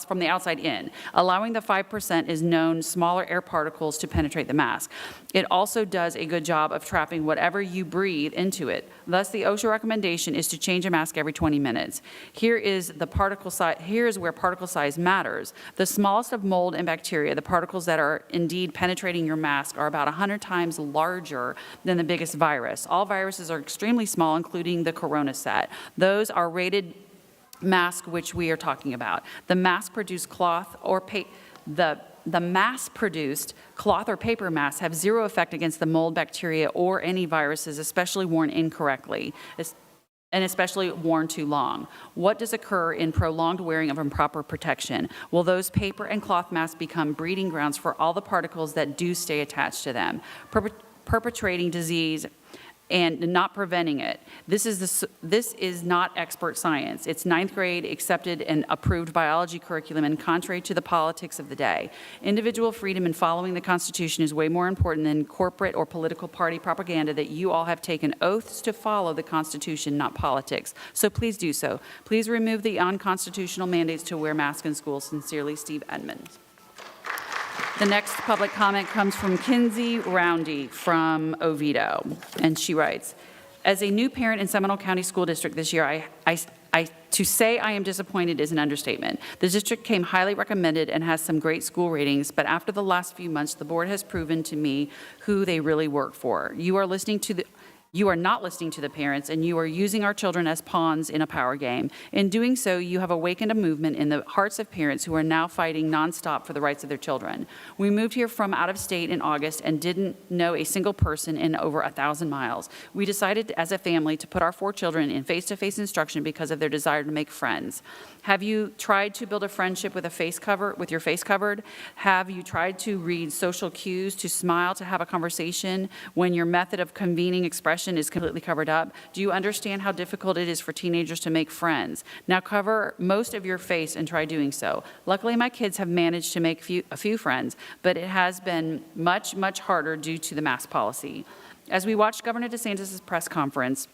from the outside in. Allowing the 5% is known smaller air particles to penetrate the mask. It also does a good job of trapping whatever you breathe into it. Thus, the OSHA recommendation is to change a mask every 20 minutes. Here is where particle size matters. The smallest of mold and bacteria, the particles that are indeed penetrating your mask, are about 100 times larger than the biggest virus. All viruses are extremely small, including the corona set. Those are rated mask which we are talking about. The mass-produced cloth or the mass-produced cloth or paper masks have zero effect against the mold, bacteria, or any viruses, especially worn incorrectly, and especially worn too long. What does occur in prolonged wearing of improper protection? Will those paper and cloth masks become breeding grounds for all the particles that do stay attached to them, perpetrating disease and not preventing it? This is not expert science. It's ninth grade accepted and approved biology curriculum, and contrary to the politics of the day. Individual freedom in following the Constitution is way more important than corporate or political party propaganda that you all have taken oaths to follow the Constitution, not politics. So please do so. Please remove the unconstitutional mandates to wear masks in schools. Sincerely, Steve Edmonds. The next public comment comes from Kinsey Roundy from Oviedo, and she writes, as a new parent in Seminole County School District this year, to say I am disappointed is an understatement. The district came highly recommended and has some great school ratings, but after the last few months, the board has proven to me who they really work for. You are not listening to the parents, and you are using our children as pawns in a power game. In doing so, you have awakened a movement in the hearts of parents who are now fighting nonstop for the rights of their children. We moved here from out of state in August and didn't know a single person in over 1,000 miles. We decided as a family to put our 4 children in face-to-face instruction because of their desire to make friends. Have you tried to build a friendship with your face covered? Have you tried to read social cues, to smile, to have a conversation when your method of convening expression is completely covered up? Do you understand how difficult it is for teenagers to make friends? Now cover most of your face and try doing so. Luckily, my kids have managed to make a few friends, but it has been much, much harder due to the mask policy. As we watched Governor DeSantis' press conference,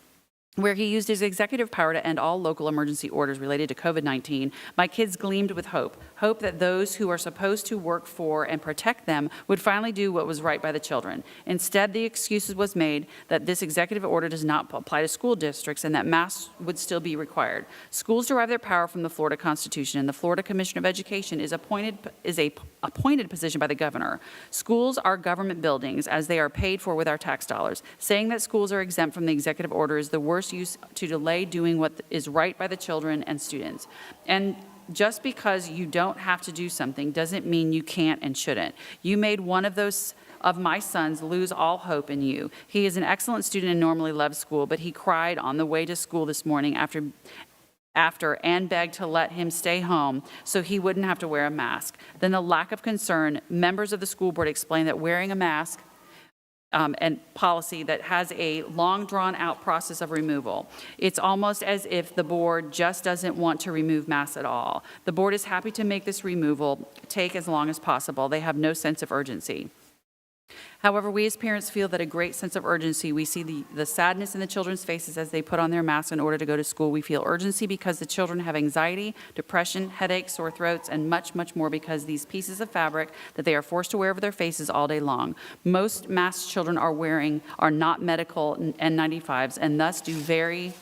where he used his executive power to end all local emergency orders related to COVID-19, my kids gleamed with hope that those who are supposed to work for and protect them would finally do what was right by the children. Instead, the excuse was made that this executive order does not apply to school districts and that masks would still be required. Schools derive their power from the Florida Constitution, and the Florida Commissioner of Education is a appointed position by the governor. Schools are government buildings, as they are paid for with our tax dollars. Saying that schools are exempt from the executive order is the worst use to delay doing what is right by the children and students. And just because you don't have to do something doesn't mean you can't and shouldn't. You made one of my sons lose all hope in you. He is an excellent student and normally loves school, but he cried on the way to school this morning after and begged to let him stay home so he wouldn't have to wear a mask. Then the lack of concern, members of the school board explained that wearing a mask and policy that has a long drawn-out process of removal. It's almost as if the board just doesn't want to remove masks at all. The board is happy to make this removal take as long as possible. They have no sense of urgency. However, we as parents feel that a great sense of urgency. We see the sadness in the children's faces as they put on their masks in order to go to school. We feel urgency because the children have anxiety, depression, headaches, sore throats, and much, much more because these pieces of fabric that they are forced to wear over their faces all day long. Most masks children are wearing are not medical N95s and thus do very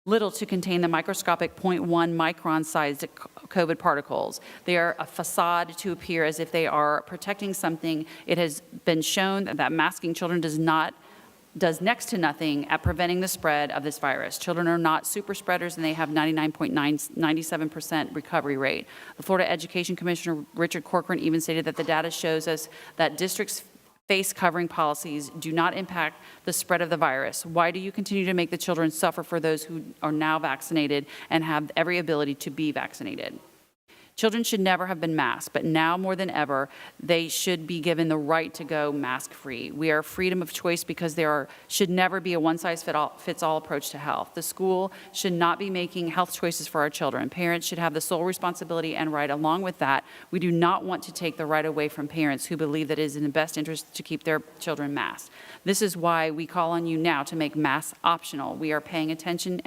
little to contain the microscopic 0.1 micron sized COVID particles. They are a facade to appear as if they are protecting something. It has been shown that masking children does not does next to nothing at preventing the spread of this virus. Children are not super spreaders, and they have 99.97% recovery rate. The Florida Education Commissioner Richard Corcoran even stated that the data shows us that districts' face covering policies do not impact the spread of the virus. Why do you continue to make the children suffer for those who are now vaccinated and have every ability to be vaccinated? Children should never have been masked, but now more than ever, they should be given the right to go mask-free. We are freedom of choice because should never be a one-size-fits-all approach to health. The school should not be making health choices for our children. Parents should have the sole responsibility and right. Along with that, we do not want to take the right away from parents who believe that it is in the best interest to keep their children masked. This is why we call on you now to make masks optional. We are paying attention,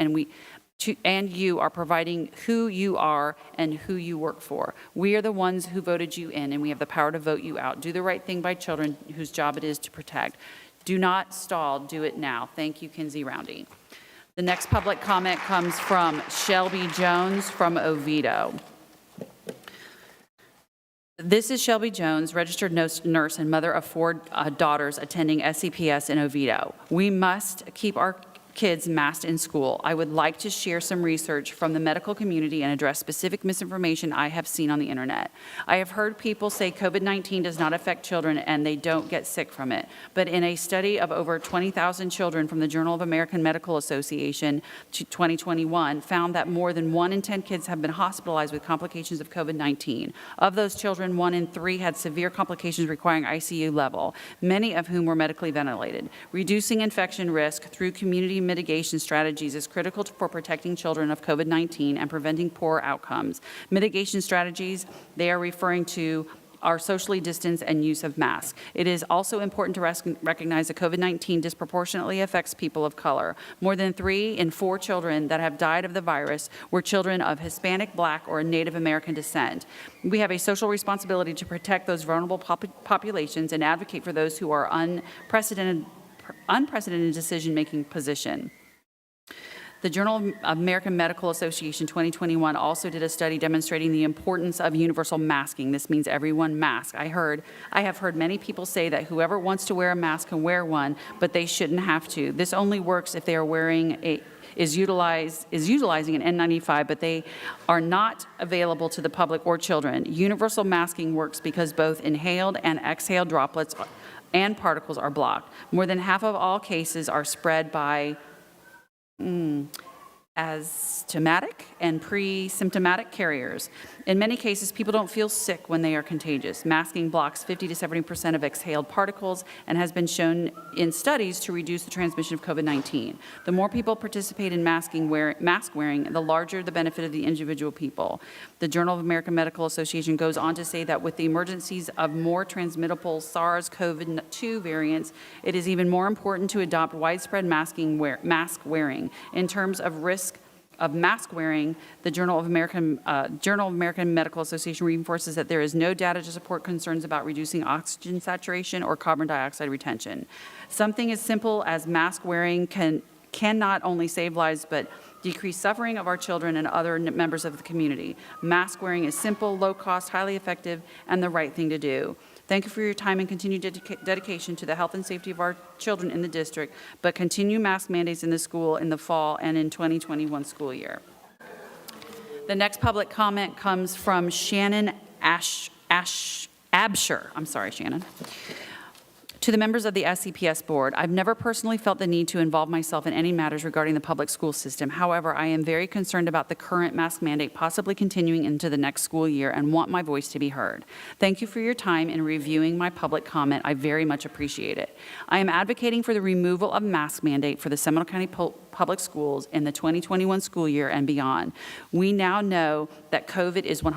and you are providing who you are and who you work for. We are the ones who voted you in, and we have the power to vote you out. Do the right thing by children whose job it is to protect. Do not stall. Do it now. Thank you, Kinsey Roundy. The next public comment comes from Shelby Jones from Oviedo. This is Shelby Jones, registered nurse and mother of 4 daughters attending SCPS in Oviedo. We must keep our kids masked in school. I would like to share some research from the medical community and address specific misinformation I have seen on the internet. I have heard people say COVID-19 does not affect children and they don't get sick from it. But in a study of over 20,000 children from the Journal of American Medical Association 2021 found that more than 1 in 10 kids have been hospitalized with complications of COVID-19. Of those children, 1 in 3 had severe complications requiring ICU level, many of whom were medically ventilated. Reducing infection risk through community mitigation strategies is critical for protecting children of COVID-19 and preventing poor outcomes. Mitigation strategies they are referring to are socially distanced and use of masks. It is also important to recognize that COVID-19 disproportionately affects people of color. More than 3 in 4 children that have died of the virus were children of Hispanic, Black, or Native American descent. We have a social responsibility to protect those vulnerable populations and advocate for those who are unprecedented decision-making position. The Journal of American Medical Association 2021 also did a study demonstrating the importance of universal masking. This means everyone mask. I have heard many people say that whoever wants to wear a mask can wear one, but they shouldn't have to. This only works if they are utilizing an N95, but they are not available to the public or children. Universal masking works because both inhaled and exhaled droplets and particles are blocked. More than half of all cases are spread by asthmatic and pre-symptomatic carriers. In many cases, people don't feel sick when they are contagious. Masking blocks 50 to 70% of exhaled particles and has been shown in studies to reduce the transmission of COVID-19. The more people participate in mask wearing, the larger the benefit of the individual people. The Journal of American Medical Association goes on to say that with the emergencies of more transmittable SARS-CoV-2 variants, it is even more important to adopt widespread mask wearing. In terms of risk of mask wearing, the Journal of American Medical Association reinforces that there is no data to support concerns about reducing oxygen saturation or carbon dioxide retention. Something as simple as mask wearing can not only save lives, but decrease suffering of our children and other members of the community. Mask wearing is simple, low cost, highly effective, and the right thing to do. Thank you for your time and continued dedication to the health and safety of our children in the district, but continue mask mandates in the school in the fall and in 2021 school year. The next public comment comes from Shannon Absher. I'm sorry, Shannon. To the members of the SCPS board, I've never personally felt the need to involve myself in any matters regarding the public school system. However, I am very concerned about the current mask mandate possibly continuing into the next school year and want my voice to be heard. Thank you for your time in reviewing my public comment. I very much appreciate it. I am advocating for the removal of mask mandate for the Seminole County Public Schools in the 2021 school year and beyond. We now know that COVID is 100%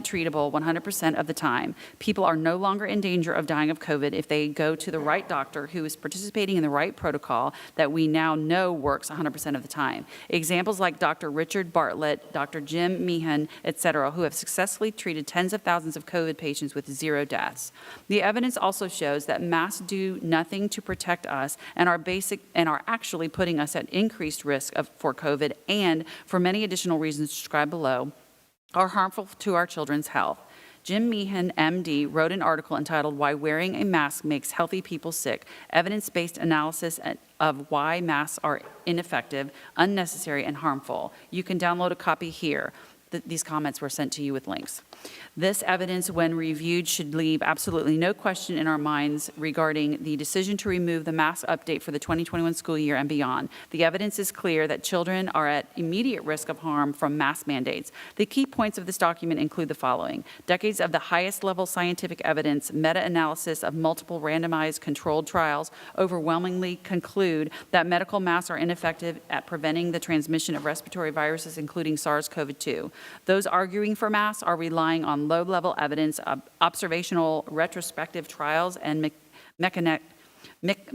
treatable 100% of the time. People are no longer in danger of dying of COVID if they go to the right doctor who is participating in the right protocol that we now know works 100% of the time. Examples like Dr. Richard Bartlett, Dr. Jim Meehan, etc., who have successfully treated tens of thousands of COVID patients with 0 deaths. The evidence also shows that masks do nothing to protect us and are actually putting us at increased risk for COVID, and for many additional reasons described below, are harmful to our children's health. Jim Meehan, MD, wrote an article entitled Why Wearing a Mask Makes Healthy People Sick, Evidence-Based Analysis of Why Masks Are Ineffective, Unnecessary, and Harmful. You can download a copy here. These comments were sent to you with links. This evidence, when reviewed, should leave absolutely no question in our minds regarding the decision to remove the mask update for the 2021 school year and beyond. The evidence is clear that children are at immediate risk of harm from mask mandates. The key points of this document include the following: decades of the highest level scientific evidence, meta-analysis of multiple randomized controlled trials overwhelmingly conclude that medical masks are ineffective at preventing the transmission of respiratory viruses, including SARS-CoV-2. Those arguing for masks are relying on low-level evidence of observational retrospective trials and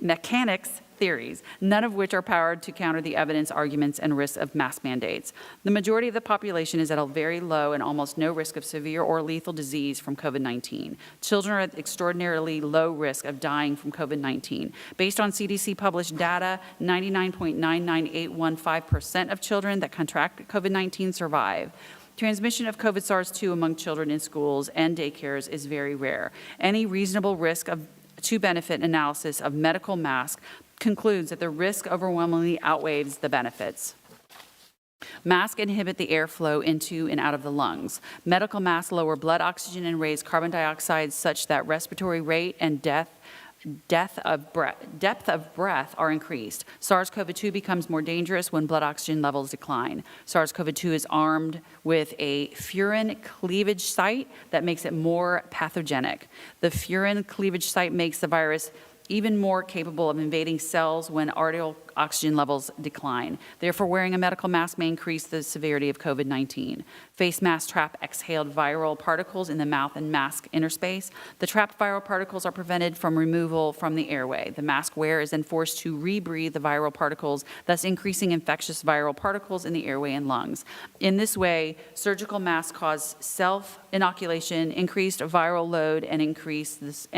mechanics theories, none of which are powered to counter the evidence, arguments, and risks of mask mandates. The majority of the population is at a very low and almost no risk of severe or lethal disease from COVID-19. Children are at extraordinarily low risk of dying from COVID-19. Based on CDC published data, 99.99815% of children that contract COVID-19 survive. Transmission of COVID SARS-2 among children in schools and daycares is very rare. Any reasonable risk to benefit analysis of medical masks concludes that the risk overwhelmingly outweighs the benefits. Masks inhibit the airflow into and out of the lungs. Medical masks lower blood oxygen and raise carbon dioxide such that respiratory rate and depth of breath are increased. SARS-CoV-2 becomes more dangerous when blood oxygen levels decline. SARS-CoV-2 is armed with a furin cleavage site that makes it more pathogenic. The furin cleavage site makes the virus even more capable of invading cells when arterial oxygen levels decline. Therefore, wearing a medical mask may increase the severity of COVID-19. Face masks trap exhaled viral particles in the mouth and mask interspace. The trapped viral particles are prevented from removal from the airway. The mask wearer is then forced to rebreathe the viral particles, thus increasing infectious viral particles in the airway and lungs. In this way, surgical masks cause self-inoculation, increased viral load, and increases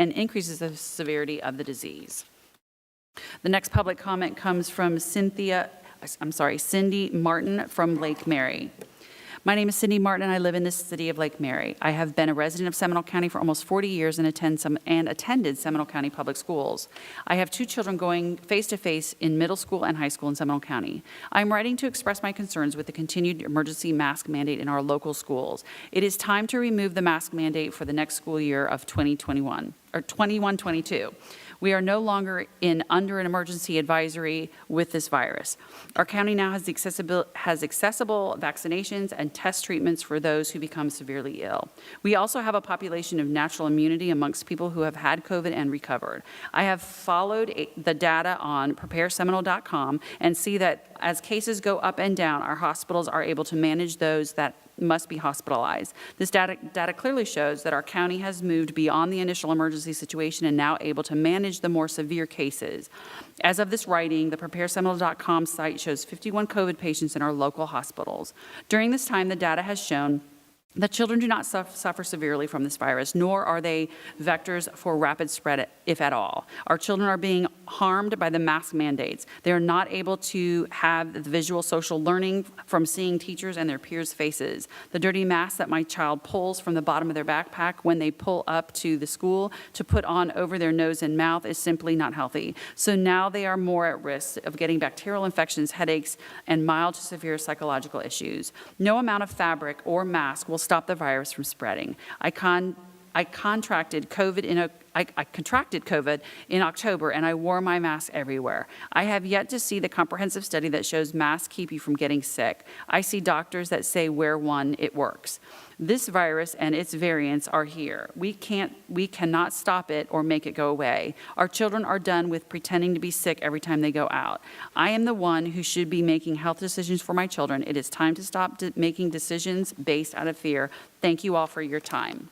the severity of the disease. The next public comment comes from Cindy Martin from Lake Mary. My name is Cindy Martin, and I live in the city of Lake Mary. I have been a resident of Seminole County for almost 40 years and attended Seminole County Public Schools. I have 2 children going face-to-face in middle school and high school in Seminole County. I'm writing to express my concerns with the continued emergency mask mandate in our local schools. It is time to remove the mask mandate for the next school year of 21-22. We are no longer under an emergency advisory with this virus. Our county now has accessible vaccinations and test treatments for those who become severely ill. We also have a population of natural immunity amongst people who have had COVID and recovered. I have followed the data on prepareseminole.com and see that as cases go up and down, our hospitals are able to manage those that must be hospitalized. This data clearly shows that our county has moved beyond the initial emergency situation and now able to manage the more severe cases. As of this writing, the prepareseminole.com site shows 51 COVID patients in our local hospitals. During this time, the data has shown that children do not suffer severely from this virus, nor are they vectors for rapid spread, if at all. Our children are being harmed by the mask mandates. They are not able to have the visual social learning from seeing teachers and their peers' faces. The dirty mask that my child pulls from the bottom of their backpack when they pull up to the school to put on over their nose and mouth is simply not healthy. So now they are more at risk of getting bacterial infections, headaches, and mild to severe psychological issues. No amount of fabric or mask will stop the virus from spreading. I contracted COVID in October, and I wore my mask everywhere. I have yet to see the comprehensive study that shows masks keep you from getting sick. I see doctors that say wear one, it works. This virus and its variants are here. We cannot stop it or make it go away. Our children are done with pretending to be sick every time they go out. I am the one who should be making health decisions for my children. It is time to stop making decisions based out of fear. Thank you all for your time.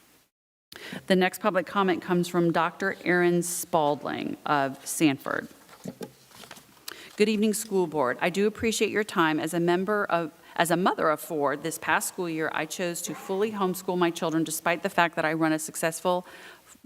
The next public comment comes from Dr. Erin Spalding of Sanford. Good evening, school board. I do appreciate your time. As a mother of 4, this past school year, I chose to fully homeschool my children despite the fact that I run a successful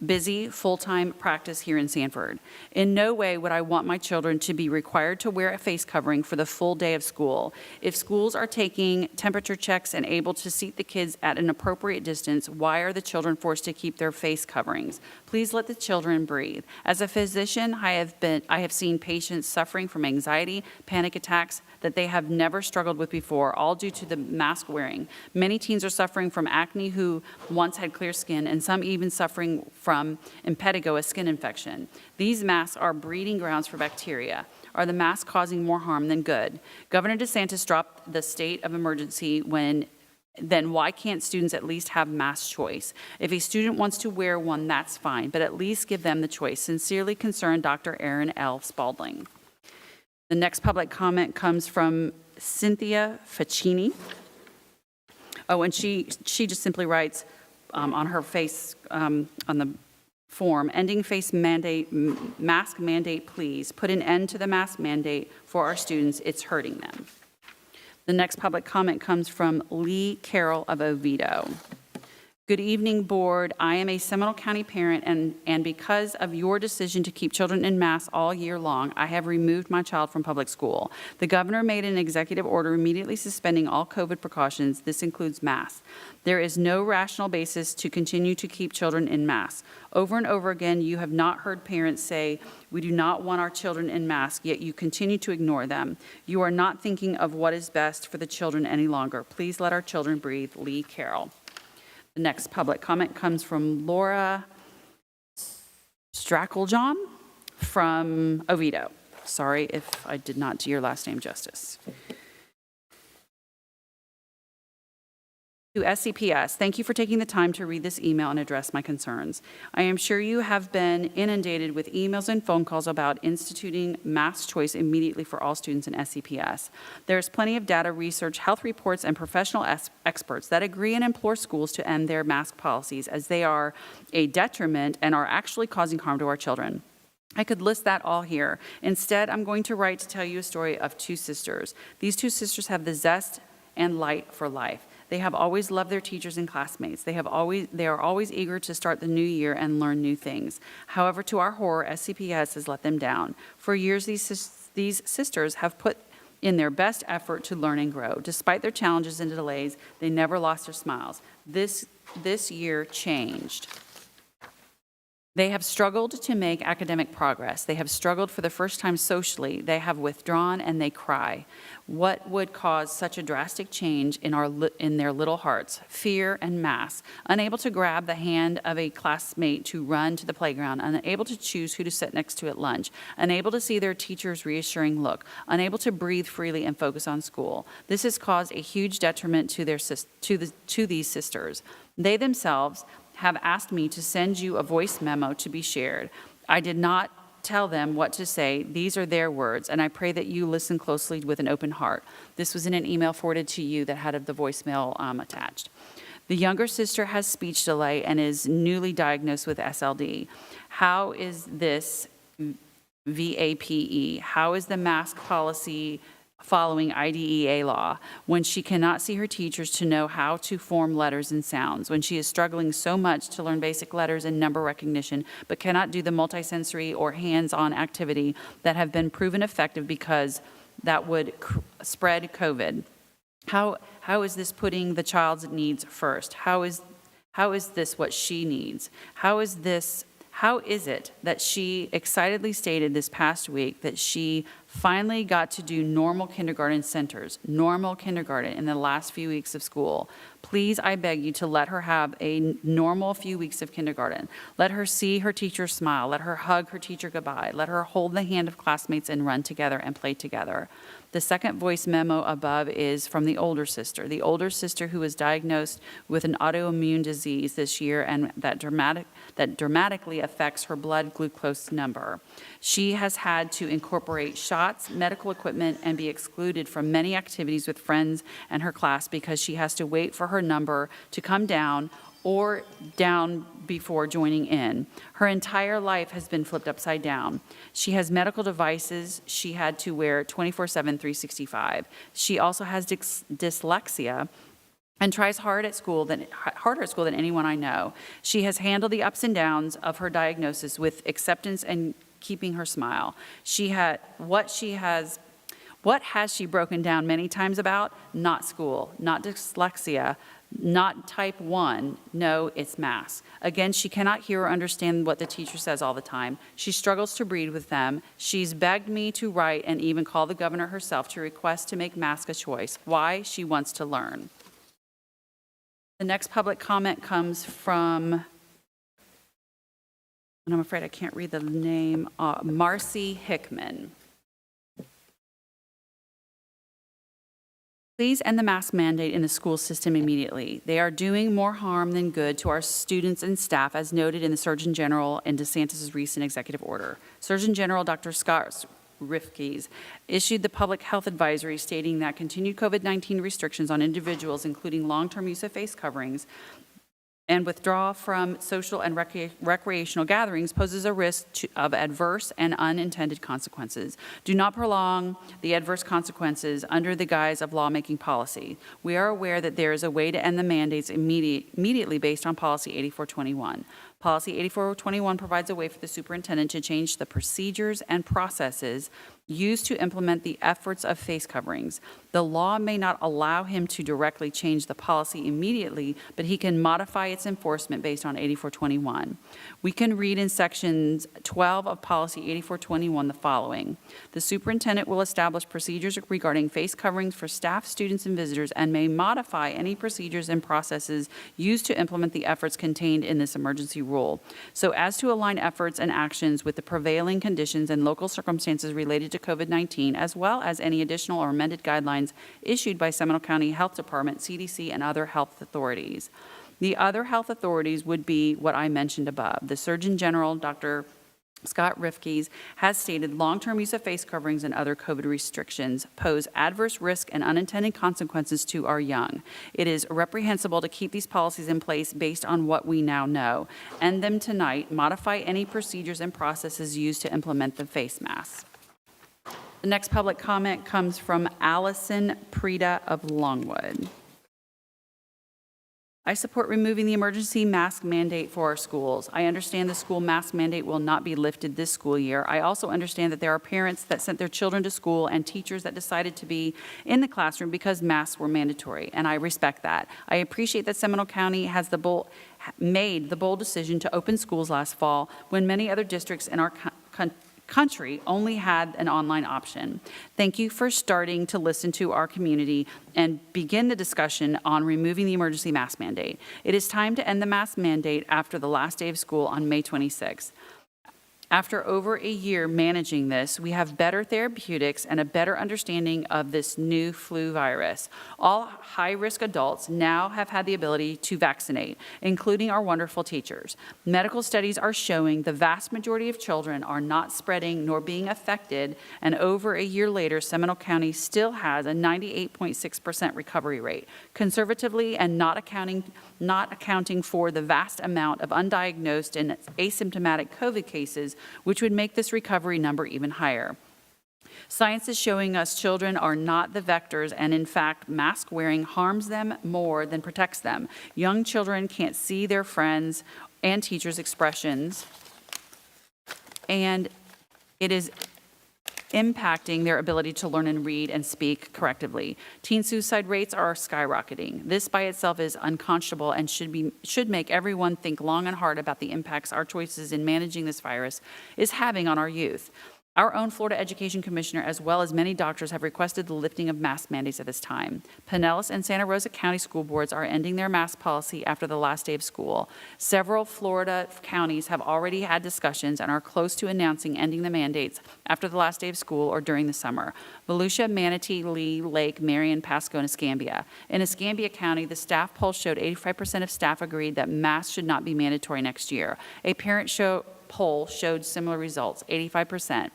busy, full-time practice here in Sanford. In no way would I want my children to be required to wear a face covering for the full day of school. If schools are taking temperature checks and able to seat the kids at an appropriate distance, why are the children forced to keep their face coverings? Please let the children breathe. As a physician, I have seen patients suffering from anxiety, panic attacks that they have never struggled with before, all due to the mask wearing. Many teens are suffering from acne who once had clear skin, and some even suffering from impetigo, a skin infection. These masks are breeding grounds for bacteria. Are the masks causing more harm than good? Governor DeSantis dropped the state of emergency then why can't students at least have mask choice? If a student wants to wear one, that's fine, but at least give them the choice. Sincerely concerned, Dr. Aaron L. Spalding. The next public comment comes from Cynthia Faccini. Oh, and she just simply writes on her face, on the form, ending face mandate, mask mandate, please. Put an end to the mask mandate for our students. It's hurting them. The next public comment comes from Lee Carroll of Oviedo. Good evening, board. I am a Seminole County parent, and because of your decision to keep children in masks all year long, I have removed my child from public school. The governor made an executive order immediately suspending all COVID precautions. This includes masks. There is no rational basis to continue to keep children in masks. Over and over again, you have not heard parents say, we do not want our children in masks, yet you continue to ignore them. You are not thinking of what is best for the children any longer. Please let our children breathe. Lee Carroll. The next public comment comes from Laura Stracklejohn from Oviedo. Sorry if I did not do your last name justice. To SCPS, thank you for taking the time to read this email and address my concerns. I am sure you have been inundated with emails and phone calls about instituting mask choice immediately for all students in SCPS. There is plenty of data, research, health reports, and professional experts that agree and implore schools to end their mask policies as they are a detriment and are actually causing harm to our children. I could list that all here. Instead, I'm going to write to tell you a story of two sisters. These two sisters have the zest and light for life. They have always loved their teachers and classmates. They are always eager to start the new year and learn new things. However, to our horror, SCPS has let them down. For years, these sisters have put in their best effort to learn and grow. Despite their challenges and delays, they never lost their smiles. This year changed. They have struggled to make academic progress. They have struggled for the first time socially. They have withdrawn and they cry. What would cause such a drastic change in their little hearts? Fear and mass. Unable to grab the hand of a classmate to run to the playground. Unable to choose who to sit next to at lunch. Unable to see their teacher's reassuring look. Unable to breathe freely and focus on school. This has caused a huge detriment to these sisters. They themselves have asked me to send you a voice memo to be shared. I did not tell them what to say. These are their words, and I pray that you listen closely with an open heart. This was in an email forwarded to you that had the voicemail attached. The younger sister has speech delay and is newly diagnosed with SLD. How is this VAPE? How is the mask policy following IDEA law when she cannot see her teachers to know how to form letters and sounds, when she is struggling so much to learn basic letters and number recognition, but cannot do the multisensory or hands-on activity that have been proven effective because that would spread COVID? How is this putting the child's needs first? How is this what she needs? How is it that she excitedly stated this past week that she finally got to do normal kindergarten centers, normal kindergarten in the last few weeks of school? Please, I beg you to let her have a normal few weeks of kindergarten. Let her see her teacher smile. Let her hug her teacher goodbye. Let her hold the hand of classmates and run together and play together. The second voice memo above is from the older sister who was diagnosed with an autoimmune disease this year and that dramatically affects her blood glucose number. She has had to incorporate shots, medical equipment, and be excluded from many activities with friends and her class because she has to wait for her number to come down or down before joining in. Her entire life has been flipped upside down. She has medical devices she had to wear 24/7, 365. She also has dyslexia, and tries harder at school than anyone I know. She has handled the ups and downs of her diagnosis with acceptance and keeping her smile. What has she broken down many times about? Not school, not dyslexia, not type 1. No, it's masks. Again, she cannot hear or understand what the teacher says all the time. She struggles to breathe with them. She's begged me to write and even call the governor herself to request to make mask a choice. Why? She wants to learn. The next public comment comes from, and I'm afraid I can't read the name, Marcy Hickman. Please end the mask mandate in the school system immediately. They are doing more harm than good to our students and staff, as noted in the Surgeon General and DeSantis' recent executive order. Surgeon General Dr. Scott Rifkes issued the public health advisory stating that continued COVID-19 restrictions on individuals, including long-term use of face coverings, and withdraw from social and recreational gatherings poses a risk of adverse and unintended consequences. Do not prolong the adverse consequences under the guise of lawmaking policy. We are aware that there is a way to end the mandates immediately based on Policy 8421. Policy 8421 provides a way for the superintendent to change the procedures and processes used to implement the efforts of face coverings. The law may not allow him to directly change the policy immediately, but he can modify its enforcement based on 8421. We can read in sections 12 of Policy 8421 the following. The superintendent will establish procedures regarding face coverings for staff, students, and visitors, and may modify any procedures and processes used to implement the efforts contained in this emergency rule, so as to align efforts and actions with the prevailing conditions and local circumstances related to COVID-19, as well as any additional or amended guidelines issued by Seminole County Health Department, CDC, and other health authorities. The other health authorities would be what I mentioned above. The Surgeon General, Dr. Scott Rifkes, has stated long-term use of face coverings and other COVID restrictions pose adverse risk and unintended consequences to our young. It is reprehensible to keep these policies in place based on what we now know. End them tonight. Modify any procedures and processes used to implement the face mask. The next public comment comes from Allison Preda of Longwood. I support removing the emergency mask mandate for our schools. I understand the school mask mandate will not be lifted this school year. I also understand that there are parents that sent their children to school and teachers that decided to be in the classroom because masks were mandatory, and I respect that. I appreciate that Seminole County has made the bold decision to open schools last fall when many other districts in our country only had an online option. Thank you for starting to listen to our community and begin the discussion on removing the emergency mask mandate. It is time to end the mask mandate after the last day of school on May 26th. After over a year managing this, we have better therapeutics and a better understanding of this new flu virus. All high-risk adults now have had the ability to vaccinate, including our wonderful teachers. Medical studies are showing the vast majority of children are not spreading nor being affected, and over a year later, Seminole County still has a 98.6% recovery rate. Conservatively and not accounting for the vast amount of undiagnosed and asymptomatic COVID cases, which would make this recovery number even higher. Science is showing us children are not the vectors, and in fact, mask wearing harms them more than protects them. Young children can't see their friends and teachers' expressions, and it is impacting their ability to learn and read and speak correctly. Teen suicide rates are skyrocketing. This by itself is unconscionable and should make everyone think long and hard about the impacts our choices in managing this virus is having on our youth. Our own Florida Education Commissioner, as well as many doctors, have requested the lifting of mask mandates at this time. Pinellas and Santa Rosa County school boards are ending their mask policy after the last day of school. Several Florida counties have already had discussions and are close to announcing ending the mandates after the last day of school or during the summer. Volusia, Manatee, Lee, Lake, Marion, Pasco, and Escambia. In Escambia County, the staff poll showed 85% of staff agreed that masks should not be mandatory next year. A parent poll showed similar results, 85%.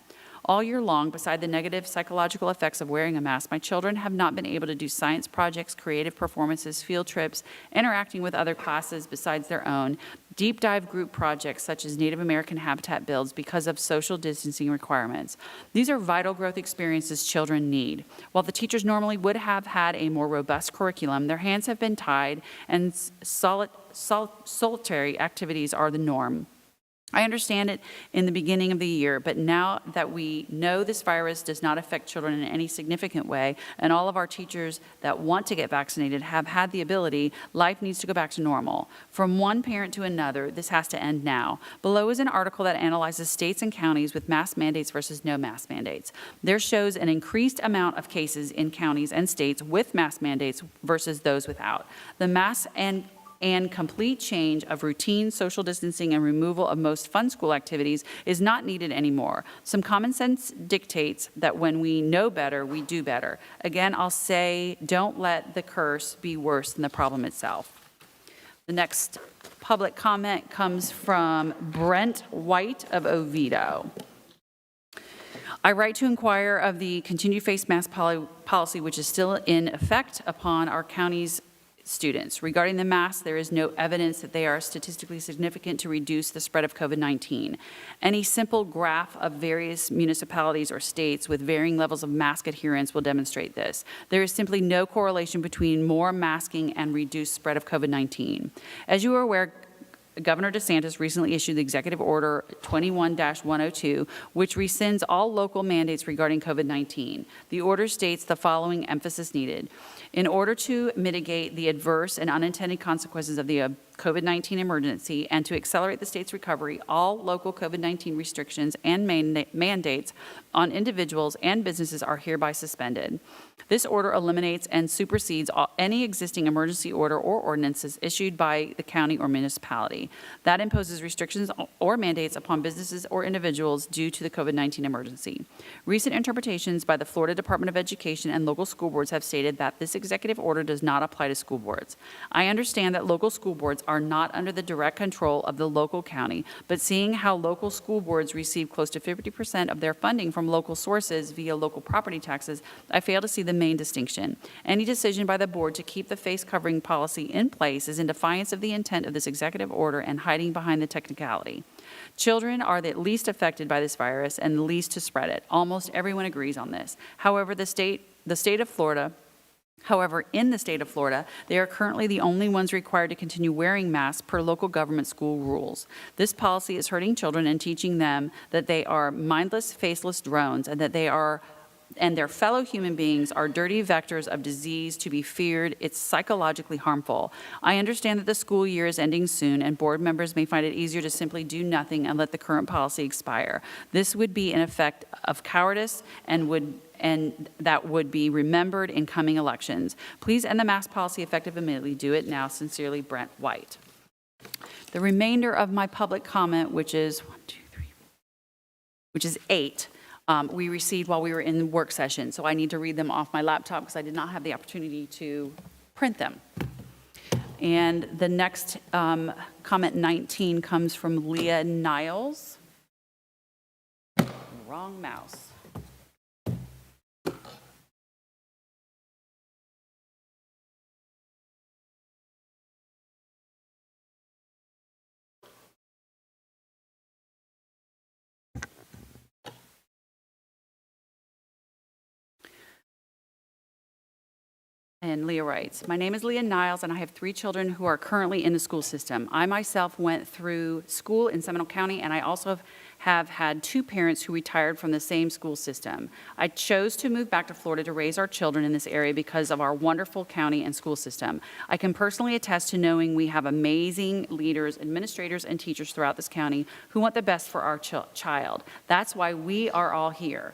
All year long, beside the negative psychological effects of wearing a mask, my children have not been able to do science projects, creative performances, field trips, interacting with other classes besides their own, deep dive group projects such as Native American habitat builds because of social distancing requirements. These are vital growth experiences children need. While the teachers normally would have had a more robust curriculum, their hands have been tied and solitary activities are the norm. I understand it in the beginning of the year, but now that we know this virus does not affect children in any significant way, and all of our teachers that want to get vaccinated have had the ability, life needs to go back to normal. From one parent to another, this has to end now. Below is an article that analyzes states and counties with mask mandates versus no mask mandates. There shows an increased amount of cases in counties and states with mask mandates versus those without. The mask and complete change of routine social distancing and removal of most fun school activities is not needed anymore. Some common sense dictates that when we know better, we do better. Again, I'll say, don't let the curse be worse than the problem itself. The next public comment comes from Brent White of Oviedo. I write to inquire of the continued face mask policy, which is still in effect upon our county's students. Regarding the masks, there is no evidence that they are statistically significant to reduce the spread of COVID-19. Any simple graph of various municipalities or states with varying levels of mask adherence will demonstrate this. There is simply no correlation between more masking and reduced spread of COVID-19. As you are aware, Governor DeSantis recently issued the Executive Order 21-102, which rescinds all local mandates regarding COVID-19. The order states the following emphasis needed. In order to mitigate the adverse and unintended consequences of the COVID-19 emergency and to accelerate the state's recovery, all local COVID-19 restrictions and mandates on individuals and businesses are hereby suspended. This order eliminates and supersedes any existing emergency order or ordinances issued by the county or municipality that imposes restrictions or mandates upon businesses or individuals due to the COVID-19 emergency. Recent interpretations by the Florida Department of Education and local school boards have stated that this executive order does not apply to school boards. I understand that local school boards are not under the direct control of the local county, but seeing how local school boards receive close to 50% of their funding from local sources via local property taxes, I fail to see the main distinction. Any decision by the board to keep the face covering policy in place is in defiance of the intent of this executive order and hiding behind the technicality. Children are the least affected by this virus and the least to spread it. Almost everyone agrees on this. However, in the state of Florida, they are currently the only ones required to continue wearing masks per local government school rules. This policy is hurting children and teaching them that they are mindless, faceless drones and that their fellow human beings are dirty vectors of disease to be feared. It's psychologically harmful. I understand that the school year is ending soon and board members may find it easier to simply do nothing and let the current policy expire. This would be an effect of cowardice and that would be remembered in coming elections. Please end the mask policy effective immediately. Do it now. Sincerely, Brent White. The remainder of my public comment, which is 8, we received while we were in work session, so I need to read them off my laptop because I did not have the opportunity to print them. And the next comment 19 comes from Leah Niles. Wrong mouse. And Leah writes, my name is Leah Niles, and I have 3 children who are currently in the school system. I myself went through school in Seminole County, and I also have had 2 parents who retired from the same school system. I chose to move back to Florida to raise our children in this area because of our wonderful county and school system. I can personally attest to knowing we have amazing leaders, administrators, and teachers throughout this county who want the best for our child. That's why we are all here.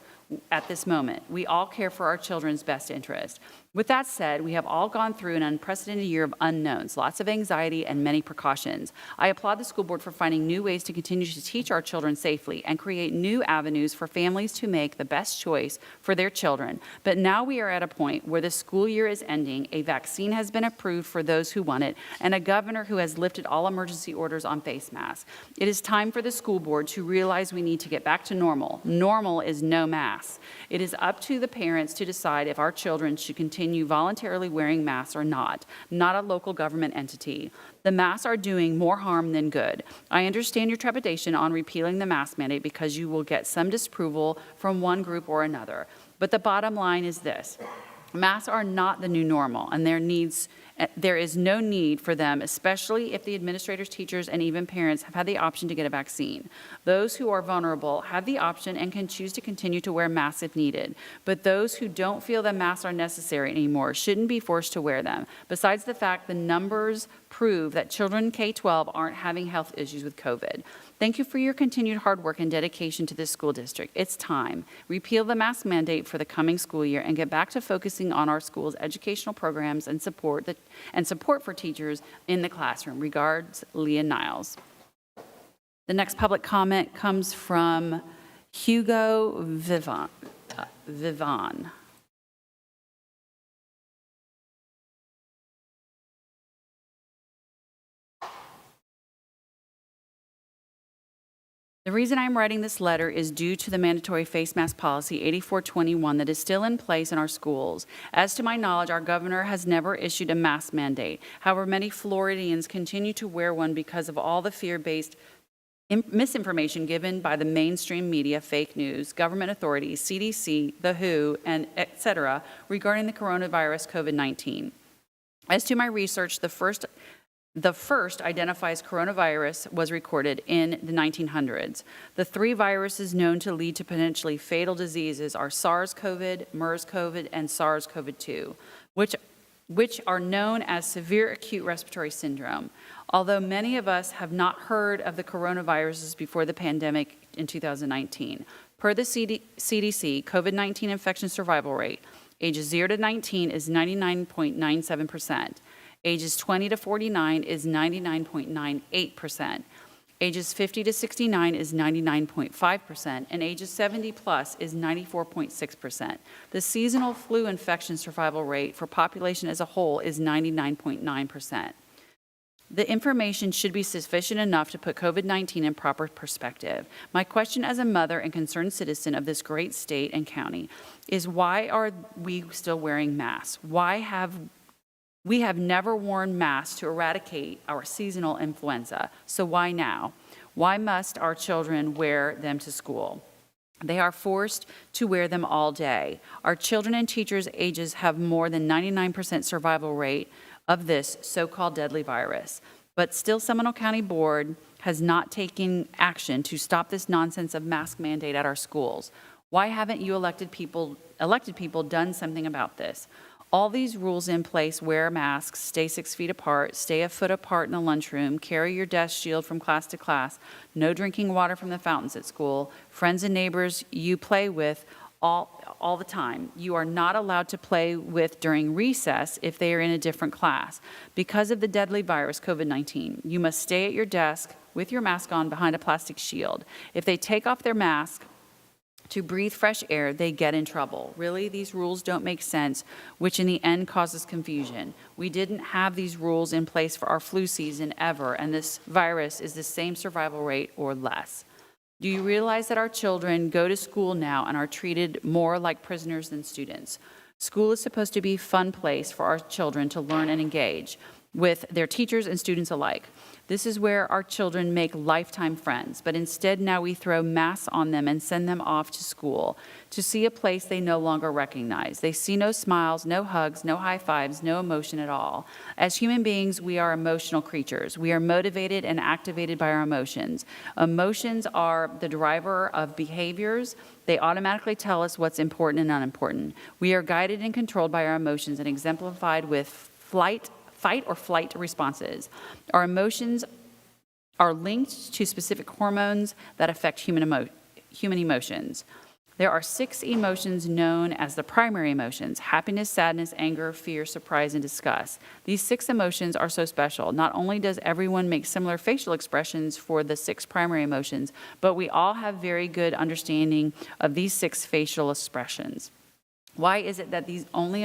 at this moment. We all care for our children's best interest. With that said, we have all gone through an unprecedented year of unknowns, lots of anxiety, and many precautions. I applaud the school board for finding new ways to continue to teach our children safely and create new avenues for families to make the best choice for their children. But now we are at a point where the school year is ending, a vaccine has been approved for those who want it, and a governor who has lifted all emergency orders on face masks. It is time for the school board to realize we need to get back to normal. Normal is no masks. It is up to the parents to decide if our children should continue voluntarily wearing masks or not a local government entity. The masks are doing more harm than good. I understand your trepidation on repealing the mask mandate because you will get some disapproval from one group or another. But the bottom line is this: masks are not the new normal, and there is no need for them, especially if the administrators, teachers, and even parents have had the option to get a vaccine. Those who are vulnerable have the option and can choose to continue to wear masks if needed. But those who don't feel that masks are necessary anymore shouldn't be forced to wear them. Besides the fact the numbers prove that children K-12 aren't having health issues with COVID. Thank you for your continued hard work and dedication to this school district. It's time. Repeal the mask mandate for the coming school year and get back to focusing on our school's educational programs and support for teachers in the classroom. Regards, Leah Niles. The next public comment comes from Hugo Vivon. The reason I'm writing this letter is due to the mandatory face mask policy 8421 that is still in place in our schools. As to my knowledge, our governor has never issued a mask mandate. However, many Floridians continue to wear one because of all the fear-based misinformation given by the mainstream media, fake news, government authorities, CDC, the WHO, and etc. regarding the coronavirus COVID-19. As to my research, the first identifies coronavirus was recorded in the 1900s. The three viruses known to lead to potentially fatal diseases are SARS-CoV, MERS-CoV, and SARS-CoV-2, which are known as severe acute respiratory syndrome. Although many of us have not heard of the coronaviruses before the pandemic in 2019. Per the CDC, COVID-19 infection survival rate, ages 0 to 19 is 99.97%. Ages 20 to 49 is 99.98%. Ages 50 to 69 is 99.5%, and ages 70 plus is 94.6%. The seasonal flu infection survival rate for population as a whole is 99.9%. The information should be sufficient enough to put COVID-19 in proper perspective. My question as a mother and concerned citizen of this great state and county is, why are we still wearing masks? We have never worn masks to eradicate our seasonal influenza, so why now? Why must our children wear them to school? They are forced to wear them all day. Our children and teachers' ages have more than 99% survival rate of this so-called deadly virus. But still, Seminole County Board has not taken action to stop this nonsense of mask mandate at our schools. Why haven't you elected people done something about this? All these rules in place: wear masks, stay 6 feet apart, stay a foot apart in the lunchroom, carry your desk shield from class to class, no drinking water from the fountains at school, friends and neighbors you play with all the time. You are not allowed to play with during recess if they are in a different class. Because of the deadly virus, COVID-19, you must stay at your desk with your mask on behind a plastic shield. If they take off their mask to breathe fresh air, they get in trouble. Really, these rules don't make sense, which in the end causes confusion. We didn't have these rules in place for our flu season ever, and this virus is the same survival rate or less. Do you realize that our children go to school now and are treated more like prisoners than students? School is supposed to be a fun place for our children to learn and engage with their teachers and students alike. This is where our children make lifetime friends, but instead now we throw masks on them and send them off to school to see a place they no longer recognize. They see no smiles, no hugs, no high fives, no emotion at all. As human beings, we are emotional creatures. We are motivated and activated by our emotions. Emotions are the driver of behaviors. They automatically tell us what's important and unimportant. We are guided and controlled by our emotions and exemplified with fight or flight responses. Our emotions are linked to specific hormones that affect human emotions. There are 6 emotions known as the primary emotions: happiness, sadness, anger, fear, surprise, and disgust. These 6 emotions are so special. Not only does everyone make similar facial expressions for the 6 primary emotions, but we all have very good understanding of these 6 facial expressions. Why is it that the only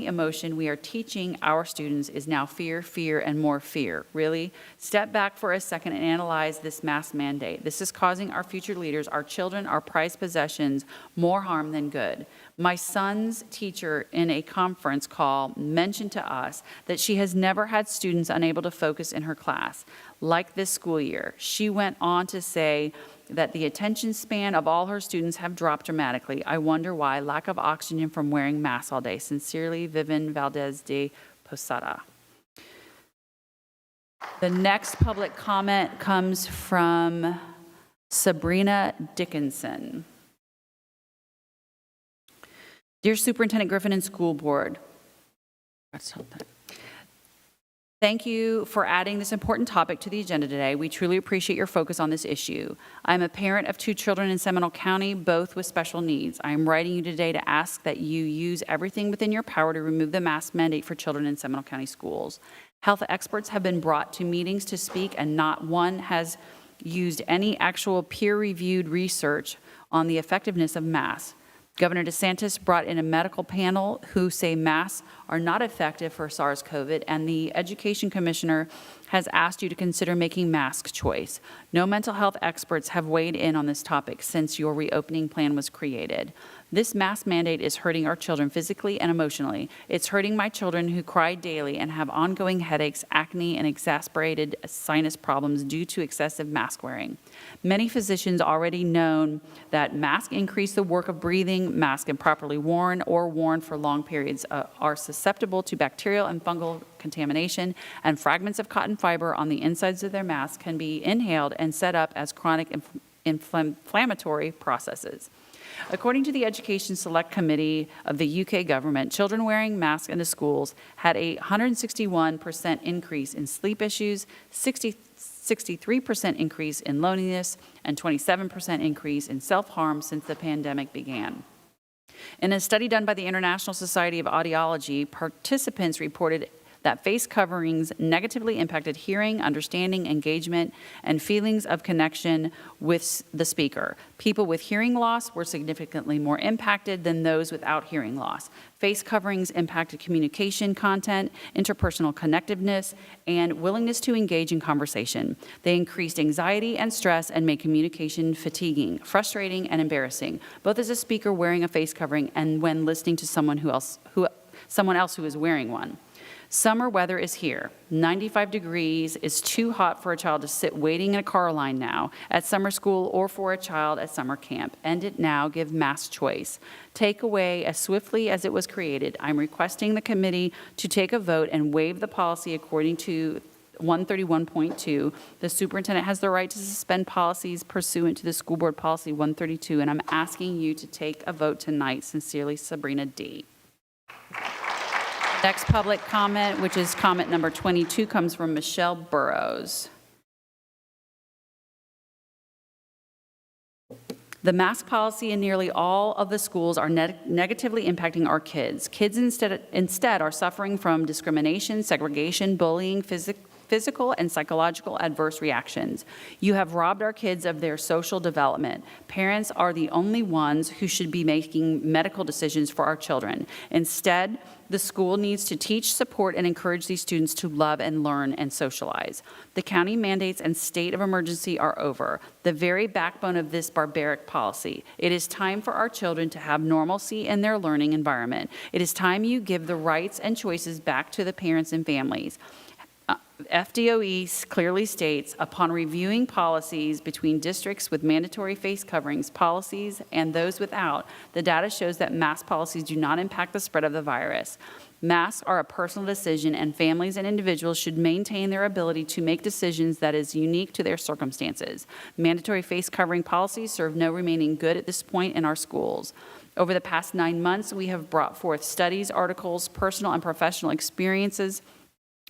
emotion we are teaching our students is now fear, fear, and more fear? Really? Step back for a second and analyze this mask mandate. This is causing our future leaders, our children, our prized possessions, more harm than good. My son's teacher in a conference call mentioned to us that she has never had students unable to focus in her class like this school year. She went on to say that the attention span of all her students have dropped dramatically. I wonder why. Lack of oxygen from wearing masks all day. Sincerely, Vivian Valdez de Posada. The next public comment comes from Sabrina Dickinson. Dear Superintendent Griffin and School Board, thank you for adding this important topic to the agenda today. We truly appreciate your focus on this issue. I'm a parent of 2 children in Seminole County, both with special needs. I am writing you today to ask that you use everything within your power to remove the mask mandate for children in Seminole County schools. Health experts have been brought to meetings to speak, and not one has used any actual peer-reviewed research on the effectiveness of masks. Governor DeSantis brought in a medical panel who say masks are not effective for SARS-CoV, and the Education Commissioner has asked you to consider making mask choice. No mental health experts have weighed in on this topic since your reopening plan was created. This mask mandate is hurting our children physically and emotionally. It's hurting my children who cry daily and have ongoing headaches, acne, and exacerbated sinus problems due to excessive mask wearing. Many physicians already know that masks increase the work of breathing. Masks improperly worn or worn for long periods are susceptible to bacterial and fungal contamination, and fragments of cotton fiber on the insides of their masks can be inhaled and set up as chronic inflammatory processes. According to the Education Select Committee of the UK government, children wearing masks in the schools had a 161% increase in sleep issues, 63% increase in loneliness, and 27% increase in self-harm since the pandemic began. In a study done by the International Society of Audiology, participants reported that face coverings negatively impacted hearing, understanding, engagement, and feelings of connection with the speaker. People with hearing loss were significantly more impacted than those without hearing loss. Face coverings impacted communication content, interpersonal connectiveness, and willingness to engage in conversation. They increased anxiety and stress and made communication fatiguing, frustrating, and embarrassing, both as a speaker wearing a face covering and when listening to someone else who is wearing one. Summer weather is here. 95 degrees is too hot for a child to sit waiting in a car line now at summer school or for a child at summer camp. End it now. Give mask choice. Take away as swiftly as it was created. I'm requesting the committee to take a vote and waive the policy according to 131.2. The superintendent has the right to suspend policies pursuant to the school board policy 132, and I'm asking you to take a vote tonight. Sincerely, Sabrina D. Next public comment, which is comment number 22, comes from Michelle Burrows. The mask policy in nearly all of the schools are negatively impacting our kids. Kids instead are suffering from discrimination, segregation, bullying, physical and psychological adverse reactions. You have robbed our kids of their social development. Parents are the only ones who should be making medical decisions for our children. Instead, the school needs to teach, support, and encourage these students to love and learn and socialize. The county mandates and state of emergency are over, the very backbone of this barbaric policy. It is time for our children to have normalcy in their learning environment. It is time you give the rights and choices back to the parents and families. FDOE clearly states, upon reviewing policies between districts with mandatory face coverings policies and those without, the data shows that mask policies do not impact the spread of the virus. Masks are a personal decision, and families and individuals should maintain their ability to make decisions that is unique to their circumstances. Mandatory face covering policies serve no remaining good at this point in our schools. Over the past 9 months, we have brought forth studies, articles, personal and professional experiences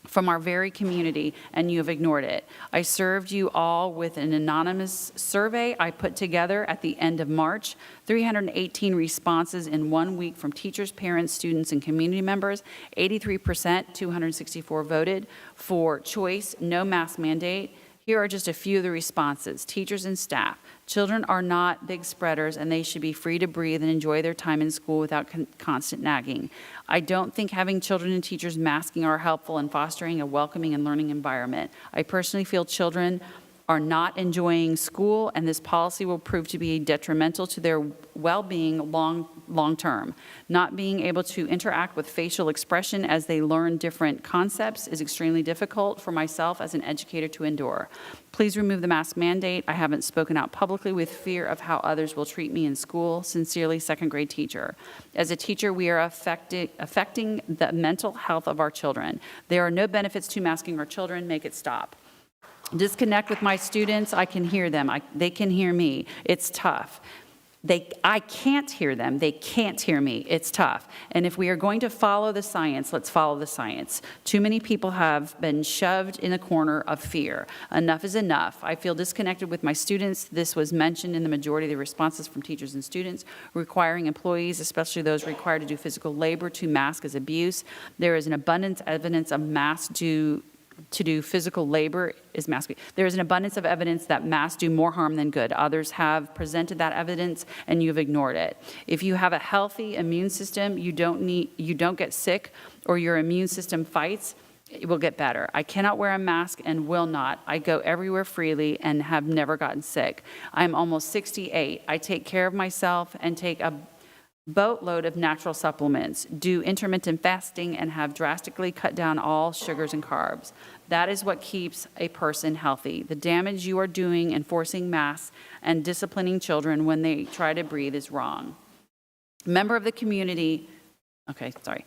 from our very community, and you have ignored it. I served you all with an anonymous survey I put together at the end of March. 318 responses in 1 week from teachers, parents, students, and community members. 83%, 264 voted for choice, no mask mandate. Here are just a few of the responses. Teachers and staff. Children are not big spreaders, and they should be free to breathe and enjoy their time in school without constant nagging. I don't think having children and teachers masking are helpful in fostering a welcoming and learning environment. I personally feel children are not enjoying school, and this policy will prove to be detrimental to their well-being long term. Not being able to interact with facial expression as they learn different concepts is extremely difficult for myself as an educator to endure. Please remove the mask mandate. I haven't spoken out publicly with fear of how others will treat me in school. Sincerely, second grade teacher. As a teacher, we are affecting the mental health of our children. There are no benefits to masking our children. Make it stop. Disconnect with my students. I can hear them. They can hear me. It's tough. I can't hear them. They can't hear me. It's tough. And if we are going to follow the science, let's follow the science. Too many people have been shoved in a corner of fear. Enough is enough. I feel disconnected with my students. This was mentioned in the majority of the responses from teachers and students. Requiring employees, especially those required to do physical labor, to mask is abuse. There is an abundance of evidence of masks to do physical labor is masking. There is an abundance of evidence that masks do more harm than good. Others have presented that evidence, and you've ignored it. If you have a healthy immune system, you don't get sick, or your immune system fights, it will get better. I cannot wear a mask and will not. I go everywhere freely and have never gotten sick. I'm almost 68. I take care of myself and take a boatload of natural supplements, do intermittent fasting, and have drastically cut down all sugars and carbs. That is what keeps a person healthy. The damage you are doing in forcing masks and disciplining children when they try to breathe is wrong. Member of the community, okay, sorry.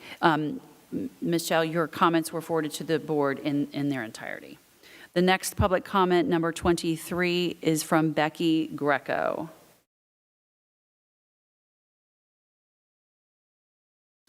Michelle, your comments were forwarded to the board in their entirety. The next public comment, number 23, is from Becky Greco.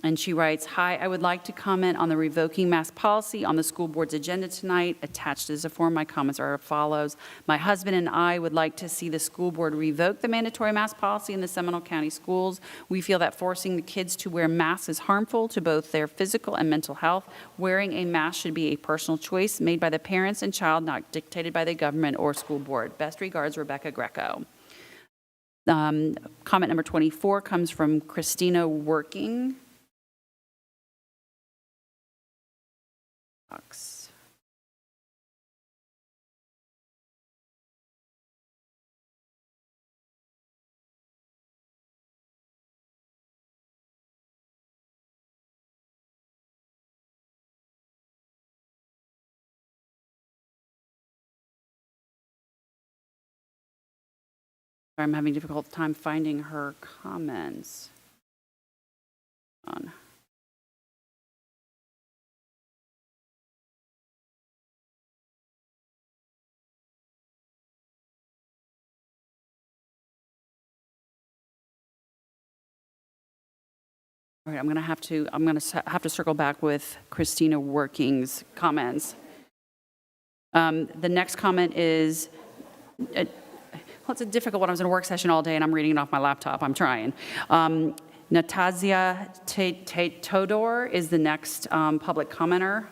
And she writes, hi, I would like to comment on the revoking mask policy on the school board's agenda tonight. Attached is a form. My comments are as follows. My husband and I would like to see the school board revoke the mandatory mask policy in the Seminole County schools. We feel that forcing the kids to wear masks is harmful to both their physical and mental health. Wearing a mask should be a personal choice made by the parents and child, not dictated by the government or school board. Best regards, Rebecca Greco. Comment number 24 comes from Christina Working. I'm having a difficult time finding her comments. Hold on. All right, I'm going to have to circle back with Christina Working's comments. The next comment is, well, it's a difficult one. I was in a work session all day and I'm reading it off my laptop. I'm trying. Natazia Todor is the next public commenter.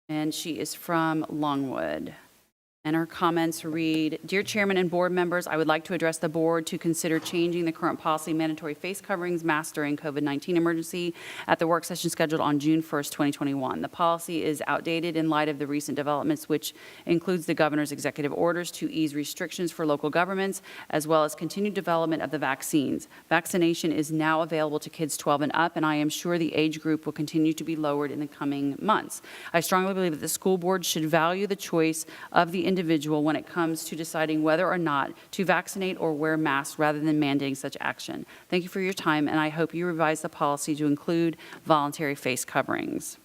And she is from Longwood. And her comments read, Dear Chairman and board members, I would like to address the board to consider changing the current policy mandatory face coverings masks during COVID-19 emergency at the work session scheduled on June 1st, 2021. The policy is outdated in light of the recent developments, which includes the governor's executive orders to ease restrictions for local governments, as well as continued development of the vaccines. Vaccination is now available to kids 12 and up, and I am sure the age group will continue to be lowered in the coming months. I strongly believe that the school board should value the choice of the individual when it comes to deciding whether or not to vaccinate or wear masks rather than mandating such action. Thank you for your time, and I hope you revise the policy to include voluntary face coverings.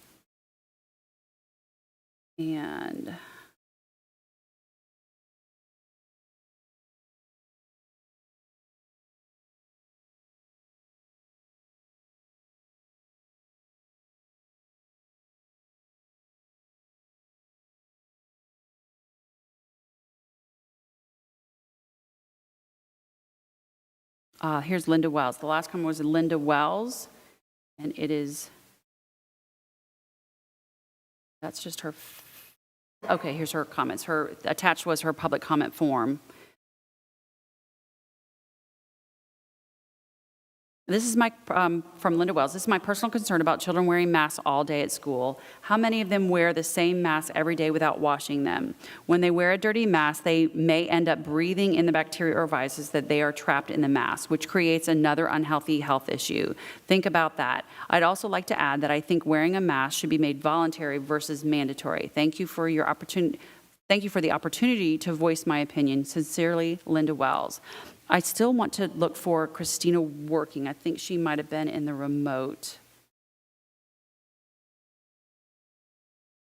And Here's Linda Wells. The last comment was Linda Wells, and that's just her, okay, here's her comments. Attached was her public comment form. This is from Linda Wells. This is my personal concern about children wearing masks all day at school. How many of them wear the same mask every day without washing them? When they wear a dirty mask, they may end up breathing in the bacteria or viruses that they are trapped in the mask, which creates another unhealthy health issue. Think about that. I'd also like to add that I think wearing a mask should be made voluntary versus mandatory. Thank you for your opportunity. Thank you for the opportunity to voice my opinion. Sincerely, Linda Wells. I still want to look for Christina Working. I think she might have been in the remote.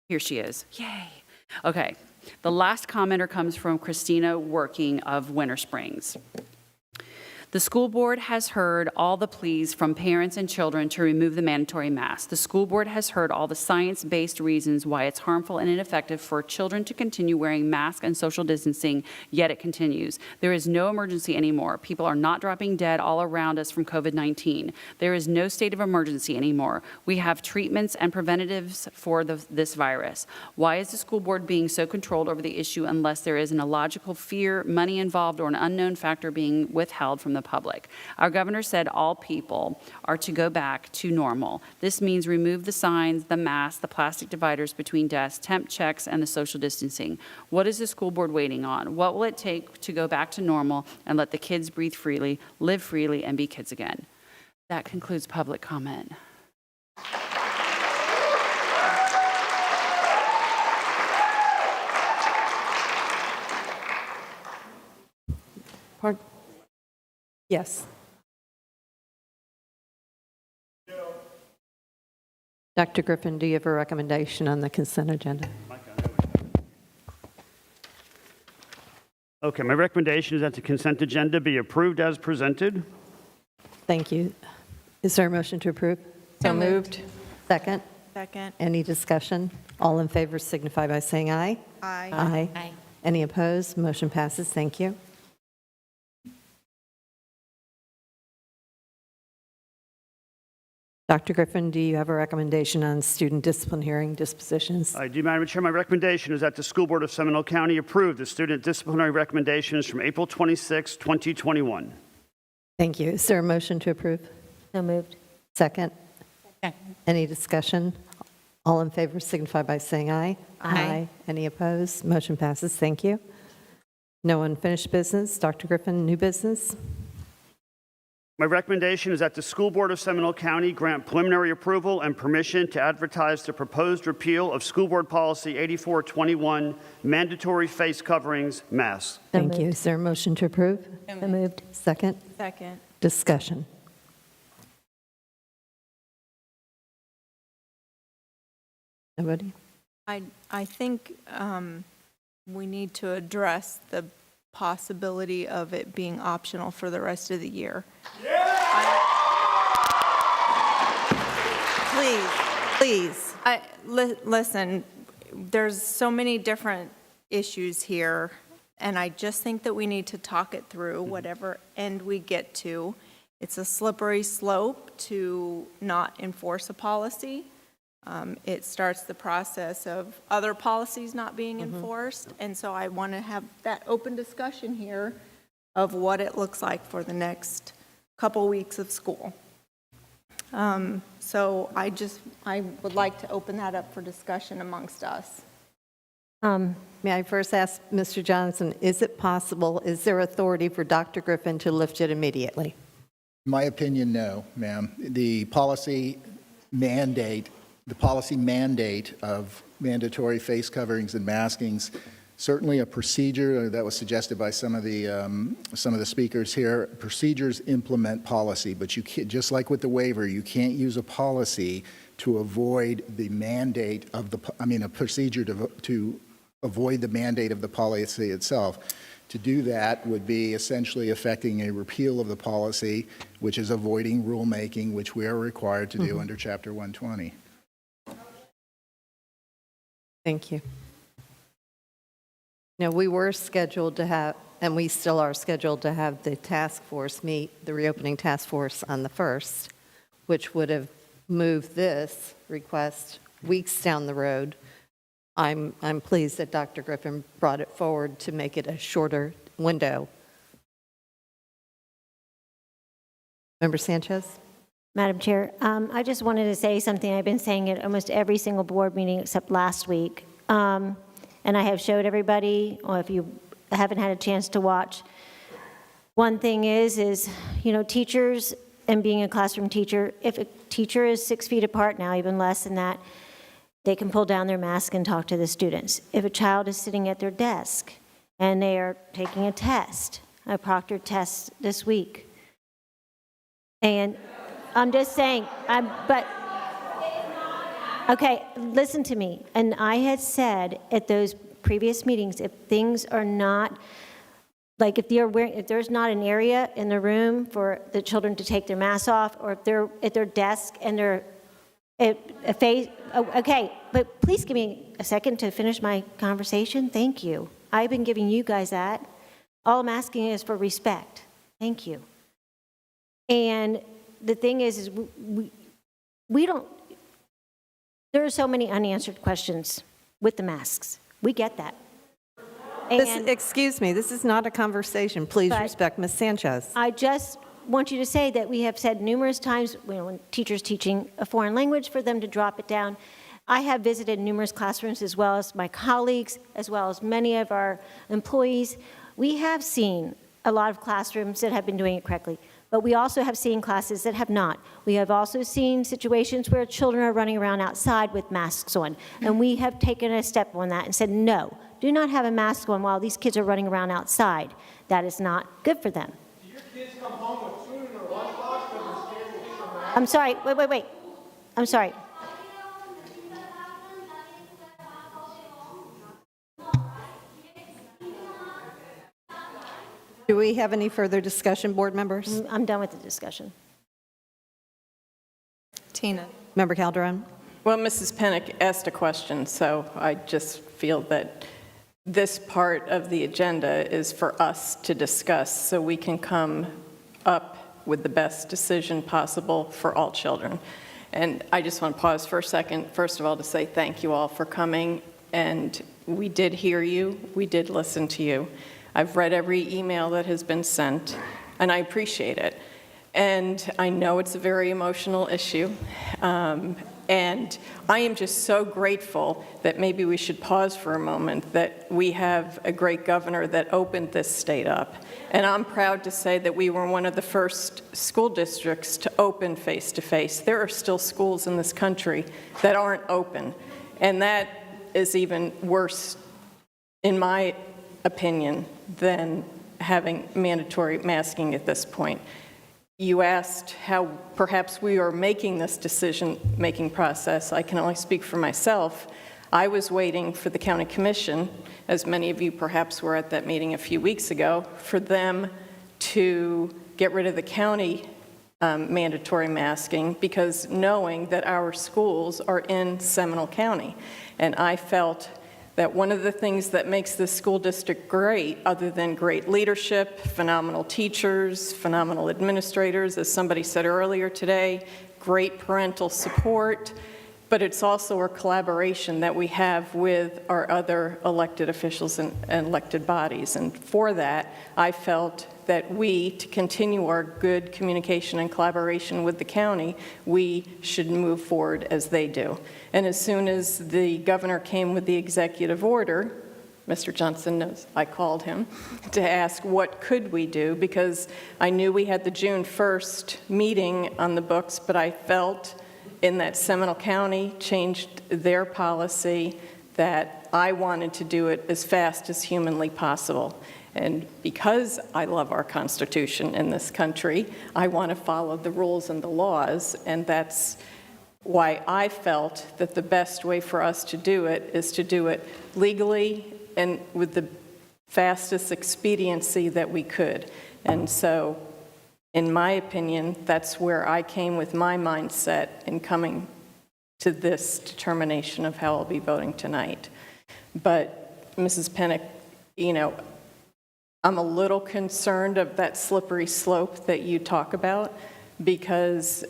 Here she is. Yay. Okay. The last commenter comes from Christina Working of Winter Springs. The school board has heard all the pleas from parents and children to remove the mandatory mask. The school board has heard all the science-based reasons why it's harmful and ineffective for children to continue wearing masks and social distancing, yet it continues. There is no emergency anymore. People are not dropping dead all around us from COVID-19. There is no state of emergency anymore. We have treatments and preventatives for this virus. Why is the school board being so controlled over the issue unless there is an illogical fear, money involved, or an unknown factor being withheld from the public? Our governor said all people are to go back to normal. This means remove the signs, the masks, the plastic dividers between desks, temp checks, and the social distancing. What is the school board waiting on? What will it take to go back to normal and let the kids breathe freely, live freely, and be kids again? That concludes public comment. Pardon? Yes. Dr. Griffin, do you have a recommendation on the consent agenda? Okay, my recommendation is that the consent agenda be approved as presented. Thank you. Is there a motion to approve? So moved. Second? Second. Any discussion? All in favor signify by saying aye. Aye. Aye. Aye. Any opposed? Motion passes. Thank you. Dr. Griffin, do you have a recommendation on student discipline hearing dispositions? I do, Madam Chair. My recommendation is that the School Board of Seminole County approve the student disciplinary recommendations from April 26, 2021. Thank you. Is there a motion to approve? So moved. Second? Second. Any discussion? All in favor signify by saying aye. Aye. Any opposed? Motion passes. Thank you. No unfinished business. Dr. Griffin, new business? My recommendation is that the School Board of Seminole County grant preliminary approval and permission to advertise the proposed repeal of School Board Policy 8421, mandatory face coverings, masks. Thank you. Is there a motion to approve? So moved. Second? Second. Discussion. Nobody? I think we need to address the possibility of it being optional for the rest of the year. Please. Listen, there's so many different issues here, and I just think that we need to talk it through, whatever end we get to. It's a slippery slope to not enforce a policy. It starts the process of other policies not being enforced, and so I want to have that open discussion here of what it looks like for the next couple weeks of school. So I would like to open that up for discussion amongst us. May I first ask Mr. Johnson, is it possible, is there authority for Dr. Griffin to lift it immediately? In my opinion, no, ma'am. The policy mandate of mandatory face coverings and maskings, certainly a procedure that was suggested by some of the speakers here. Procedures implement policy, but you can't, just like with the waiver, you can't use a policy to avoid the mandate of a procedure to avoid the mandate of the policy itself. To do that would be essentially affecting a repeal of the policy, which is avoiding rulemaking, which we are required to do under Chapter 120. Thank you. Now, we were scheduled to have and we still are scheduled to have the task force meet, the reopening task force on the 1st, which would have moved this request weeks down the road. I'm pleased that Dr. Griffin brought it forward to make it a shorter window. Member Sanchez? Madam Chair, I just wanted to say something I've been saying at almost every single board meeting except last week. And I have showed everybody, or if you haven't had a chance to watch, one thing is, you know, teachers and being a classroom teacher, if a teacher is 6 feet apart now, even less than that, they can pull down their mask and talk to the students. If a child is sitting at their desk and they are taking a test, a proctored test this week, and I'm just saying, okay, listen to me. And I had said at those previous meetings, if things are not, like if there's not an area in the room for the children to take their masks off, or if they're at their desk and they're okay, but please give me a second to finish my conversation. Thank you. I've been giving you guys that. All I'm asking is for respect. Thank you. And the thing is we don't, there are so many unanswered questions with the masks. We get that. Excuse me, this is not a conversation. Please respect Ms. Sanchez. I just want you to say that we have said numerous times when teachers teaching a foreign language for them to drop it down. I have visited numerous classrooms as well as my colleagues, as well as many of our employees. We have seen a lot of classrooms that have been doing it correctly, but we also have seen classes that have not. We have also seen situations where children are running around outside with masks on, and we have taken a step on that and said, no, do not have a mask on while these kids are running around outside. That is not good for them. Do your kids come home with food in their lunchbox because they're scared to leave their mask? I'm sorry, wait. I'm sorry. Do we have any further discussion, board members? I'm done with the discussion. Tina. Member Calderon? Well, Mrs. Pennick asked a question, so I just feel that this part of the agenda is for us to discuss so we can come up with the best decision possible for all children. And I just want to pause for a second, first of all, to say thank you all for coming. And we did hear you. We did listen to you. I've read every email that has been sent, and I appreciate it. And I know it's a very emotional issue. And I am just so grateful that maybe we should pause for a moment, that we have a great governor that opened this state up. And I'm proud to say that we were one of the first school districts to open face-to-face. There are still schools in this country that aren't open. And that is even worse, in my opinion, than having mandatory masking at this point. You asked how perhaps we are making this decision-making process. I can only speak for myself. I was waiting for the county commission, as many of you perhaps were at that meeting a few weeks ago, for them to get rid of the county mandatory masking, because knowing that our schools are in Seminole County. And I felt that one of the things that makes this school district great, other than great leadership, phenomenal teachers, phenomenal administrators, as somebody said earlier today, great parental support, but it's also our collaboration that we have with our other elected officials and elected bodies. And for that, I felt that we, to continue our good communication and collaboration with the county, we should move forward as they do. And as soon as the governor came with the executive order, Mr. Johnson knows I called him to ask what could we do, because I knew we had the June 1st meeting on the books, but I felt in that Seminole County changed their policy that I wanted to do it as fast as humanly possible. And because I love our Constitution in this country, I want to follow the rules and the laws, and that's why I felt that the best way for us to do it is to do it legally and with the fastest expediency that we could. And so, in my opinion, that's where I came with my mindset in coming to this determination of how I'll be voting tonight. But Mrs. Pennick, you know, I'm a little concerned of that slippery slope that you talk about, because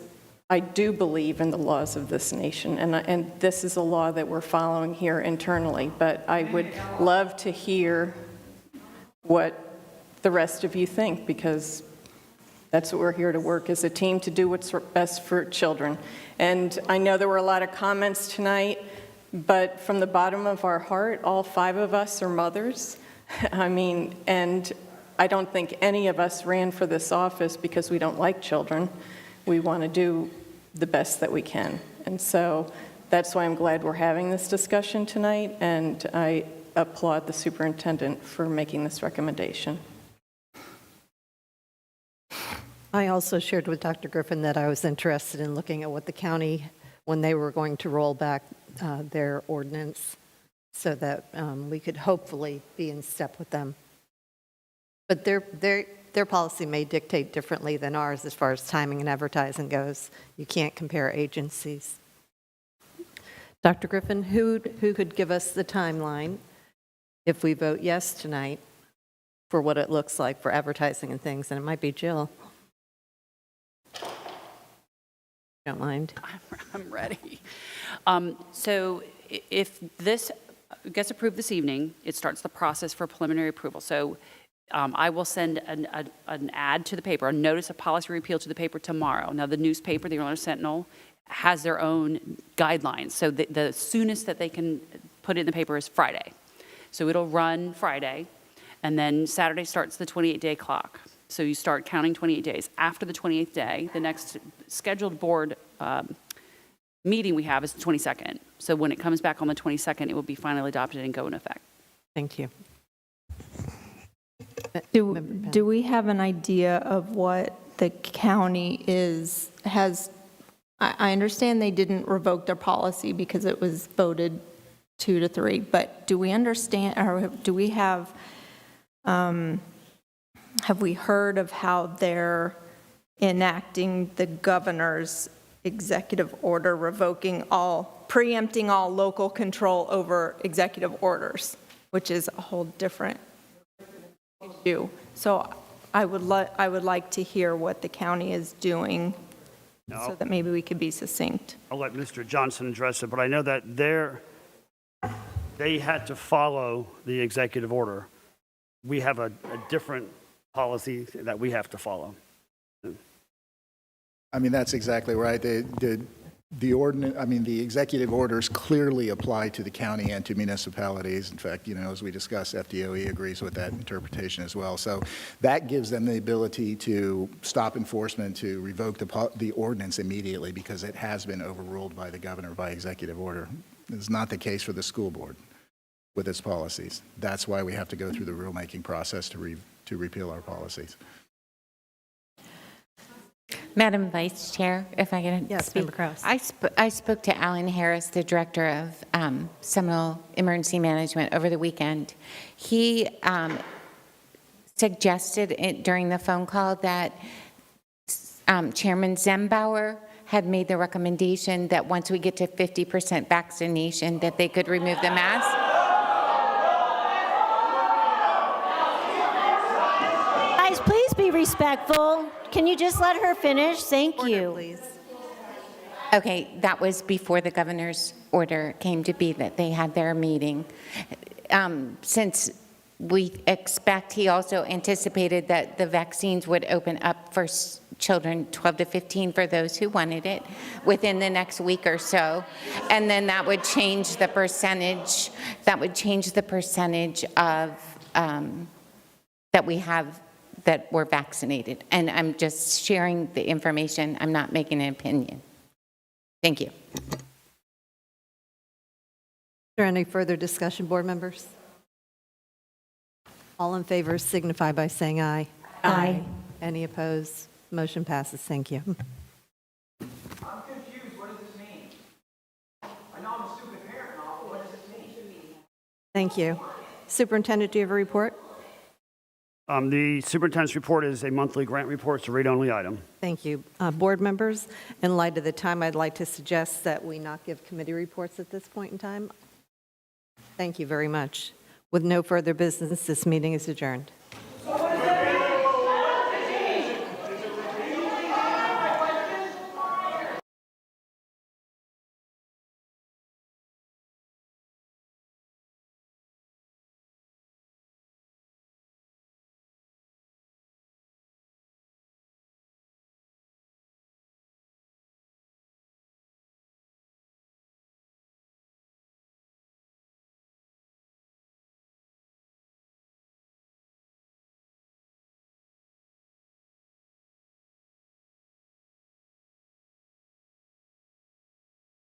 I do believe in the laws of this nation, and this is a law that we're following here internally, but I would love to hear what the rest of you think, because that's what we're here to work as a team to do what's best for children. And I know there were a lot of comments tonight, but from the bottom of our heart, all 5 of us are mothers. I mean, and I don't think any of us ran for this office because we don't like children. We want to do the best that we can. And so that's why I'm glad we're having this discussion tonight, and I applaud the superintendent for making this recommendation. I also shared with Dr. Griffin that I was interested in looking at what the county, when they were going to roll back their ordinance, so that we could hopefully be in step with them. But their policy may dictate differently than ours as far as timing and advertising goes. You can't compare agencies. Dr. Griffin, who could give us the timeline if we vote yes tonight for what it looks like for advertising and things? And it might be Jill. Don't mind. I'm ready. So if this gets approved this evening, it starts the process for preliminary approval. So I will send an ad to the paper, a notice of policy repeal to the paper tomorrow. Now, the newspaper, the Orlando Sentinel, has their own guidelines. So the soonest that they can put it in the paper is Friday. So it'll run Friday, and then Saturday starts the 28-day clock. So you start counting 28 days. After the 28th day, the next scheduled board meeting we have is the 22nd. So when it comes back on the 22nd, it will be finally adopted and go in effect. Thank you. Do we have an idea of what the county has? I understand they didn't revoke their policy because it was voted 2-3, but do we understand, or do we have we heard of how they're enacting the governor's executive order preempting all local control over executive orders, which is a whole different issue? So I would like to hear what the county is doing so that maybe we could be succinct. I'll let Mr. Johnson address it, but I know that they had to follow the executive order. We have a different policy that we have to follow. I mean, that's exactly right. The ordinance, I mean, the executive orders clearly apply to the county and to municipalities. In fact, as we discussed, FDOE agrees with that interpretation as well. So that gives them the ability to stop enforcement, to revoke the ordinance immediately because it has been overruled by the governor by executive order. It's not the case for the school board with its policies. That's why we have to go through the rulemaking process to repeal our policies. Madam Vice Chair, if I can Yes, speak. Member Krause. I spoke to Alan Harris, the Director of Seminole Emergency Management, over the weekend. He suggested during the phone call that Chairman Zembauer had made the recommendation that once we get to 50% vaccination, that they could remove the mask. Guys, please be respectful. Can you just let her finish? Thank you. Please. Okay, that was before the governor's order came to be, that they had their meeting. Since we expect, he also anticipated that the vaccines would open up for children 12 to 15 for those who wanted it within the next week or so. And then that would change the percentage, of that we have that were vaccinated. And I'm just sharing the information. I'm not making an opinion. Thank you. Is there any further discussion, board members? All in favor signify by saying aye. Aye. Any opposed? Motion passes. Thank you. I'm confused. What does this mean? I know I'm a stupid parent and all, but what does this mean? Thank you. Superintendent, do you have a report? The superintendent's report is a monthly grant report. It's a read-only item. Thank you. Board members, in light of the time, I'd like to suggest that we not give committee reports at this point in time. Thank you very much. With no further business, this meeting is adjourned.